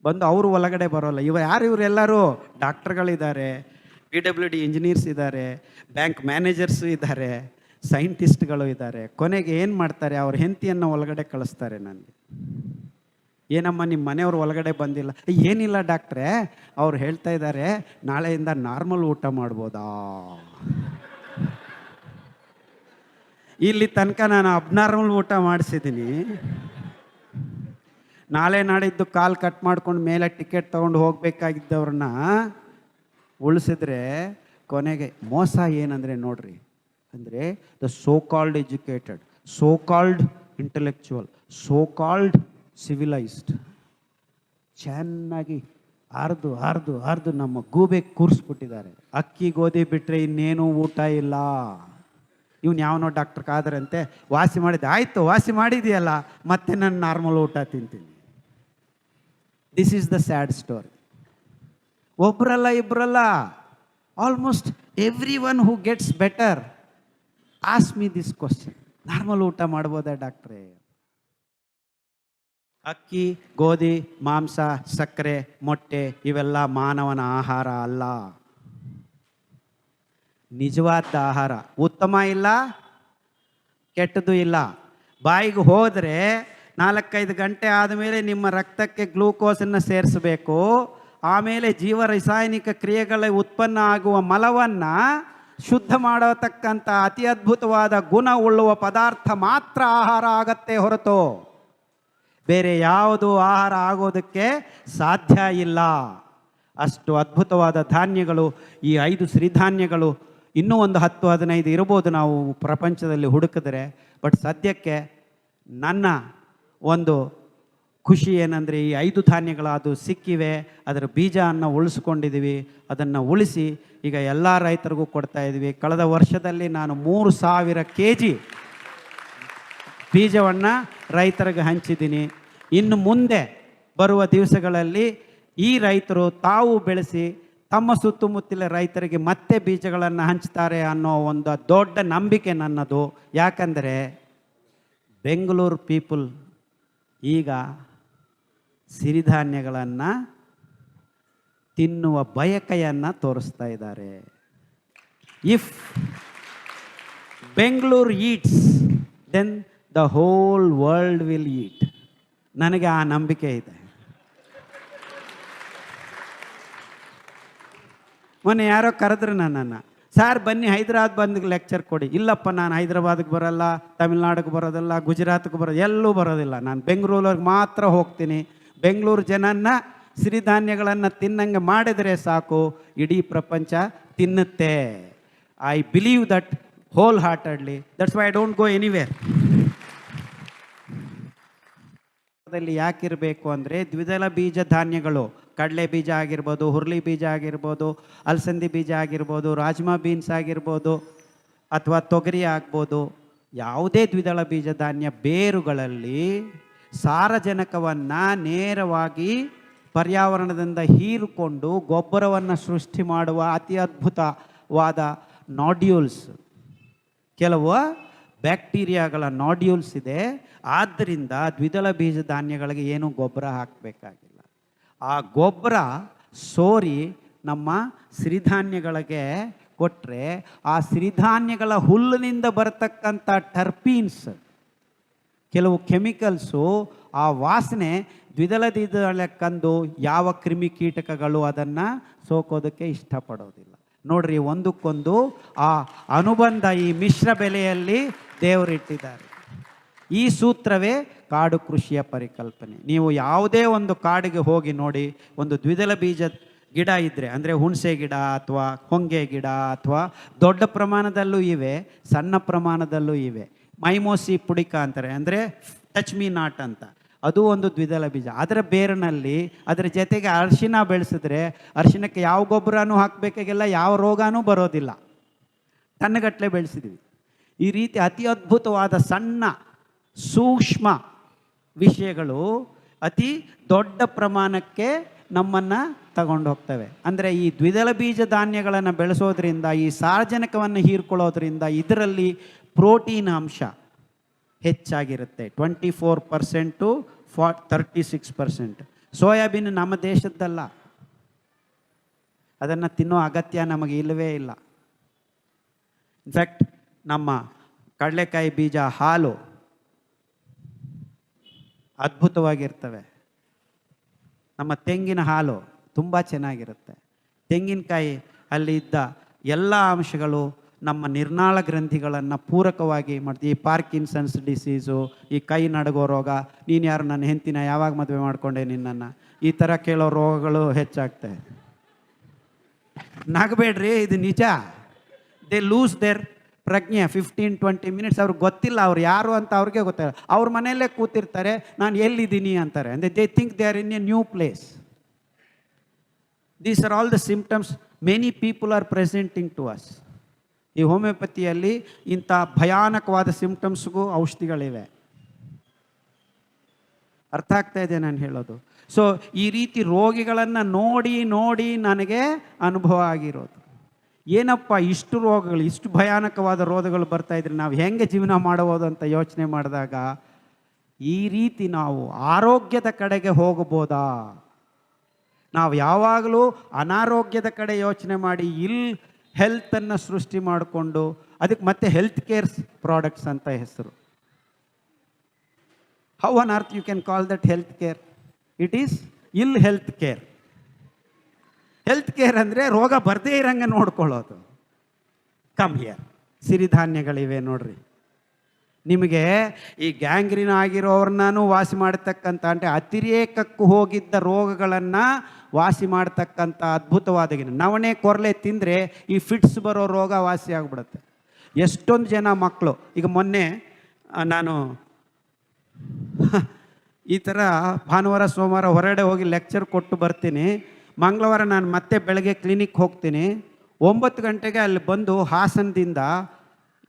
ಬಂದು ಅವರು ಒಳಗಡೆ ಬರೋಲ್ಲ. ಇವರೆಲ್ಲರೂ ಡಾಕ್ಟ್ರುಗಳಿದ್ದಾರೆ, PWD ಇಂಜಿನಿಯರ್ಸ್ ಇದ್ದಾರೆ, ಬ್ಯಾಂಕ್ ಮ್ಯಾನೇಜರ್ಸು ಇದ್ದಾರೆ, ಸೈಂಟಿಸ್ಟ್ಗಳು ಇದ್ದಾರೆ. ಕೊನೆಗೆ ಏನು ಮಾಡ್ತಾರೆ, ಅವ್ರ ಹೆಂಡತಿಯನ್ನು ಒಳಗಡೆ ಕಳಿಸ್ತಾರೆ. ನನಗೆ, ಏನಮ್ಮ ನಿಮ್ಮ ಮನೆಯವ್ರು ಒಳಗಡೆ ಬಂದಿಲ್ಲ? ಏನಿಲ್ಲ ಡಾಕ್ಟ್ರೇ, ಅವ್ರು ಹೇಳ್ತಾ ಇದ್ದಾರೆ ನಾಳೆಯಿಂದ ನಾರ್ಮಲ್ ಊಟ ಮಾಡ್ಬೋದಾ. ಇಲ್ಲಿ ತನಕ ನಾನು ಅಬ್ನಾರ್ಮಲ್ ಊಟ ಮಾಡಿಸಿದ್ದೀನಿ. ನಾಳೆ ನಾಡಿದ್ದು ಕಾಲ್ ಕಟ್ ಮಾಡ್ಕೊಂಡು ಮೇಲೆ ಟಿಕೆಟ್ ತೊಗೊಂಡು ಹೋಗಬೇಕಾಗಿದ್ದವ್ರನ್ನ ಉಳಿಸಿದ್ರೆ ಕೊನೆಗೆ ಮೋಸ ಏನಂದರೆ ನೋಡ್ರಿ, ಅಂದರೆ the so called educated, so called intellectual, so called civilised ಚೆನ್ನಾಗಿ ಅರ್ದು ಅರ್ದು ಅರ್ದು ನಮ್ಮ ಗೂಬೆ ಕೂರಿಸ್ಬಿಟ್ಟಿದ್ದಾರೆ. ಅಕ್ಕಿ ಗೋಧಿ ಬಿಟ್ಟರೆ ಇನ್ನೇನು ಊಟ ಇಲ್ಲ. ಇವನು ಯಾವನೋ ಡಾಕ್ಟ್ರ್ ಕಾದರಂತೆ ವಾಸಿ ಮಾಡಿದ್ದೆ, ಆಯಿತು ವಾಸಿ ಮಾಡಿದೆಯಲ್ಲ, ಮತ್ತೆ ನಾನು ನಾರ್ಮಲ್ ಊಟ ತಿಂತೀನಿ. This is the sad story. ಒಬ್ಬರಲ್ಲ ಇಬ್ಬರಲ್ಲ, almost everyone who gets better ask me this question, normal ಊಟ ಮಾಡ್ಬೋದಾ ಡಾಕ್ಟ್ರೇ? ಅಕ್ಕಿ, ಗೋಧಿ, ಮಾಂಸ, ಸಕ್ಕರೆ, ಮೊಟ್ಟೆ ಇವೆಲ್ಲ ಮಾನವನ ಆಹಾರ ಅಲ್ಲ. ನಿಜವಾದ ಆಹಾರ. ಉತ್ತಮ ಇಲ್ಲ, ಕೆಟ್ಟದ್ದು ಇಲ್ಲ. ಬಾಯಿಗೆ ಹೋದರೆ 4-5 ಗಂಟೆ ಆದಮೇಲೆ ನಿಮ್ಮ ರಕ್ತಕ್ಕೆ ಗ್ಲೂಕೋಸನ್ನು ಸೇರಿಸಬೇಕು. ಆಮೇಲೆ ಜೀವ ರಾಸಾಯನಿಕ ಕ್ರಿಯೆಗಳ ಉತ್ಪನ್ನ ಆಗುವ ಮಲವನ್ನು ಶುದ್ಧ ಮಾಡತಕ್ಕಂಥ ಅತಿ ಅದ್ಭುತವಾದ ಗುಣ ಉಳ್ಳುವ ಪದಾರ್ಥ ಮಾತ್ರ ಆಹಾರ ಆಗತ್ತೆ ಹೊರತು ಬೇರೆ ಯಾವುದು ಆಹಾರ ಆಗೋದಕ್ಕೆ ಸಾಧ್ಯ ಇಲ್ಲ. ಅಷ್ಟು ಅದ್ಭುತವಾದ ಧಾನ್ಯಗಳು ಈ 5 ಸಿರಿಧಾನ್ಯಗಳು. ಇನ್ನೂ ಒಂದು 10-15 ಇರ್ಬೋದು ನಾವು ಪ್ರಪಂಚದಲ್ಲಿ ಹುಡುಕಿದ್ರೆ. ಬಟ್ ಸದ್ಯಕ್ಕೆ ನನ್ನ ಒಂದು ಖುಷಿ ಏನಂದರೆ ಈ 5 ಧಾನ್ಯಗಳು ಅದು ಸಿಕ್ಕಿವೆ, ಅದರ ಬೀಜವನ್ನು ಉಳಿಸ್ಕೊಂಡಿದ್ದೀವಿ. ಅದನ್ನು ಉಳಿಸಿ ಈಗ ಎಲ್ಲ ರೈತರಿಗೂ ಕೊಡ್ತಾ ಇದ್ದೀವಿ. ಕಳೆದ ವರ್ಷದಲ್ಲಿ ನಾನು 3000 kg ಬೀಜವನ್ನು ರೈತರಿಗೆ ಹಂಚಿದ್ದೀನಿ. ಇನ್ನು ಮುಂದೆ ಬರುವ ದಿವಸಗಳಲ್ಲಿ ಈ ರೈತರು ತಾವು ಬೆಳೆಸಿ ತಮ್ಮ ಸುತ್ತಮುತ್ತಲ ರೈತರಿಗೆ ಮತ್ತೆ ಬೀಜಗಳನ್ನು ಹಂಚ್ತಾರೆ ಅನ್ನೋ ಒಂದು ದೊಡ್ಡ ನಂಬಿಕೆ ನನ್ನದು. ಯಾಕಂದರೆ ಬೆಂಗಳೂರು ಪೀಪಲ್ ಈಗ ಸಿರಿಧಾನ್ಯಗಳನ್ನು ತಿನ್ನುವ ಬಯಕೆಯನ್ನು ತೋರಿಸ್ತಾ ಇದ್ದಾರೆ. If Bengaluru eats then the whole world will eat. ನನಗೆ ಆ ನಂಬಿಕೆ ಇದೆ. ಮೊನ್ನೆ ಯಾರೋ ಕರೆದ್ರು ನನ್ನನ್ನು, ಸರ್ ಬನ್ನಿ ಹೈದರಾಬಾದ್ ಬಂದು ಲೆಕ್ಚರ್ ಕೊಡಿ. ಇಲ್ಲಪ್ಪ, ನಾನು ಹೈದರಾಬಾದ್ಗೆ ಬರೋಲ್ಲ, ತಮಿಳ್ನಾಡಿಗೆ ಬರೋದಿಲ್ಲ, ಗುಜರಾತ್ಗೆ ಬರೋದು, ಎಲ್ಲೂ ಬರೋದಿಲ್ಲ. ನಾನು ಬೆಂಗಳೂರಿಗೆ ಮಾತ್ರ ಹೋಗ್ತೀನಿ. ಬೆಂಗಳೂರು ಜನನ್ನ ಸಿರಿಧಾನ್ಯಗಳನ್ನು ತಿನ್ನಂಗೆ ಮಾಡಿದರೆ ಸಾಕು, ಇಡೀ ಪ್ರಪಂಚ ತಿನ್ನುತ್ತೆ. I believe that wholeheartedly. That's why I don't go anywhere. ಯಾಕಿರಬೇಕು ಅಂದರೆ ದ್ವಿದಳ ಬೀಜ ಧಾನ್ಯಗಳು, ಕಡಲೆ ಬೀಜ ಆಗಿರ್ಬೋದು, ಹುರುಳಿ ಬೀಜ ಆಗಿರ್ಬೋದು, ಅಲಸಂದಿ ಬೀಜ ಆಗಿರ್ಬೋದು, ರಾಜ್ಮಾ ಬೀನ್ಸ್ ಆಗಿರ್ಬೋದು, ಅಥವಾ ತೊಗರಿ ಆಗ್ಬೋದು, ಯಾವುದೇ ದ್ವಿದಳ ಬೀಜ ಧಾನ್ಯ ಬೇರುಗಳಲ್ಲಿ ಸಾರಜನಕವನ್ನು ನೇರವಾಗಿ ಪರ್ಯಾವರಣದಿಂದ ಹೀರಿಕೊಂಡು ಗೊಬ್ಬರವನ್ನು ಸೃಷ್ಟಿ ಮಾಡುವ ಅತಿ ಅದ್ಭುತವಾದ ನಾಡ್ಯೂಲ್ಸ್, ಕೆಲವು ಬ್ಯಾಕ್ಟೀರಿಯಾಗಳ ನಾಡ್ಯೂಲ್ಸ್ ಇದೆ. ಆದ್ದರಿಂದ ದ್ವಿದಳ ಬೀಜ ಧಾನ್ಯಗಳಿಗೆ ಏನೂ ಗೊಬ್ಬರ ಹಾಕಬೇಕಾಗಿಲ್ಲ. ಆ ಗೊಬ್ಬರ ಸೋರಿ ನಮ್ಮ ಸಿರಿಧಾನ್ಯಗಳಿಗೆ ಕೊಟ್ಟರೆ ಆ ಸಿರಿಧಾನ್ಯಗಳ ಹುಲ್ಲಿನಿಂದ ಬರತಕ್ಕಂಥ ಟರ್ಪೀನ್ಸ್, ಕೆಲವು ಕೆಮಿಕಲ್ಸು, ಆ ವಾಸನೆ ದ್ವಿದಳ ಕಂದು ಯಾವ ಕ್ರಿಮಿಕೀಟಕಗಳು ಅದನ್ನು ಸೋಕೋದಕ್ಕೆ ಇಷ್ಟಪಡೋದಿಲ್ಲ. ನೋಡ್ರಿ, ಒಂದಕ್ಕೊಂದು ಆ ಅನುಬಂಧ ಈ ಮಿಶ್ರ ಬೆಲೆಯಲ್ಲಿ ದೇವರಿಟ್ಟಿದ್ದಾರೆ. ಈ ಸೂತ್ರವೇ ಕಾಡು ಕೃಷಿಯ ಪರಿಕಲ್ಪನೆ. ನೀವು ಯಾವುದೇ ಒಂದು ಕಾಡಿಗೆ ಹೋಗಿ ನೋಡಿ, ಒಂದು ದ್ವಿದಳ ಬೀಜ ಗಿಡ ಇದ್ದರೆ, ಅಂದರೆ ಹುಣಸೆ ಗಿಡ ಅಥವಾ ಹೊಂಗೆ ಗಿಡ ಅಥವಾ ದೊಡ್ಡ ಪ್ರಮಾಣದಲ್ಲೂ ಇವೆ, ಸಣ್ಣ ಪ್ರಮಾಣದಲ್ಲೂ ಇವೆ. ಮೈಮೋಸಿ ಪುಡಿಕ ಅಂತಾರೆ, ಅಂದರೆ ಟಚ್ ಮೀ ನಾಟ್ ಅಂತ, ಅದು ಒಂದು ದ್ವಿದಳ ಬೀಜ. ಅದರ ಬೇರಿನಲ್ಲಿ ಅದರ ಜೊತೆಗೆ ಅರಿಶಿನ ಬೆಳೆಸಿದ್ರೆ ಅರಿಶಿನಕ್ಕೆ ಯಾವ ಗೊಬ್ಬರನೂ ಹಾಕಬೇಕಾಗಿಲ್ಲ, ಯಾವ ರೋಗನೂ ಬರೋದಿಲ್ಲ. ಟನ್ಗಟ್ಟಲೆ ಬೆಳೆಸಿದ್ವಿ. ಈ ರೀತಿ ಅತಿ ಅದ್ಭುತವಾದ ಸಣ್ಣ ಸೂಕ್ಷ್ಮ ವಿಷಯಗಳು ಅತಿ ದೊಡ್ಡ ಪ್ರಮಾಣಕ್ಕೆ ನಮ್ಮನ್ನು ತಗೊಂಡು ಹೋಗ್ತವೆ. ಅಂದರೆ ಈ ದ್ವಿದಳ ಬೀಜ ಧಾನ್ಯಗಳನ್ನು ಬೆಳೆಸೋದ್ರಿಂದ, ಈ ಸಾರಜನಕವನ್ನು ಹೀರ್ಕೊಳ್ಳೋದ್ರಿಂದ ಇದರಲ್ಲಿ ಪ್ರೋಟೀನ್ ಅಂಶ ಹೆಚ್ಚಾಗಿರುತ್ತೆ. 24% 36%. ಸೋಯಾಬೀನ್ ನಮ್ಮ ದೇಶದ್ದಲ್ಲ, ಅದನ್ನು ತಿನ್ನೋ ಅಗತ್ಯ ನಮಗೆ ಇಲ್ಲವೇ ಇಲ್ಲ. ಇನ್ಫ್ಯಾಕ್ಟ್ ನಮ್ಮ ಕಡಲೆಕಾಯಿ ಬೀಜ, ಹಾಲು ಅದ್ಭುತವಾಗಿರ್ತವೆ. ನಮ್ಮ ತೆಂಗಿನ ಹಾಲು ತುಂಬ ಚೆನ್ನಾಗಿರುತ್ತೆ. ತೆಂಗಿನಕಾಯಿ ಅಲ್ಲಿ ಇದ್ದ ಎಲ್ಲ ಅಂಶಗಳು ನಮ್ಮ ನಿರ್ನಾಳ ಗ್ರಂಥಿಗಳನ್ನು ಪೂರಕವಾಗಿ ಮಾಡ್ತೀವಿ. ಈ ಪಾರ್ಕಿನ್ಸನ್ಸ್ ಡಿಸೀಸು, ಈ ಕೈ ನಡಗೋ ರೋಗ, ನೀನು ಯಾರು ನನ್ನ ಹೆಂಡ್ತಿನ ಯಾವಾಗ ಮದುವೆ ಮಾಡಿಕೊಂಡೆ ನಿನ್ನನ್ನು, ಈ ಥರ ಕೇಳೋ ರೋಗಗಳು ಹೆಚ್ಚಾಗ್ತವೆ. ನಗಬೇಡ್ರಿ, ಇದು ನಿಜ. ದೇ ಲೂಸ್ ದೇರ್ ಪ್ರಜ್ಞೆ 15-20 ಮಿನಿಟ್ಸ್. ಅವ್ರಿಗೆ ಗೊತ್ತಿಲ್ಲ ಅವ್ರು ಯಾರು ಅಂತ, ಅವ್ರಿಗೆ ಗೊತ್ತಿಲ್ಲ. ಅವ್ರ ಮನೆಯಲ್ಲೇ ಕೂತಿರ್ತಾರೆ, ನಾನು ಎಲ್ಲಿದ್ದೀನಿ ಅಂತಾರೆ. ಅಂದರೆ they think they are in a new place. These are all the symptoms many people are presenting to us. ಈ ಹೋಮಿಯೋಪತಿಯಲ್ಲಿ ಇಂಥ ಭಯಾನಕವಾದ ಸಿಂಪ್ಟಮ್ಸ್ಗೂ ಔಷಧಿಗಳಿವೆ. ಅರ್ಥ ಆಗ್ತಾ ಇದೆ ನಾನು ಹೇಳೋದು? ಸೊ ಈ ರೀತಿ ರೋಗಿಗಳನ್ನು ನೋಡಿ ನೋಡಿ ನನಗೆ ಅನುಭವ ಆಗಿರೋದು. ಏನಪ್ಪ ಇಷ್ಟು ರೋಗಗಳು, ಇಷ್ಟು ಭಯಾನಕವಾದ ರೋಗಗಳು ಬರ್ತಾಯಿದ್ರೆ ನಾವು ಹೆಂಗೆ ಜೀವನ ಮಾಡಬಹುದು ಅಂತ ಯೋಚನೆ ಮಾಡಿದಾಗ, ಈ ರೀತಿ ನಾವು ಆರೋಗ್ಯದ ಕಡೆಗೆ ಹೋಗಬಹುದಾ? ನಾವು ಯಾವಾಗಲೂ ಅನಾರೋಗ್ಯದ ಕಡೆ ಯೋಚನೆ ಮಾಡಿ ಹೆಲ್ತನ್ನು ಸೃಷ್ಟಿ ಮಾಡಿಕೊಂಡು, ಅದಕ್ಕೆ ಮತ್ತೆ ಹೆಲ್ತ್ ಕೇರ್ ಪ್ರಾಡಕ್ಟ್ಸ್ ಅಂತ ಹೆಸರು. How on earth you can call that health care? It is health care. Health care ಅಂದರೆ ರೋಗ ಬರದೇ ಇರಂಗೆ ನೋಡ್ಕೊಳ್ಳೋದು. ಕಮ್ ಹಿಯರ್, ಸಿರಿಧಾನ್ಯಗಳಿವೆ ನೋಡ್ರಿ. ನಿಮಗೆ ಈ ಗ್ಯಾಂಗ್ರೀನ್ ಆಗಿರೋರ್ನೂ ವಾಸಿ ಮಾಡತಕ್ಕಂಥ, ಅಂದರೆ ಅತಿರೇಕಕ್ಕೂ ಹೋಗಿದ್ದ ರೋಗಗಳನ್ನು ವಾಸಿ ಮಾಡ್ತಕ್ಕಂಥ ಅದ್ಭುತವಾದ ನವಣೆ ಕೊರಲೆ ತಿಂದರೆ ಈ ಫಿಟ್ಸ್ ಬರೋ ರೋಗ ವಾಸಿ ಆಗಿಬಿಡುತ್ತೆ. ಎಷ್ಟೊಂದು ಜನ ಮಕ್ಕಳು, ಈಗ ಮೊನ್ನೆ ನಾನು ಈ ಥರ ಭಾನುವಾರ ಸೋಮವಾರ ಹೊರಗಡೆ ಹೋಗಿ ಲೆಕ್ಚರ್ ಕೊಟ್ಟು ಬರ್ತೀನಿ. ಮಂಗಳವಾರ ನಾನು ಮತ್ತೆ ಬೆಳಗ್ಗೆ ಕ್ಲಿನಿಕ್ ಹೋಗ್ತೀನಿ. 9 ಗಂಟೆಗೆ ಅಲ್ಲಿ ಬಂದು ಹಾಸನದಿಂದ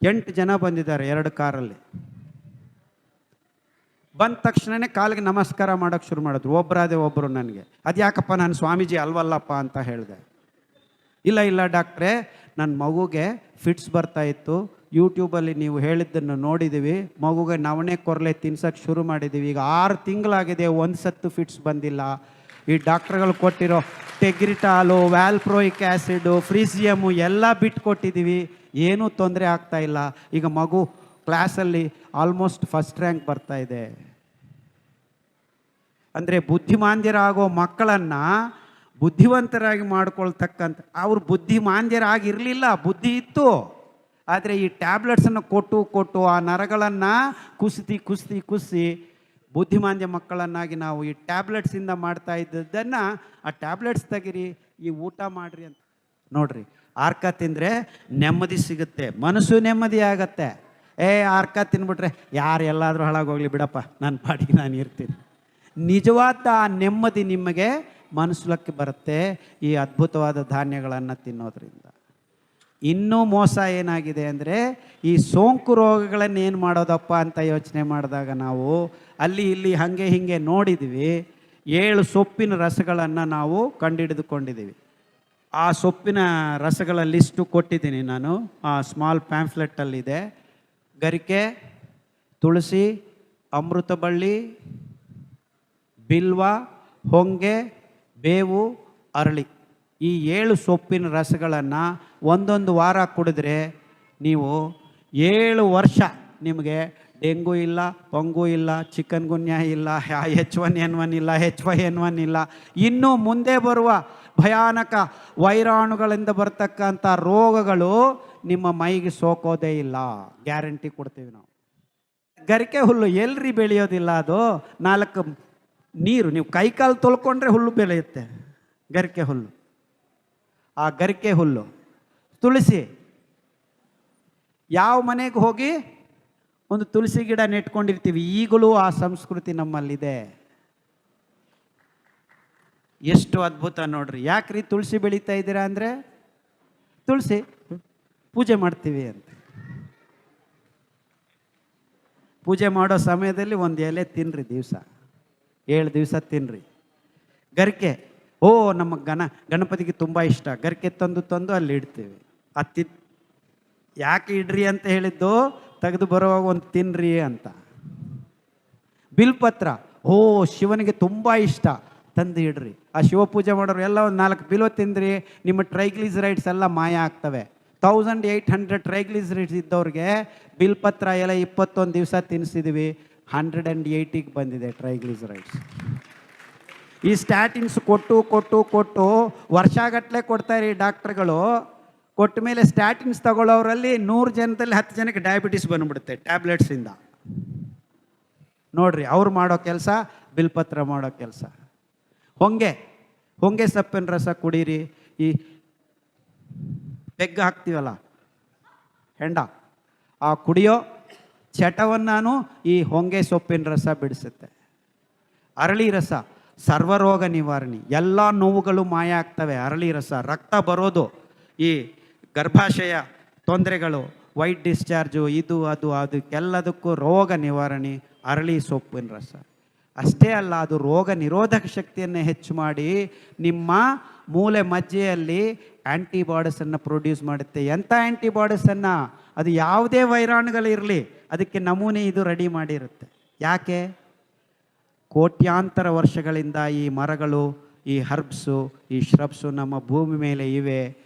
8 ಜನ ಬಂದಿದ್ದಾರೆ 2 ಕಾರಲ್ಲಿ. ಬಂದ ತಕ್ಷಣವೇ ಕಾಲಿಗೆ ನಮಸ್ಕಾರ ಮಾಡೋಕ್ಕೆ ಶುರು ಮಾಡಿದ್ರು. ಒಬ್ಬರು ನನಗೆ, ಅದು ಯಾಕಪ್ಪ ನಾನು ಸ್ವಾಮೀಜಿ ಅಲ್ವಲ್ಲಪ್ಪ ಅಂತ ಹೇಳಿದೆ. ಇಲ್ಲ ಡಾಕ್ಟ್ರೇ, ನನ್ನ ಮಗುಗೆ ಫಿಟ್ಸ್ ಬರ್ತಾಯಿತ್ತು, ಯೂಟ್ಯೂಬಲ್ಲಿ ನೀವು ಹೇಳಿದ್ದನ್ನು ನೋಡಿದ್ದೀವಿ, ಮಗುಗೆ ನವಣೆ ಕೊರಲೆ ತಿನ್ಸೋಕ್ಕೆ ಶುರು ಮಾಡಿದ್ದೀವಿ, ಈಗ 6 ತಿಂಗಳಾಗಿದೆ, ಒಂದು ಸತ್ತು ಫಿಟ್ಸ್ ಬಂದಿಲ್ಲ. ಈ ಡಾಕ್ಟ್ರುಗಳು ಕೊಟ್ಟಿರೋ ಟೆಗ್ರಿಟಾಲು, ವ್ಯಾಲ್ಪ್ರೋಯಿಕ್ ಆ್ಯಸಿಡು, ಫ್ರೀಸಿಯಮು ಎಲ್ಲ ಬಿಟ್ಟು ಕೊಟ್ಟಿದ್ದೀವಿ, ಏನೂ ತೊಂದರೆ ಆಗ್ತಾಯಿಲ್ಲ. ಈಗ ಮಗು ಕ್ಲಾಸಲ್ಲಿ ಆಲ್ಮೋಸ್ಟ್ ಫಸ್ಟ್ ರ್ಯಾಂಕ್ ಬರ್ತಾಯಿದೆ. ಅಂದರೆ ಬುದ್ಧಿಮಾಂದ್ಯರಾಗೋ ಮಕ್ಕಳನ್ನು ಬುದ್ಧಿವಂತರಾಗಿ ಮಾಡ್ಕೊಳ್ತಕ್ಕಂಥ, ಅವ್ರು ಬುದ್ಧಿಮಾಂದ್ಯರಾಗಿರಲಿಲ್ಲ, ಬುದ್ಧಿ ಇತ್ತು, ಆದರೆ ಈ ಟ್ಯಾಬ್ಲೆಟ್ಸನ್ನು ಕೊಟ್ಟು ಆ ನರಗಳನ್ನು ಕುಸಿಸಿ ಬುದ್ಧಿಮಾಂದ್ಯ ಮಕ್ಕಳನ್ನಾಗಿ ನಾವು ಈ ಟ್ಯಾಬ್ಲೆಟ್ಸಿಂದ ಮಾಡ್ತಾ ಇದ್ದದ್ದನ್ನು ಆ ಟ್ಯಾಬ್ಲೆಟ್ಸ್ ತೆಗಿರಿ, ಈ ಊಟ ಮಾಡಿರಿ ಅಂತ. ನೋಡ್ರಿ, ಆರ್ಕ ತಿಂದರೆ ನೆಮ್ಮದಿ ಸಿಗುತ್ತೆ, ಮನಸ್ಸು ನೆಮ್ಮದಿ ಆಗತ್ತೆ. ಆರ್ಕ ತಿನ್ಬಿಟ್ರೆ ಯಾರು ಎಲ್ಲಾದರೂ ಹಾಳಾಗೋಗ್ಲಿ ಬಿಡಪ್ಪ, ನನ್ನ ಪಾಡಿಗೆ ನಾನು ಇರ್ತೀನಿ. ನಿಜವಾದ ಆ ನೆಮ್ಮದಿ ನಿಮಗೆ ಮನಸ್ಸಕ್ಕೆ ಬರುತ್ತೆ ಈ ಅದ್ಭುತವಾದ ಧಾನ್ಯಗಳನ್ನು ತಿನ್ನೋದ್ರಿಂದ. ಇನ್ನೂ ಮೋಸ ಏನಾಗಿದೆ ಅಂದರೆ ಈ ಸೋಂಕು ರೋಗಗಳನ್ನು ಏನು ಮಾಡೋದಪ್ಪ ಅಂತ ಯೋಚನೆ ಮಾಡಿದಾಗ ನಾವು ಅಲ್ಲಿ ಇಲ್ಲಿ ಹಾಗೆ ಹೀಗೆ ನೋಡಿದ್ವಿ. 7 ಸೊಪ್ಪಿನ ರಸಗಳನ್ನು ನಾವು ಕಂಡುಹಿಡಿದುಕೊಂಡಿದ್ದೀವಿ. ಆ ಸೊಪ್ಪಿನ ರಸಗಳ ಲಿಸ್ಟು ಕೊಟ್ಟಿದ್ದೀನಿ ನಾನು, ಆ ಸ್ಮಾಲ್ ಪ್ಯಾಂಫ್ಲೆಟ್ಟಲ್ಲಿದೆ. ಗರಿಕೆ, ತುಳಸಿ, ಅಮೃತಬಳ್ಳಿ, ಬಿಲ್ವ, ಹೊಂಗೆ, ಬೇವು, ಅರಳಿ, ಈ 7 ಸೊಪ್ಪಿನ ರಸಗಳನ್ನು ಒಂದೊಂದು ವಾರ ಕುಡಿದ್ರೆ ನೀವು 7 ವರ್ಷ ನಿಮಗೆ ಡೆಂಗು ಇಲ್ಲ, ಪಂಗು ಇಲ್ಲ, ಚಿಕನ್ ಗುನ್ಯಾ ಇಲ್ಲ, H1N1 ಇಲ್ಲ, H5N1 ಇಲ್ಲ, ಇನ್ನೂ ಮುಂದೆ ಬರುವ ಭಯಾನಕ ವೈರಾಣುಗಳಿಂದ ಬರ್ತಕ್ಕಂಥ ರೋಗಗಳು ನಿಮ್ಮ ಮೈಗೆ ಸೋಕೋದೇ ಇಲ್ಲ, ಗ್ಯಾರಂಟಿ ಕೊಡ್ತೀವಿ ನಾವು. ಗರಿಕೆ ಹುಲ್ಲು ಎಲ್ರಿ ಬೆಳೆಯೋದಿಲ್ಲ, ಅದು 4 ನೀರು ನೀವು ಕೈಕಾಲು ತೊಳ್ಕೊಂಡ್ರೆ ಹುಲ್ಲು ಬೆಳೆಯುತ್ತೆ, ಗರಿಕೆ ಹುಲ್ಲು. ಆ ಗರಿಕೆ ಹುಲ್ಲು, ತುಳಸಿ, ಯಾವ ಮನೆಗೆ ಹೋಗಿ ಒಂದು ತುಳಸಿ ಗಿಡ ನೆಟ್ಕೊಂಡಿರ್ತೀವಿ, ಈಗಲೂ ಆ ಸಂಸ್ಕೃತಿ ನಮ್ಮಲ್ಲಿದೆ. ಎಷ್ಟು ಅದ್ಭುತ ನೋಡ್ರಿ. ಯಾಕ್ರಿ ತುಳಸಿ ಬೆಳೀತಾ ಇದ್ದೀರಾ ಅಂದರೆ ತುಳಸಿ ಪೂಜೆ ಮಾಡ್ತೀವಿ ಅಂತ. ಪೂಜೆ ಮಾಡೋ ಸಮಯದಲ್ಲಿ ಒಂದು ಎಲೆ ತಿನ್ನಿರಿ, ದಿವಸ 7 ದಿವಸ ತಿನ್ನಿರಿ. ಗರಿಕೆ, ನಮ್ಮ ಗಣಪತಿಗೆ ತುಂಬ ಇಷ್ಟ, ಗರಿಕೆ ತಂದು ಅಲ್ಲಿ ಇಡ್ತೀವಿ. ಯಾಕೆ ಇಡ್ರಿ ಅಂತ ಹೇಳಿದ್ದು, ತೆಗೆದು ಬರುವಾಗ ಒಂದು ತಿನ್ನಿರಿ ಅಂತ. ಬಿಲ್ಪತ್ರ, ಶಿವನಿಗೆ ತುಂಬ ಇಷ್ಟ, ತಂದು ಇಡ್ರಿ. ಆ ಶಿವ ಪೂಜೆ ಮಾಡೋರು ಎಲ್ಲ ಒಂದು 4 ಬಿಲ್ವ ತಿಂದ್ರಿ, ನಿಮ್ಮ ಟ್ರೈಗ್ಲಿಸರೈಡ್ಸ್ ಎಲ್ಲ ಮಾಯ ಆಗ್ತವೆ. 1800 ಟ್ರೈಗ್ಲಿಸರೈಡ್ಸ್ ಇದ್ದವ್ರಿಗೆ ಬಿಲ್ಪತ್ರ ಎಲ್ಲ 21 ದಿವಸ ತಿನ್ನಿಸಿದ್ವಿ, 180ಗೆ ಬಂದಿದೆ ಟ್ರೈಗ್ಲಿಸರೈಡ್ಸ್. ಈ ಸ್ಟ್ಯಾಟಿನ್ಸ್ ಕೊಟ್ಟು ವರ್ಷಗಟ್ಟಲೆ ಕೊಡ್ತಾರೆ ಈ ಡಾಕ್ಟ್ರುಗಳು. ಕೊಟ್ಟ ಮೇಲೆ ಸ್ಟ್ಯಾಟಿನ್ಸ್ ತಗೊಳ್ಳೋರಲ್ಲಿ 100 ಜನದಲ್ಲಿ 10 ಜನಕ್ಕೆ ಡಯಾಬಿಟಿಸ್ ಬಂದ್ಬಿಡುತ್ತೆ ಟ್ಯಾಬ್ಲೆಟ್ಸಿಂದ. ನೋಡ್ರಿ, ಅವ್ರು ಮಾಡೋ ಕೆಲಸ, ಬಿಲ್ಪತ್ರ ಮಾಡೋ ಕೆಲಸ. ಹೊಂಗೆ ಸೊಪ್ಪಿನ ರಸ ಕುಡೀರಿ. ಈ ಪೆಗ್ ಹಾಕ್ತೀವಲ್ಲ ಹೆಂಡ, ಆ ಕುಡಿಯೋ ಚಟವನ್ನು ಈ ಹೊಂಗೆ ಸೊಪ್ಪಿನ ರಸ ಬಿಡಿಸುತ್ತೆ. ಅರಳಿ ರಸ ಸರ್ವರೋಗ ನಿವಾರಣೆ, ಎಲ್ಲ ನೋವುಗಳು ಮಾಯ ಆಗ್ತವೆ. ಅರಳಿ ರಸ, ರಕ್ತ ಬರೋದು, ಈ ಗರ್ಭಾಶಯ ತೊಂದರೆಗಳು, ವೈಟ್ ಡಿಸ್ಚಾರ್ಜು, ಇದು ಅದು ಅದಕ್ಕೆಲ್ಲದಕ್ಕೂ ರೋಗ ನಿವಾರಣೆ ಅರಳಿ ಸೊಪ್ಪಿನ ರಸ. ಅಷ್ಟೇ ಅಲ್ಲ, ಅದು ರೋಗ ನಿರೋಧಕ ಶಕ್ತಿಯನ್ನು ಹೆಚ್ಚು ಮಾಡಿ ನಿಮ್ಮ ಮೂಳೆ ಮಜ್ಜೆಯಲ್ಲಿ ಆ್ಯಂಟಿಬಾಡೀಸನ್ನು ಪ್ರೊಡ್ಯೂಸ್ ಮಾಡುತ್ತೆ. ಎಂಥ ಆ್ಯಂಟಿಬಾಡೀಸನ್ನು? ಅದು ಯಾವುದೇ ವೈರಾಣುಗಳಿರಲಿ ಅದಕ್ಕೆ ನಮೂನೆ ಇದು ರೆಡಿ ಮಾಡಿರುತ್ತೆ. ಯಾಕೆ? ಕೋಟ್ಯಾಂತರ ವರ್ಷಗಳಿಂದ ಈ ಮರಗಳು, ಈ ಹರ್ಬ್ಸು, ಈ ಶ್ರಬ್ಸು ನಮ್ಮ ಭೂಮಿ ಮೇಲೆ ಇವೆ.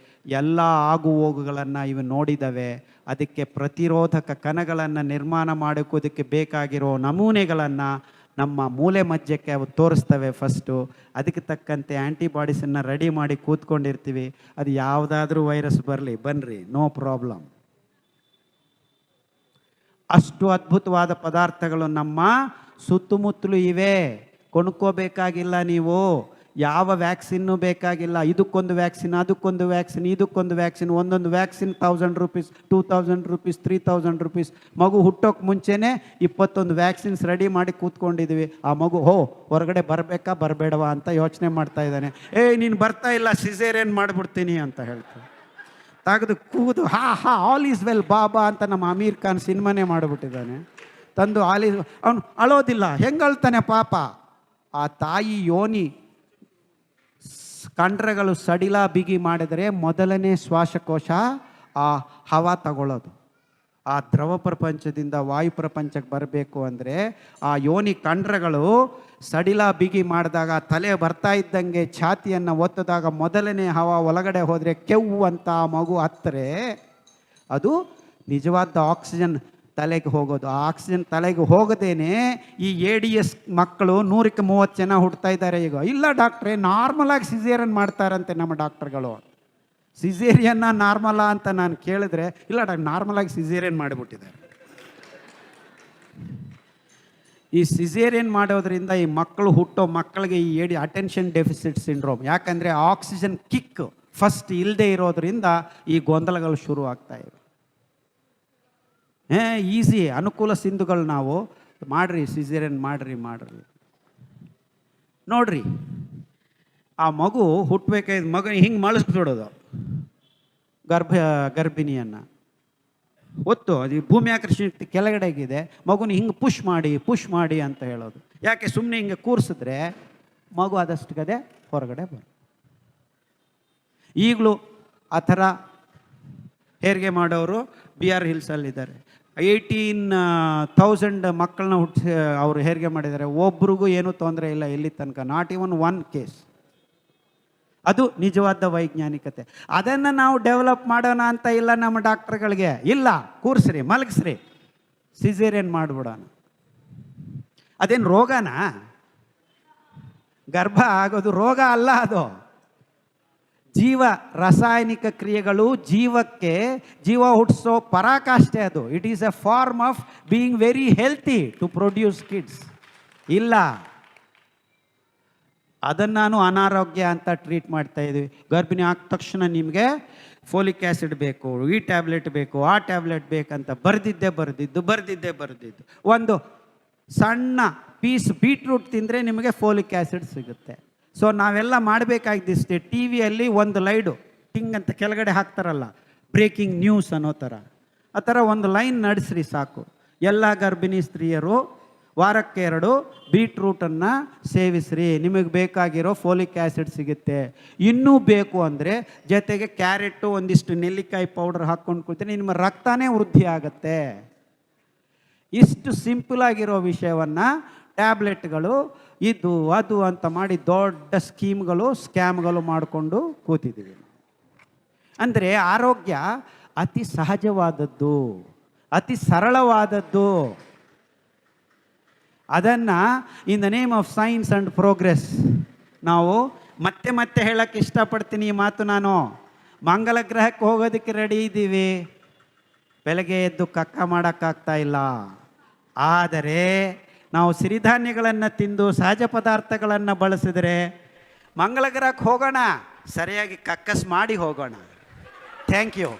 ಎಲ್ಲ ಆಗು ಹೋಗುಗಳನ್ನು ಇವು ನೋಡಿದವೆ. ಅದಕ್ಕೆ ಪ್ರತಿರೋಧಕ ಕಣಗಳನ್ನು ನಿರ್ಮಾಣ ಮಾಡೋದಕ್ಕೆ ಬೇಕಾಗಿರೋ ನಮೂನೆಗಳನ್ನು ನಮ್ಮ ಮೂಲೆ ಮಜ್ಜಕ್ಕೆ ಅವು ತೋರಿಸ್ತವೆ ಫಸ್ಟು. ಅದಕ್ಕೆ ತಕ್ಕಂತೆ ಆ್ಯಂಟಿಬಾಡೀಸನ್ನು ರೆಡಿ ಮಾಡಿ ಕೂತ್ಕೊಂಡಿರ್ತೀವಿ. ಅದು ಯಾವುದಾದ್ರೂ ವೈರಸ್ ಬನ್ನಿರಿ, ನೋ ಪ್ರಾಬ್ಲಮ್. ಅಷ್ಟು ಅದ್ಭುತವಾದ ಪದಾರ್ಥಗಳು ನಮ್ಮ ಸುತ್ತಮುತ್ತಲೂ ಇವೆ. ಕೊಂಡ್ಕೋಬೇಕಾಗಿಲ್ಲ ನೀವು, ಯಾವ ವ್ಯಾಕ್ಸಿನ್ನು ಬೇಕಾಗಿಲ್ಲ. ಇದಕ್ಕೊಂದು ವ್ಯಾಕ್ಸಿನ್, ಅದಕ್ಕೊಂದು ವ್ಯಾಕ್ಸಿನ್, ಇದಕ್ಕೊಂದು ವ್ಯಾಕ್ಸಿನ್. ಒಂದೊಂದು ವ್ಯಾಕ್ಸಿನ್ 1000 ರೂಪೀಸ್, 2000 ರೂಪೀಸ್, 3000 ರೂಪೀಸ್. ಮಗು ಹುಟ್ಟೋಕೆ ಮುಂಚೆನೇ 21 ವ್ಯಾಕ್ಸಿನ್ಸ್ ರೆಡಿ ಮಾಡಿ ಕೂತ್ಕೊಂಡಿದ್ದೀವಿ. ಆ ಮಗು ಹೊರಗಡೆ ಬರಬೇಕಾ ಬರಬೇಡವಾ ಅಂತ ಯೋಚನೆ ಮಾಡ್ತಾ ಇದ್ದಾನೆ. ನೀನು ಬರ್ತಾ ಇಲ್ಲ, ಸಿಸೇರಿಯನ್ ಮಾಡಿಬಿಡ್ತೀನಿ ಅಂತ ಹೇಳ್ತಾರೆ. ತೆಗೆದು ಕೂದು ಆಲ್ ಈಸ್ ವೆಲ್ ಬಾಬಾ ಅಂತ ನಮ್ಮ ಅಮೀರ್ ಖಾನ್ ಸಿನಿಮಾನೇ ಮಾಡಿಬಿಟ್ಟಿದ್ದಾನೆ. ತಂದು ಅವನು ಅಳೋದಿಲ್ಲ, ಹೆಂಗೆ ಅಳ್ತಾನೆ ಪಾಪ. ಆ ತಾಯಿ ಯೋನಿ ಕಂಡ್ರಗಳು ಸಡಿಲ ಬಿಗಿ ಮಾಡಿದರೆ ಮೊದಲನೇ ಶ್ವಾಸಕೋಶ ಆ ಹವಾ ತಗೊಳ್ಳೋದು. ಆ ದ್ರವ ಪ್ರಪಂಚದಿಂದ ವಾಯು ಪ್ರಪಂಚಕ್ಕೆ ಬರಬೇಕು ಅಂದರೆ ಆ ಯೋನಿ ಕಂಡ್ರಗಳು ಸಡಿಲ ಬಿಗಿ ಮಾಡಿದಾಗ, ತಲೆ ಬರ್ತಾ ಇದ್ದಂಗೆ ಛಾತಿಯನ್ನು ಒತ್ತಿದಾಗ ಮೊದಲನೇ ಹವಾ ಒಳಗಡೆ ಹೋದರೆ ಕೆವ್ವು ಅಂತ ಆ ಮಗು ಹತ್ತರೆ ಅದು ನಿಜವಾದ ಆಕ್ಸಿಜನ್ ತಲೆಗೆ ಹೋಗೋದು. ಆ ಆಕ್ಸಿಜನ್ ತಲೆಗೆ ಹೋಗದೇನೆ ಈ ADS ಮಕ್ಕಳು 100ಕ್ಕೆ 30 ಜನ ಹುಡ್ತಾ ಇದ್ದಾರೆ ಈಗ. ಇಲ್ಲ ಡಾಕ್ಟ್ರೇ, ನಾರ್ಮಲಾಗಿ ಸಿಸೇರಿಯನ್ ಮಾಡ್ತಾರಂತೆ ನಮ್ಮ ಡಾಕ್ಟ್ರುಗಳು. ಸಿಸೇರಿಯನ್ನ ನಾರ್ಮಲಾ ಅಂತ ನಾನು ಕೇಳಿದ್ರೆ, ಇಲ್ಲ ಡಾಕ್ಟರ್, ನಾರ್ಮಲಾಗಿ ಸಿಸೇರಿಯನ್ ಮಾಡಿಬಿಟ್ಟಿದ್ದಾರೆ. ಈ ಸಿಸೇರಿಯನ್ ಮಾಡೋದ್ರಿಂದ ಈ ಮಕ್ಕಳು ಹುಟ್ಟೋ ಮಕ್ಕಳಿಗೆ ಈ ಅಟೆನ್ಷನ್ ಡೆಫಿಸಿಟ್ ಸಿಂಡ್ರೋಮ್. ಯಾಕಂದರೆ ಆಕ್ಸಿಜನ್ ಕಿಕ್ ಫಸ್ಟ್ ಇಲ್ಲದೆ ಇರೋದ್ರಿಂದ ಈ ಗೊಂದಲಗಳು ಶುರು ಆಗ್ತಾ ಇವೆ. ಈಸಿ ಅನುಕೂಲ ಸಿಂಧುಗಳು ನಾವು ಮಾಡ್ರಿ, ಸಿಸೇರಿಯನ್ ಮಾಡ್ರಿ. ನೋಡ್ರಿ, ಆ ಮಗು ಹುಟ್ಟಬೇಕಾದ ಮಗನ ಹಿಂಗೆ ಮಳಿಸ್ಬಿಡೋದು, ಗರ್ಭಿಣಿಯನ್ನು ಒತ್ತು. ಅದು ಭೂಮಿ ಆಕರ್ಷಣೆ ಕೆಳಗಡೆಗಿದೆ, ಮಗುನ ಹಿಂಗೆ ಪುಷ್ ಮಾಡಿ ಅಂತ ಹೇಳೋದು. ಯಾಕೆ? ಸುಮ್ಮನೆ ಹಿಂಗೆ ಕೂರಿಸಿದ್ರೆ ಮಗು ಆದಷ್ಟು ಗದೆ ಹೊರಗಡೆ ಬರೋದು. ಈಗಲೂ ಆ ಥರ ಹೆರಿಗೆ ಮಾಡೋರು BR ಹಿಲ್ಸಲ್ಲಿದ್ದಾರೆ. 18,000 ಮಕ್ಕಳನ್ನ ಹುಟ್ಟಿಸಿ ಅವರು ಹೆರಿಗೆ ಮಾಡಿದ್ದಾರೆ. ಒಬ್ರಿಗೂ ಏನೂ ತೊಂದರೆ ಇಲ್ಲ ಇಲ್ಲಿ ತನಕ, ನಾಟ್ ಇವನ್ ಒನ್ ಕೇಸ್. ಅದು ನಿಜವಾದ ವೈಜ್ಞಾನಿಕತೆ. ಅದನ್ನು ನಾವು ಡೆವಲಪ್ ಮಾಡೋಣ ಅಂತ ಇಲ್ಲ ನಮ್ಮ ಡಾಕ್ಟ್ರುಗಳಿಗೆ. ಇಲ್ಲ, ಕೂರಿಸ್ರಿ, ಮಲಗಿಸ್ರಿ, ಸಿಸೇರಿಯನ್ ಮಾಡಿಬಿಡೋಣ. ಅದೇನು ರೋಗನಾ? ಗರ್ಭ ಆಗೋದು ರೋಗ ಅಲ್ಲ, ಅದು ಜೀವ ರಾಸಾಯನಿಕ ಕ್ರಿಯೆಗಳು, ಜೀವ ಹುಟ್ಟಿಸೋ ಪರಾಕಾಷ್ಠೆ ಅದು. It is a form of being very healthy to produce kids. ಇಲ್ಲ, ಅದನ್ನು ನಾನು ಅನಾರೋಗ್ಯ ಅಂತ ಟ್ರೀಟ್ ಮಾಡ್ತಾ ಇದ್ದೀವಿ. ಗರ್ಭಿಣಿ ಆದ ತಕ್ಷಣ ನಿಮಗೆ ಫೋಲಿಕ್ ಆ್ಯಸಿಡ್ ಬೇಕು, ಈ ಟ್ಯಾಬ್ಲೆಟ್ ಬೇಕು, ಆ ಟ್ಯಾಬ್ಲೆಟ್ ಬೇಕಂತ ಬರೆದಿದ್ದೆ. ಒಂದು ಸಣ್ಣ ಪೀಸ್ ಬೀಟ್ರೂಟ್ ತಿಂದರೆ ನಿಮಗೆ ಫೋಲಿಕ್ ಆ್ಯಸಿಡ್ ಸಿಗುತ್ತೆ. ಸೊ ನಾವೆಲ್ಲ ಮಾಡಬೇಕಾಗಿದ್ದಿಷ್ಟೇ, ಟಿ ವಿಯಲ್ಲಿ ಒಂದು ಲೈಡು ಟಿಂಗ್ ಅಂತ ಕೆಳಗಡೆ ಹಾಕ್ತಾರಲ್ಲ, ಬ್ರೇಕಿಂಗ್ ನ್ಯೂಸ್ ಅನ್ನೋ ಥರ, ಆ ಥರ ಒಂದು ಲೈನ್ ನಡೆಸ್ರಿ ಸಾಕು. ಎಲ್ಲ ಗರ್ಭಿಣಿ ಸ್ತ್ರೀಯರು ವಾರಕ್ಕೆ 2 ಬೀಟ್ರೂಟನ್ನು ಸೇವಿಸ್ರಿ, ನಿಮಗೆ ಬೇಕಾಗಿರೋ ಫೋಲಿಕ್ ಆ್ಯಸಿಡ್ ಸಿಗುತ್ತೆ. ಇನ್ನೂ ಬೇಕು ಅಂದರೆ ಜೊತೆಗೆ ಕ್ಯಾರೆಟು, ಒಂದಿಷ್ಟು ನೆಲ್ಲಿಕಾಯಿ ಪೌಡರ್ ಹಾಕ್ಕೊಂಡು ಕೂತೀನಿ, ನಿಮ್ಮ ರಕ್ತನೇ ವೃದ್ಧಿ ಆಗುತ್ತೆ. ಇಷ್ಟು ಸಿಂಪಲ್ ಆಗಿರೋ ವಿಷಯವನ್ನು ಟ್ಯಾಬ್ಲೆಟ್ಗಳು ಇದು ಅದು ಅಂತ ಮಾಡಿ ದೊಡ್ಡ ಸ್ಕ್ಯಾಮ್ಗಳು ಮಾಡಿಕೊಂಡು ಕೂತಿದ್ದೀವಿ. ಅಂದರೆ ಆರೋಗ್ಯ ಅತಿ ಸಹಜವಾದದ್ದು, ಅತಿ ಸರಳವಾದದ್ದು. ಅದನ್ನು ಇನ್ the name of science and progress ನಾವು ಮತ್ತೆ ಹೇಳೋಕ್ಕೆ ಇಷ್ಟಪಡ್ತೀನಿ ಈ ಮಾತು. ನಾನು ಮಂಗಲ ಗ್ರಹಕ್ಕೆ ಹೋಗೋದಕ್ಕೆ ರೆಡಿ ಇದ್ದೀವಿ, ಬೆಳಗ್ಗೆ ಎದ್ದು ಕಕ್ಕ ಮಾಡೋಕ್ಕಾಗ್ತಾ ಇಲ್ಲ. ಆದರೆ ನಾವು ಸಿರಿಧಾನ್ಯಗಳನ್ನು ತಿಂದು ಸಹಜ ಪದಾರ್ಥಗಳನ್ನು ಬಳಸಿದರೆ ಮಂಗಳ ಗ್ರಹಕ್ಕೆ ಹೋಗೋಣ, ಸರಿಯಾಗಿ ಕಕ್ಕಸ್ ಮಾಡಿ ಹೋಗೋಣ. Thank you.